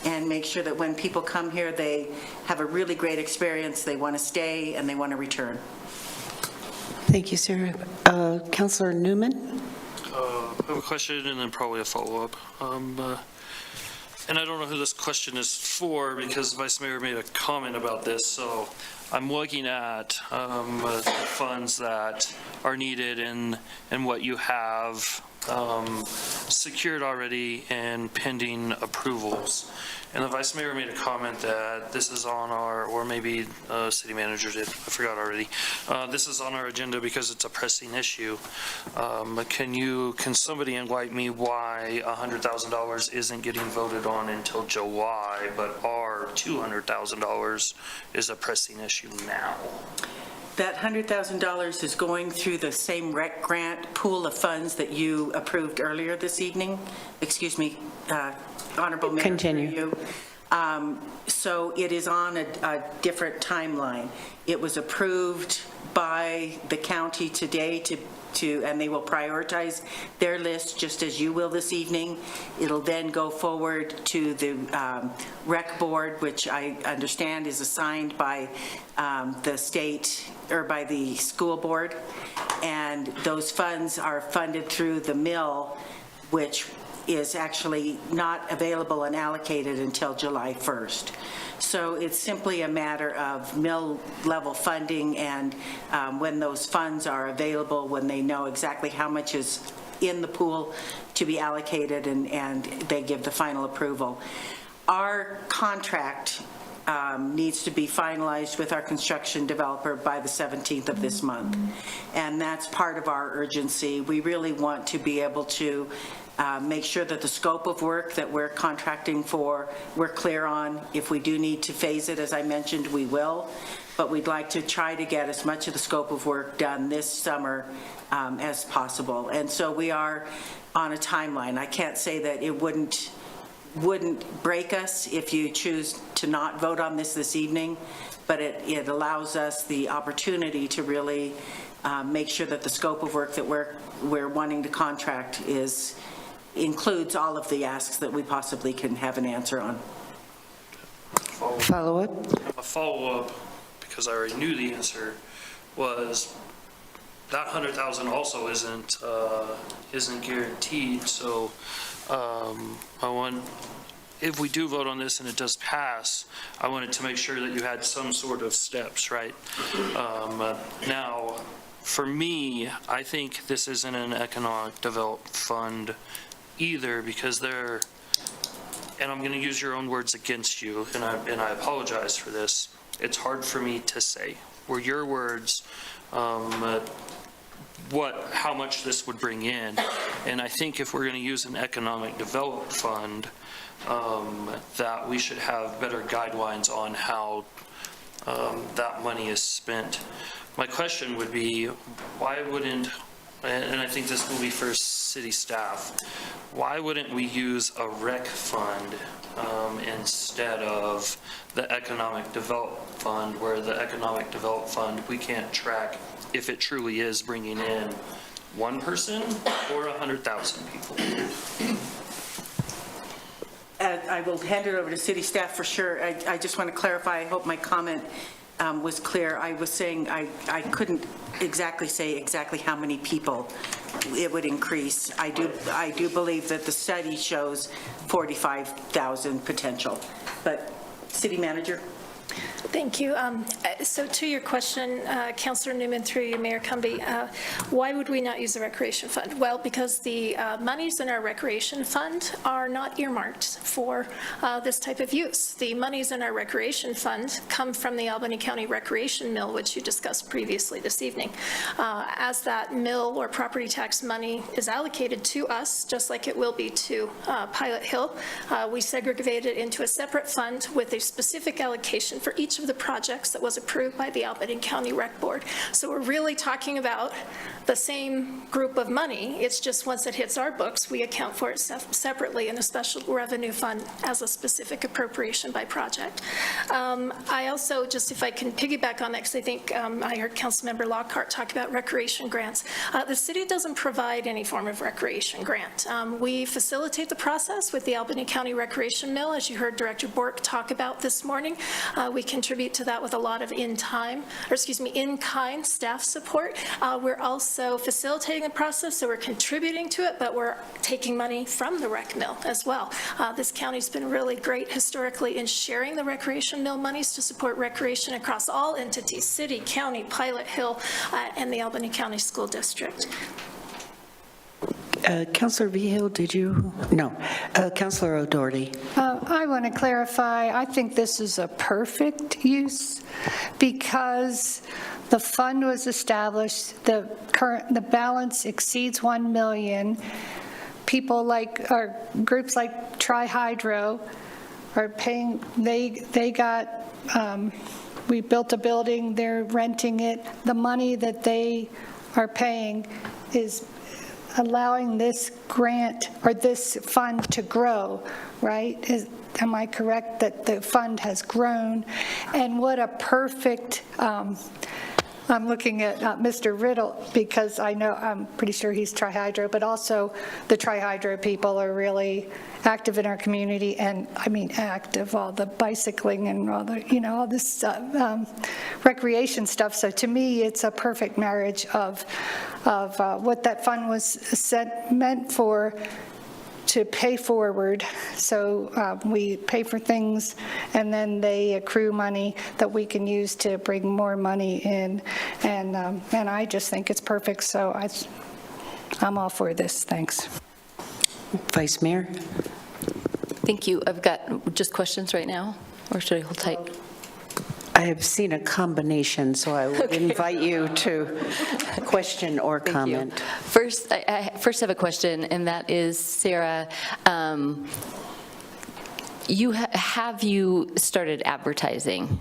and make sure that when people come here, they have a really great experience, they want to stay, and they want to return. Thank you, Sarah. Councillor Newman? I have a question and then probably a follow-up. And I don't know who this question is for because Vice Mayor made a comment about this. So I'm looking at the funds that are needed and what you have secured already and pending approvals. And the Vice Mayor made a comment that this is on our, or maybe City Manager did, I forgot already. This is on our agenda because it's a pressing issue. Can somebody enlighten me why $100,000 isn't getting voted on until July, but our $200,000 is a pressing issue now? That $100,000 is going through the same rec grant pool of funds that you approved earlier this evening. Excuse me, Honorable Mayor. Continue. So it is on a different timeline. It was approved by the county today and they will prioritize their list just as you will this evening. It'll then go forward to the rec board, which I understand is assigned by the state or by the school board. And those funds are funded through the mill, which is actually not available and allocated until July 1st. So it's simply a matter of mill level funding and when those funds are available, when they know exactly how much is in the pool to be allocated and they give the final approval. Our contract needs to be finalized with our construction developer by the 17th of this month. And that's part of our urgency. We really want to be able to make sure that the scope of work that we're contracting for, we're clear on. If we do need to phase it, as I mentioned, we will. But we'd like to try to get as much of the scope of work done this summer as possible. And so we are on a timeline. I can't say that it wouldn't wouldn't break us if you choose to not vote on this evening, but it allows us the opportunity to really make sure that the scope of work that we're wanting to contract includes all of the asks that we possibly can have an answer on. Follow-up? A follow-up, because I already knew the answer, was that 100,000 also isn't guaranteed. So if we do vote on this and it does pass, I wanted to make sure that you had some sort of steps, right? Now, for me, I think this isn't an economic development fund either, because and I'm going to use your own words against you, and I apologize for this. It's hard for me to say. Were your words how much this would bring in? And I think if we're going to use an economic development fund, that we should have better guidelines on how that money is spent. My question would be, why wouldn't, and I think this will be for city staff, why wouldn't we use a rec fund instead of the economic development fund, where the economic development fund, we can't track if it truly is bringing in one person or 100,000 people? I will hand it over to city staff for sure. I just want to clarify, I hope my comment was clear. I was saying I couldn't exactly say exactly how many people it would increase. I do believe that the study shows 45,000 potential. But city manager? Thank you. So to your question, Councillor Newman, through you, Mayor Cumbie, why would we not use the recreation fund? Well, because the monies in our recreation fund are not earmarked for this type of use. The monies in our recreation fund come from the Albany County Recreation Mill, which you discussed previously this evening. As that mill or property tax money is allocated to us, just like it will be to Pilot Hill, we segregate it into a separate fund with a specific allocation for each of the projects that was approved by the Albany County Rec Board. So we're really talking about the same group of money. It's just once it hits our books, we account for it separately in a special revenue fund as a specific appropriation by project. I also, just if I can piggyback on that, because I think I heard Councilmember Lockhart talk about recreation grants. The city doesn't provide any form of recreation grant. We facilitate the process with the Albany County Recreation Mill, as you heard Director Bork talk about this morning. We contribute to that with a lot of in-kind staff support. We're also facilitating the process, so we're contributing to it, but we're taking money from the rec mill as well. This county's been really great historically in sharing the recreation mill monies to support recreation across all entities, city, county, Pilot Hill, and the Albany County School District. Councillor Vigil, did you? No. Councillor O'Doherty. I want to clarify, I think this is a perfect use because the fund was established, the balance exceeds 1 million. People or groups like Tri-Hydro are paying, we built a building, they're renting it. The money that they are paying is allowing this grant or this fund to grow, right? Am I correct that the fund has grown? And what a perfect, I'm looking at Mr. Riddle because I'm pretty sure he's Tri-Hydro, but also the Tri-Hydro people are really active in our community, and I mean active, all the bicycling and all the, all this recreation stuff. So to me, it's a perfect marriage of what that fund was meant for, to pay forward. So we pay for things and then they accrue money that we can use to bring more money in. And I just think it's perfect. So I'm all for this. Thanks. Vice Mayor. Thank you. I've got just questions right now, or should I hold tight? I have seen a combination, so I would invite you to question or comment. First, I have a question, and that is, Sarah, have you started advertising,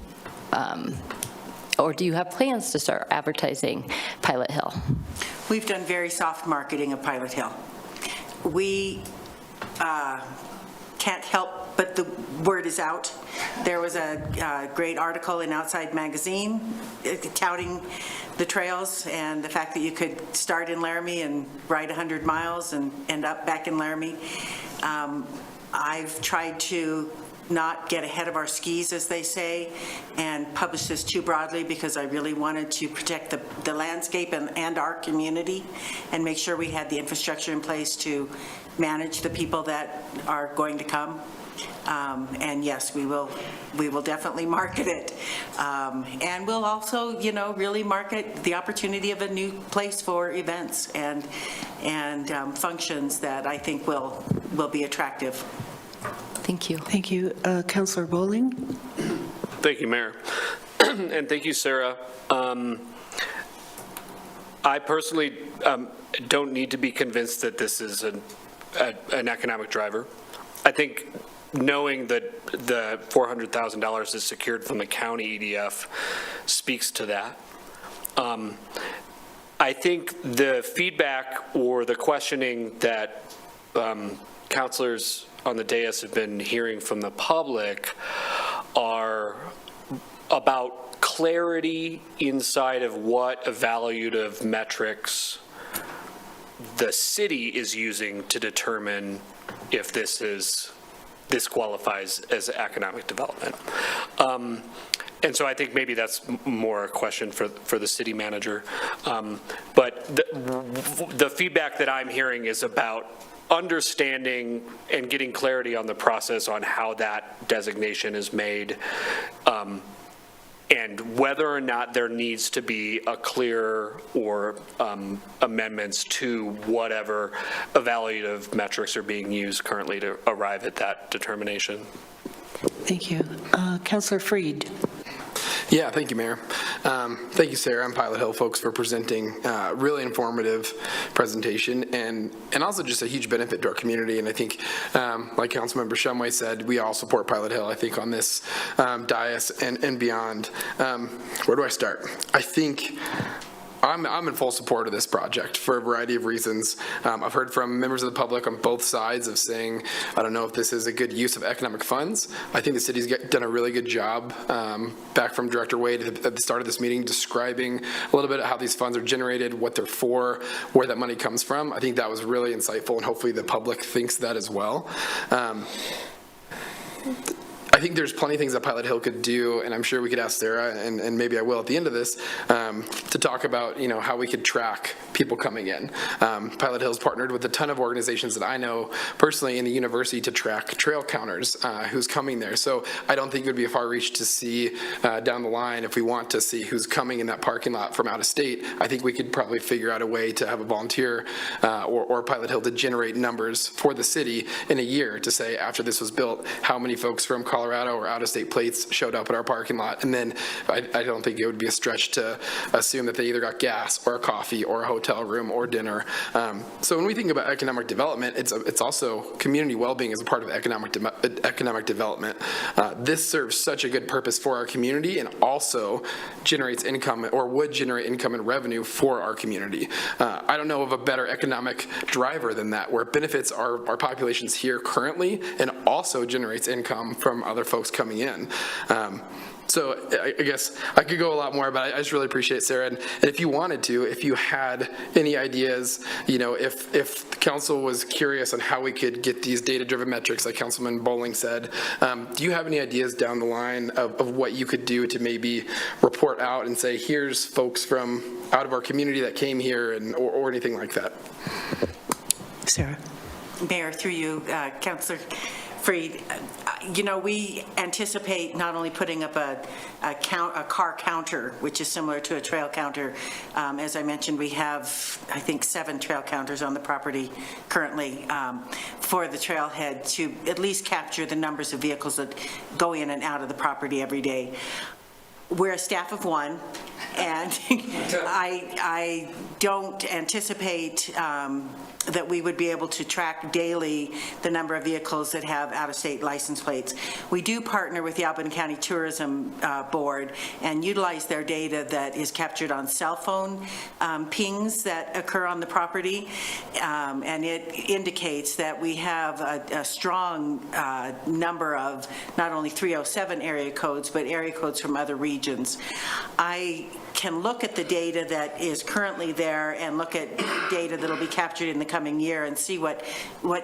or do you have plans to start advertising Pilot Hill? We've done very soft marketing of Pilot Hill. We can't help but the word is out. There was a great article in Outside Magazine touting the trails and the fact that you could start in Laramie and ride 100 miles and end up back in Laramie. I've tried to not get ahead of our skis, as they say, and publish this too broadly because I really wanted to protect the landscape and our community and make sure we had the infrastructure in place to manage the people that are going to come. And yes, we will definitely market it. And we'll also, really market the opportunity of a new place for events and functions that I think will be attractive. Thank you. Thank you. Councilor Bowling? Thank you, Mayor. And thank you, Sarah. I personally don't need to be convinced that this is an economic driver. I think knowing that the $400,000 is secured from the county EDF speaks to that. I think the feedback or the questioning that councilors on the dais have been hearing from the public are about clarity inside of what evaluative metrics the city is using to determine if this qualifies as economic development. And so I think maybe that's more a question for the city manager. But the feedback that I'm hearing is about understanding and getting clarity on the process on how that designation is made, and whether or not there needs to be a clear or amendments to whatever evaluative metrics are being used currently to arrive at that determination. Thank you. Councilor Freed. Yeah, thank you, Mayor. Thank you, Sarah and Pilot Hill folks for presenting a really informative presentation and also just a huge benefit to our community. And I think, like Councilmember Shumway said, we all support Pilot Hill, I think, on this dais and beyond. Where do I start? I think I'm in full support of this project for a variety of reasons. I've heard from members of the public on both sides of saying, I don't know if this is a good use of economic funds. I think the city's done a really good job, back from Director Wade at the start of this meeting, describing a little bit of how these funds are generated, what they're for, where that money comes from. I think that was really insightful, and hopefully the public thinks that as well. I think there's plenty of things that Pilot Hill could do, and I'm sure we could ask Sarah, and maybe I will at the end of this, to talk about, how we could track people coming in. Pilot Hill's partnered with a ton of organizations that I know personally in the university to track trail counters, who's coming there. So I don't think it would be a far reach to see down the line if we want to see who's coming in that parking lot from out of state. I think we could probably figure out a way to have a volunteer or Pilot Hill to generate numbers for the city in a year to say, after this was built, how many folks from Colorado or out-of-state plates showed up at our parking lot. And then I don't think it would be a stretch to assume that they either got gas or a coffee or a hotel room or dinner. So when we think about economic development, it's also community well-being as a part of economic development. This serves such a good purpose for our community and also generates income, or would generate income and revenue for our community. I don't know of a better economic driver than that, where it benefits our populations here currently and also generates income from other folks coming in. So I guess I could go a lot more, but I just really appreciate it, Sarah. And if you wanted to, if you had any ideas, if the council was curious on how we could get these data-driven metrics, like Councilman Bowling said, do you have any ideas down the line of what you could do to maybe report out and say, here's folks from out of our community that came here, or anything like that? Sarah. Mayor, through you, Councilor Freed, we anticipate not only putting up a car counter, which is similar to a trail counter. As I mentioned, we have, I think, 7 trail counters on the property currently for the trailhead to at least capture the numbers of vehicles that go in and out of the property every day. We're a staff of 1, And I don't anticipate that we would be able to track daily the number of vehicles that have out-of-state license plates. We do partner with the Albany County Tourism Board and utilize their data that is captured on cell phone pings that occur on the property, and it indicates that we have a strong number of not only 307 area codes, but area codes from other regions. I can look at the data that is currently there and look at data that'll be captured in the coming year and see what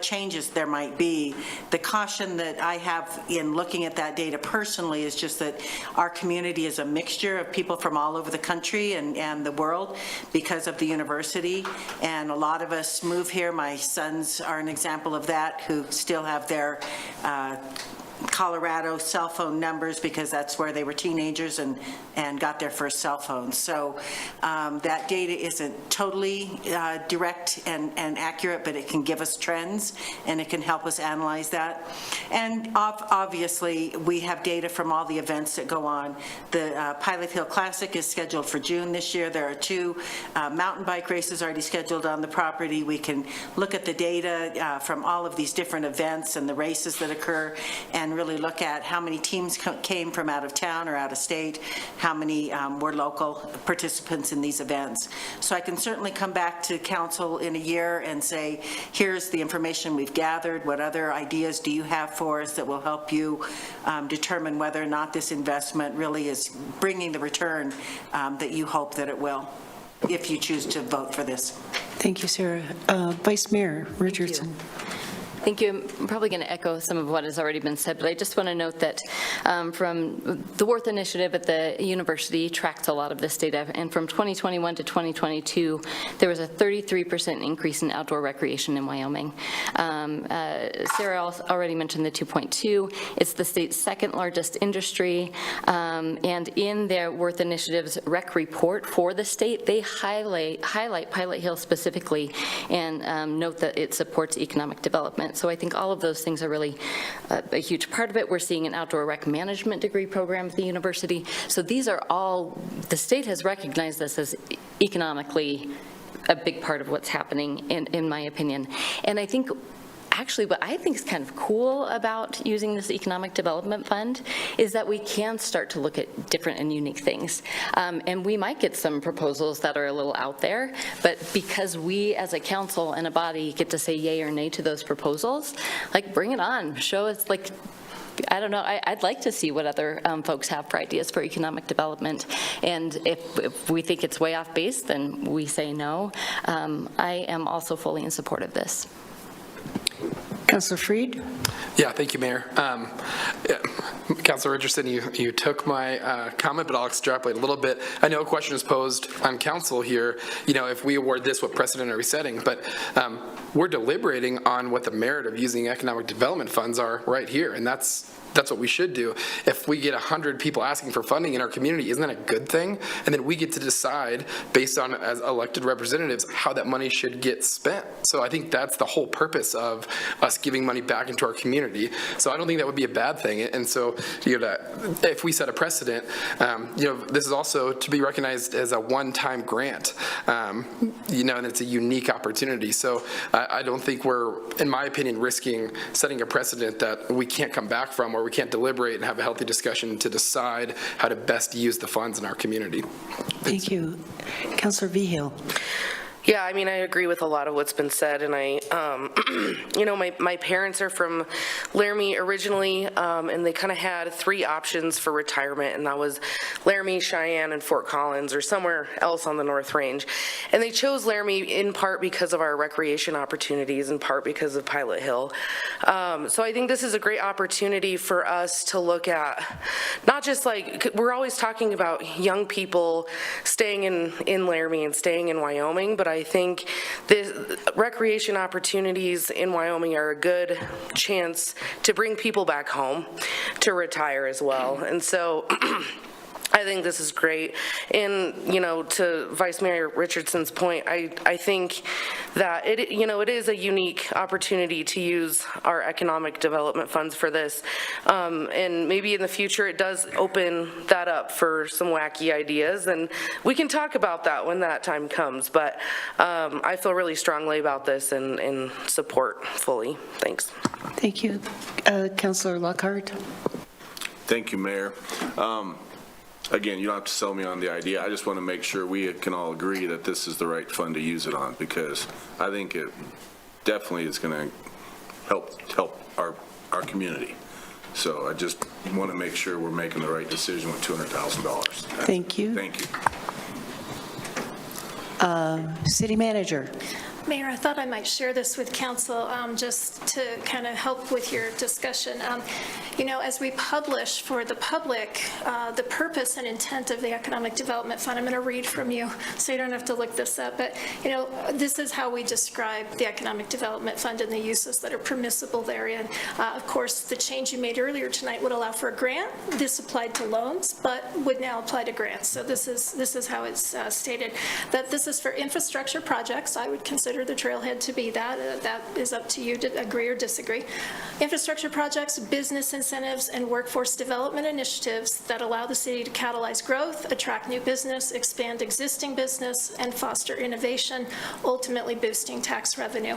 changes there might be. The caution that I have in looking at that data personally is just that our community is a mixture of people from all over the country and the world because of the university, and a lot of us move here. My sons are an example of that, who still have their Colorado cell phone numbers because that's where they were teenagers and got their first cell phones. So that data isn't totally direct and accurate, but it can give us trends and it can help us analyze that. And obviously, we have data from all the events that go on. The Pilot Hill Classic is scheduled for June this year. There are 2 mountain bike races already scheduled on the property. We can look at the data from all of these different events and the races that occur and really look at how many teams came from out of town or out of state, how many were local participants in these events. So I can certainly come back to council in a year and say, here's the information we've gathered. What other ideas do you have for us that will help you determine whether or not this investment really is bringing the return that you hope that it will, if you choose to vote for this. Thank you, Sarah. Vice Mayor Richardson. Thank you. I'm probably going to echo some of what has already been said, but I just want to note that from the Worth Initiative at the university tracked a lot of this data, and from 2021 to 2022, there was a 33% increase in outdoor recreation in Wyoming. Sarah already mentioned the 2.2. It's the state's second largest industry, and in their Worth Initiative's rec report for the state, they highlight Pilot Hill specifically and note that it supports economic development. So I think all of those things are really a huge part of it. We're seeing an outdoor rec management degree program at the university. So these are all, the state has recognized this as economically a big part of what's happening, in my opinion. And I think actually what I think is kind of cool about using this economic development fund is that we can start to look at different and unique things. And we might get some proposals that are a little out there, but because we as a council and a body get to say yay or nay to those proposals, like bring it on, show us, like, I don't know, I'd like to see what other folks have for ideas for economic development. And if we think it's way off base, then we say no. I am also fully in support of this. Councilor Freed? Yeah, thank you, Mayor. Councilor Richardson, you took my comment, but I'll extrapolate a little bit. I know a question is posed on council here, if we award this, what precedent are we setting? But we're deliberating on what the merit of using economic development funds are right here, and that's what we should do. If we get 100 people asking for funding in our community, isn't that a good thing? And then we get to decide, based on, as elected representatives, how that money should get spent. So I think that's the whole purpose of us giving money back into our community. So I don't think that would be a bad thing. And so, if we set a precedent, this is also to be recognized as a one-time grant, and it's a unique opportunity. So I don't think we're, in my opinion, risking setting a precedent that we can't come back from, or we can't deliberate and have a healthy discussion to decide how to best use the funds in our community. Thank you. Councilor Vigil. Yeah, I mean, I agree with a lot of what's been said, and my parents are from Laramie originally, and they kind of had 3 options for retirement, and that was Laramie, Cheyenne, and Fort Collins, or somewhere else on the North Range. And they chose Laramie in part because of our recreation opportunities, in part because of Pilot Hill. So I think this is a great opportunity for us to look at, not just like, we're always talking about young people staying in Laramie and staying in Wyoming, but I think the recreation opportunities in Wyoming are a good chance to bring people back home to retire as well. And so I think this is great. And, to Vice Mayor Richardson's point, I think that it is a unique opportunity to use our economic development funds for this. And maybe in the future, it does open that up for some wacky ideas, and we can talk about that when that time comes. But I feel really strongly about this and support fully. Thanks. Thank you. Councilor Lockhart. Thank you, Mayor. Again, you don't have to sell me on the idea. I just want to make sure we can all agree that this is the right fund to use it on, because I think it definitely is going to help our community. So I just want to make sure we're making the right decision with $200,000. Thank you. Thank you. City Manager. Mayor, I thought I might share this with council just to kind of help with your discussion. As we publish for the public, the purpose and intent of the Economic Development Fund, I'm going to read from you so you don't have to look this up, but this is how we describe the Economic Development Fund and the uses that are permissible therein. Of course, the change you made earlier tonight would allow for a grant. This applied to loans, but would now apply to grants. So this is how it's stated, that this is for infrastructure projects. I would consider the trailhead to be that. That is up to you to agree or disagree. Infrastructure projects, business incentives, and workforce development initiatives that allow the city to catalyze growth, attract new business, expand existing business, and foster innovation, ultimately boosting tax revenue.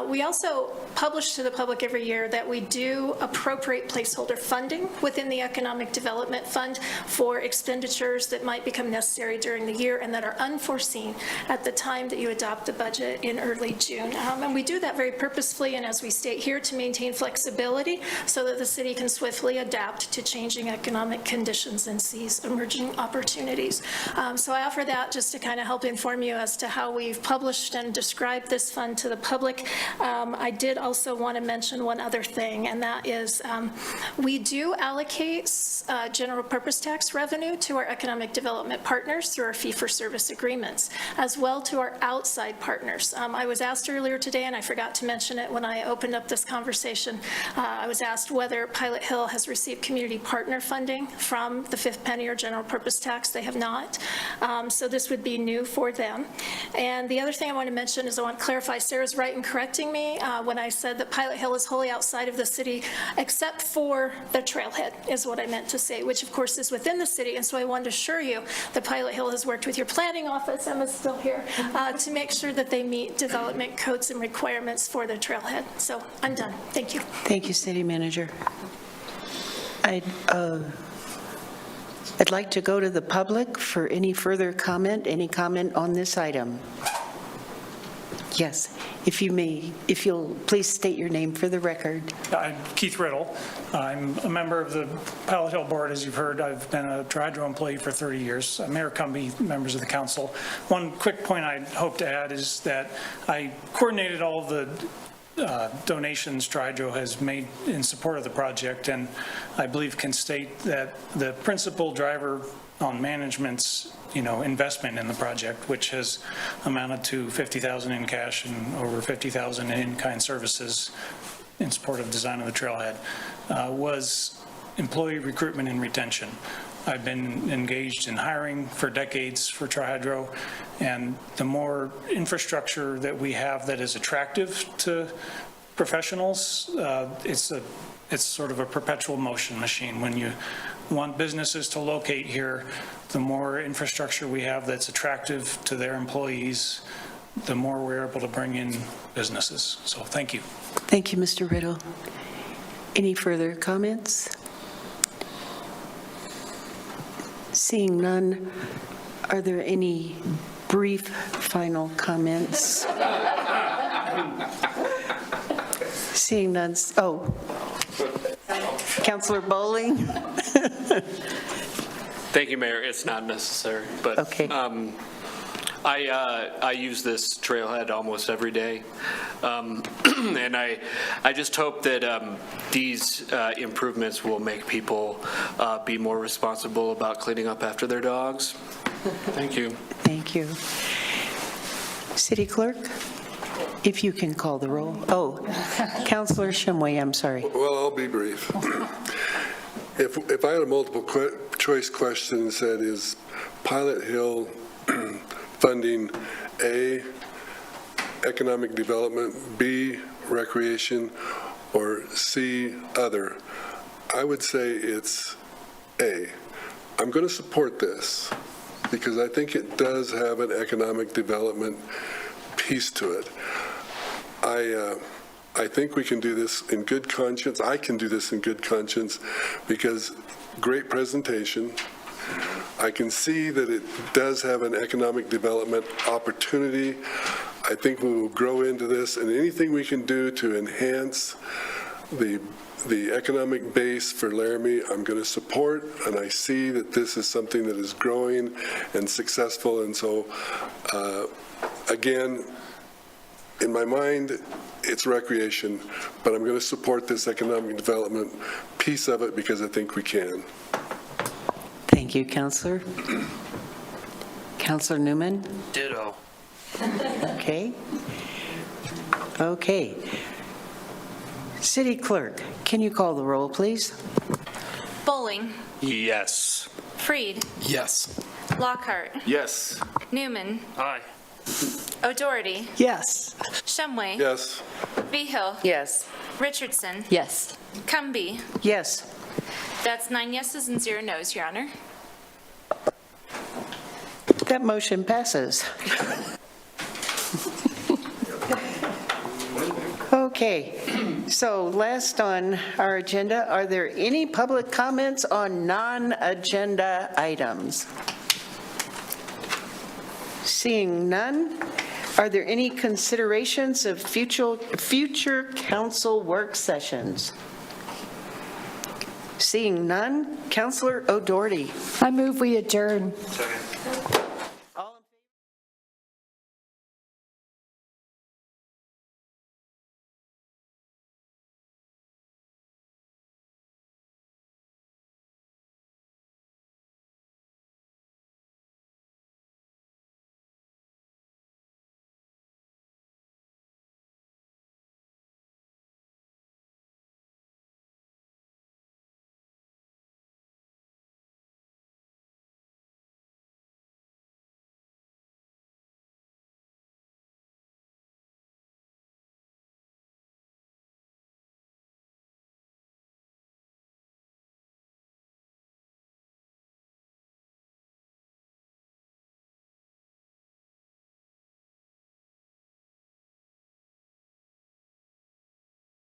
We also publish to the public every year that we do appropriate placeholder funding within the Economic Development Fund for expenditures that might become necessary during the year and that are unforeseen at the time that you adopt the budget in early June. And we do that very purposefully, and as we state here, to maintain flexibility so that the city can swiftly adapt to changing economic conditions and seize emerging opportunities. So I offer that just to kind of help inform you as to how we've published and described this fund to the public. I did also want to mention one other thing, and that is we do allocate general purpose tax revenue to our economic development partners through our fee-for-service agreements, as well to our outside partners. I was asked earlier today, and I forgot to mention it when I opened up this conversation, I was asked whether Pilot Hill has received community partner funding from the fifth penny or general purpose tax. They have not. So this would be new for them. And the other thing I want to mention is I want to clarify, Sarah's right in correcting me when I said that Pilot Hill is wholly outside of the city, except for the trailhead, is what I meant to say, which of course is within the city. And so I wanted to assure you that Pilot Hill has worked with your planning office, Emma's still here, to make sure that they meet development codes and requirements for the trailhead. So I'm done. Thank you. Thank you, City Manager. I'd like to go to the public for any further comment, any comment on this item. Yes, if you'll please state your name for the record. I'm Keith Riddle. I'm a member of the Pilot Hill Board. As you've heard, I've been a Tri-Hydro employee for 30 years. Mayor Cumbie, members of the council. One quick point I hope to add is that I coordinated all of the donations Tri-Hydro has made in support of the project, and I believe can state that the principal driver on management's investment in the project, which has amounted to $50,000 in cash and over $50,000 in in-kind services in support of design of the trailhead, was employee recruitment and retention. I've been engaged in hiring for decades for Tri-Hydro, and the more infrastructure that we have that is attractive to professionals, it's sort of a perpetual motion machine. When you want businesses to locate here, the more infrastructure we have that's attractive to their employees, the more we're able to bring in businesses. So thank you. Thank you, Mr. Riddle. Any further comments? Seeing none, are there any brief final comments? Seeing none, Councilor Bowling? Thank you, Mayor. It's not necessary, but okay. I use this trailhead almost every day, and I just hope that these improvements will make people be more responsible about cleaning up after their dogs. Thank you. Thank you. City Clerk, if you can call the roll. Oh, Councilor Shumway, I'm sorry. Well, I'll be brief. If I had a multiple choice question and said, is Pilot Hill funding A, economic development, B, recreation, or C, other, I would say it's A. I'm going to support this because I think it does have an economic development piece to it. I think we can do this in good conscience. I can do this in good conscience because great presentation. I can see that it does have an economic development opportunity. I think we will grow into this, and anything we can do to enhance the economic base for Laramie, I'm going to support, and I see that this is something that is growing and successful, and so, again, in my mind, it's recreation, but I'm going to support this economic development piece of it because I think we can. Thank you, Counselor. Counselor Newman? Ditto. Okay. Okay. City Clerk, can you call the roll, please? Bowling, Yes. Freed, Yes. Lockhart, Yes. Newman, Aye. O'Doherty, Yes. Shumway, Yes. Behill, Yes. Richardson, Yes. Cumby. Yes. That's 9 yeses and 0 nos, Your Honor. That motion passes. Okay, so last on our agenda, are there any public comments on non-agenda items? Seeing none, are there any considerations of future council work sessions? Seeing none, Counselor O'Doherty. I move we adjourn. Second.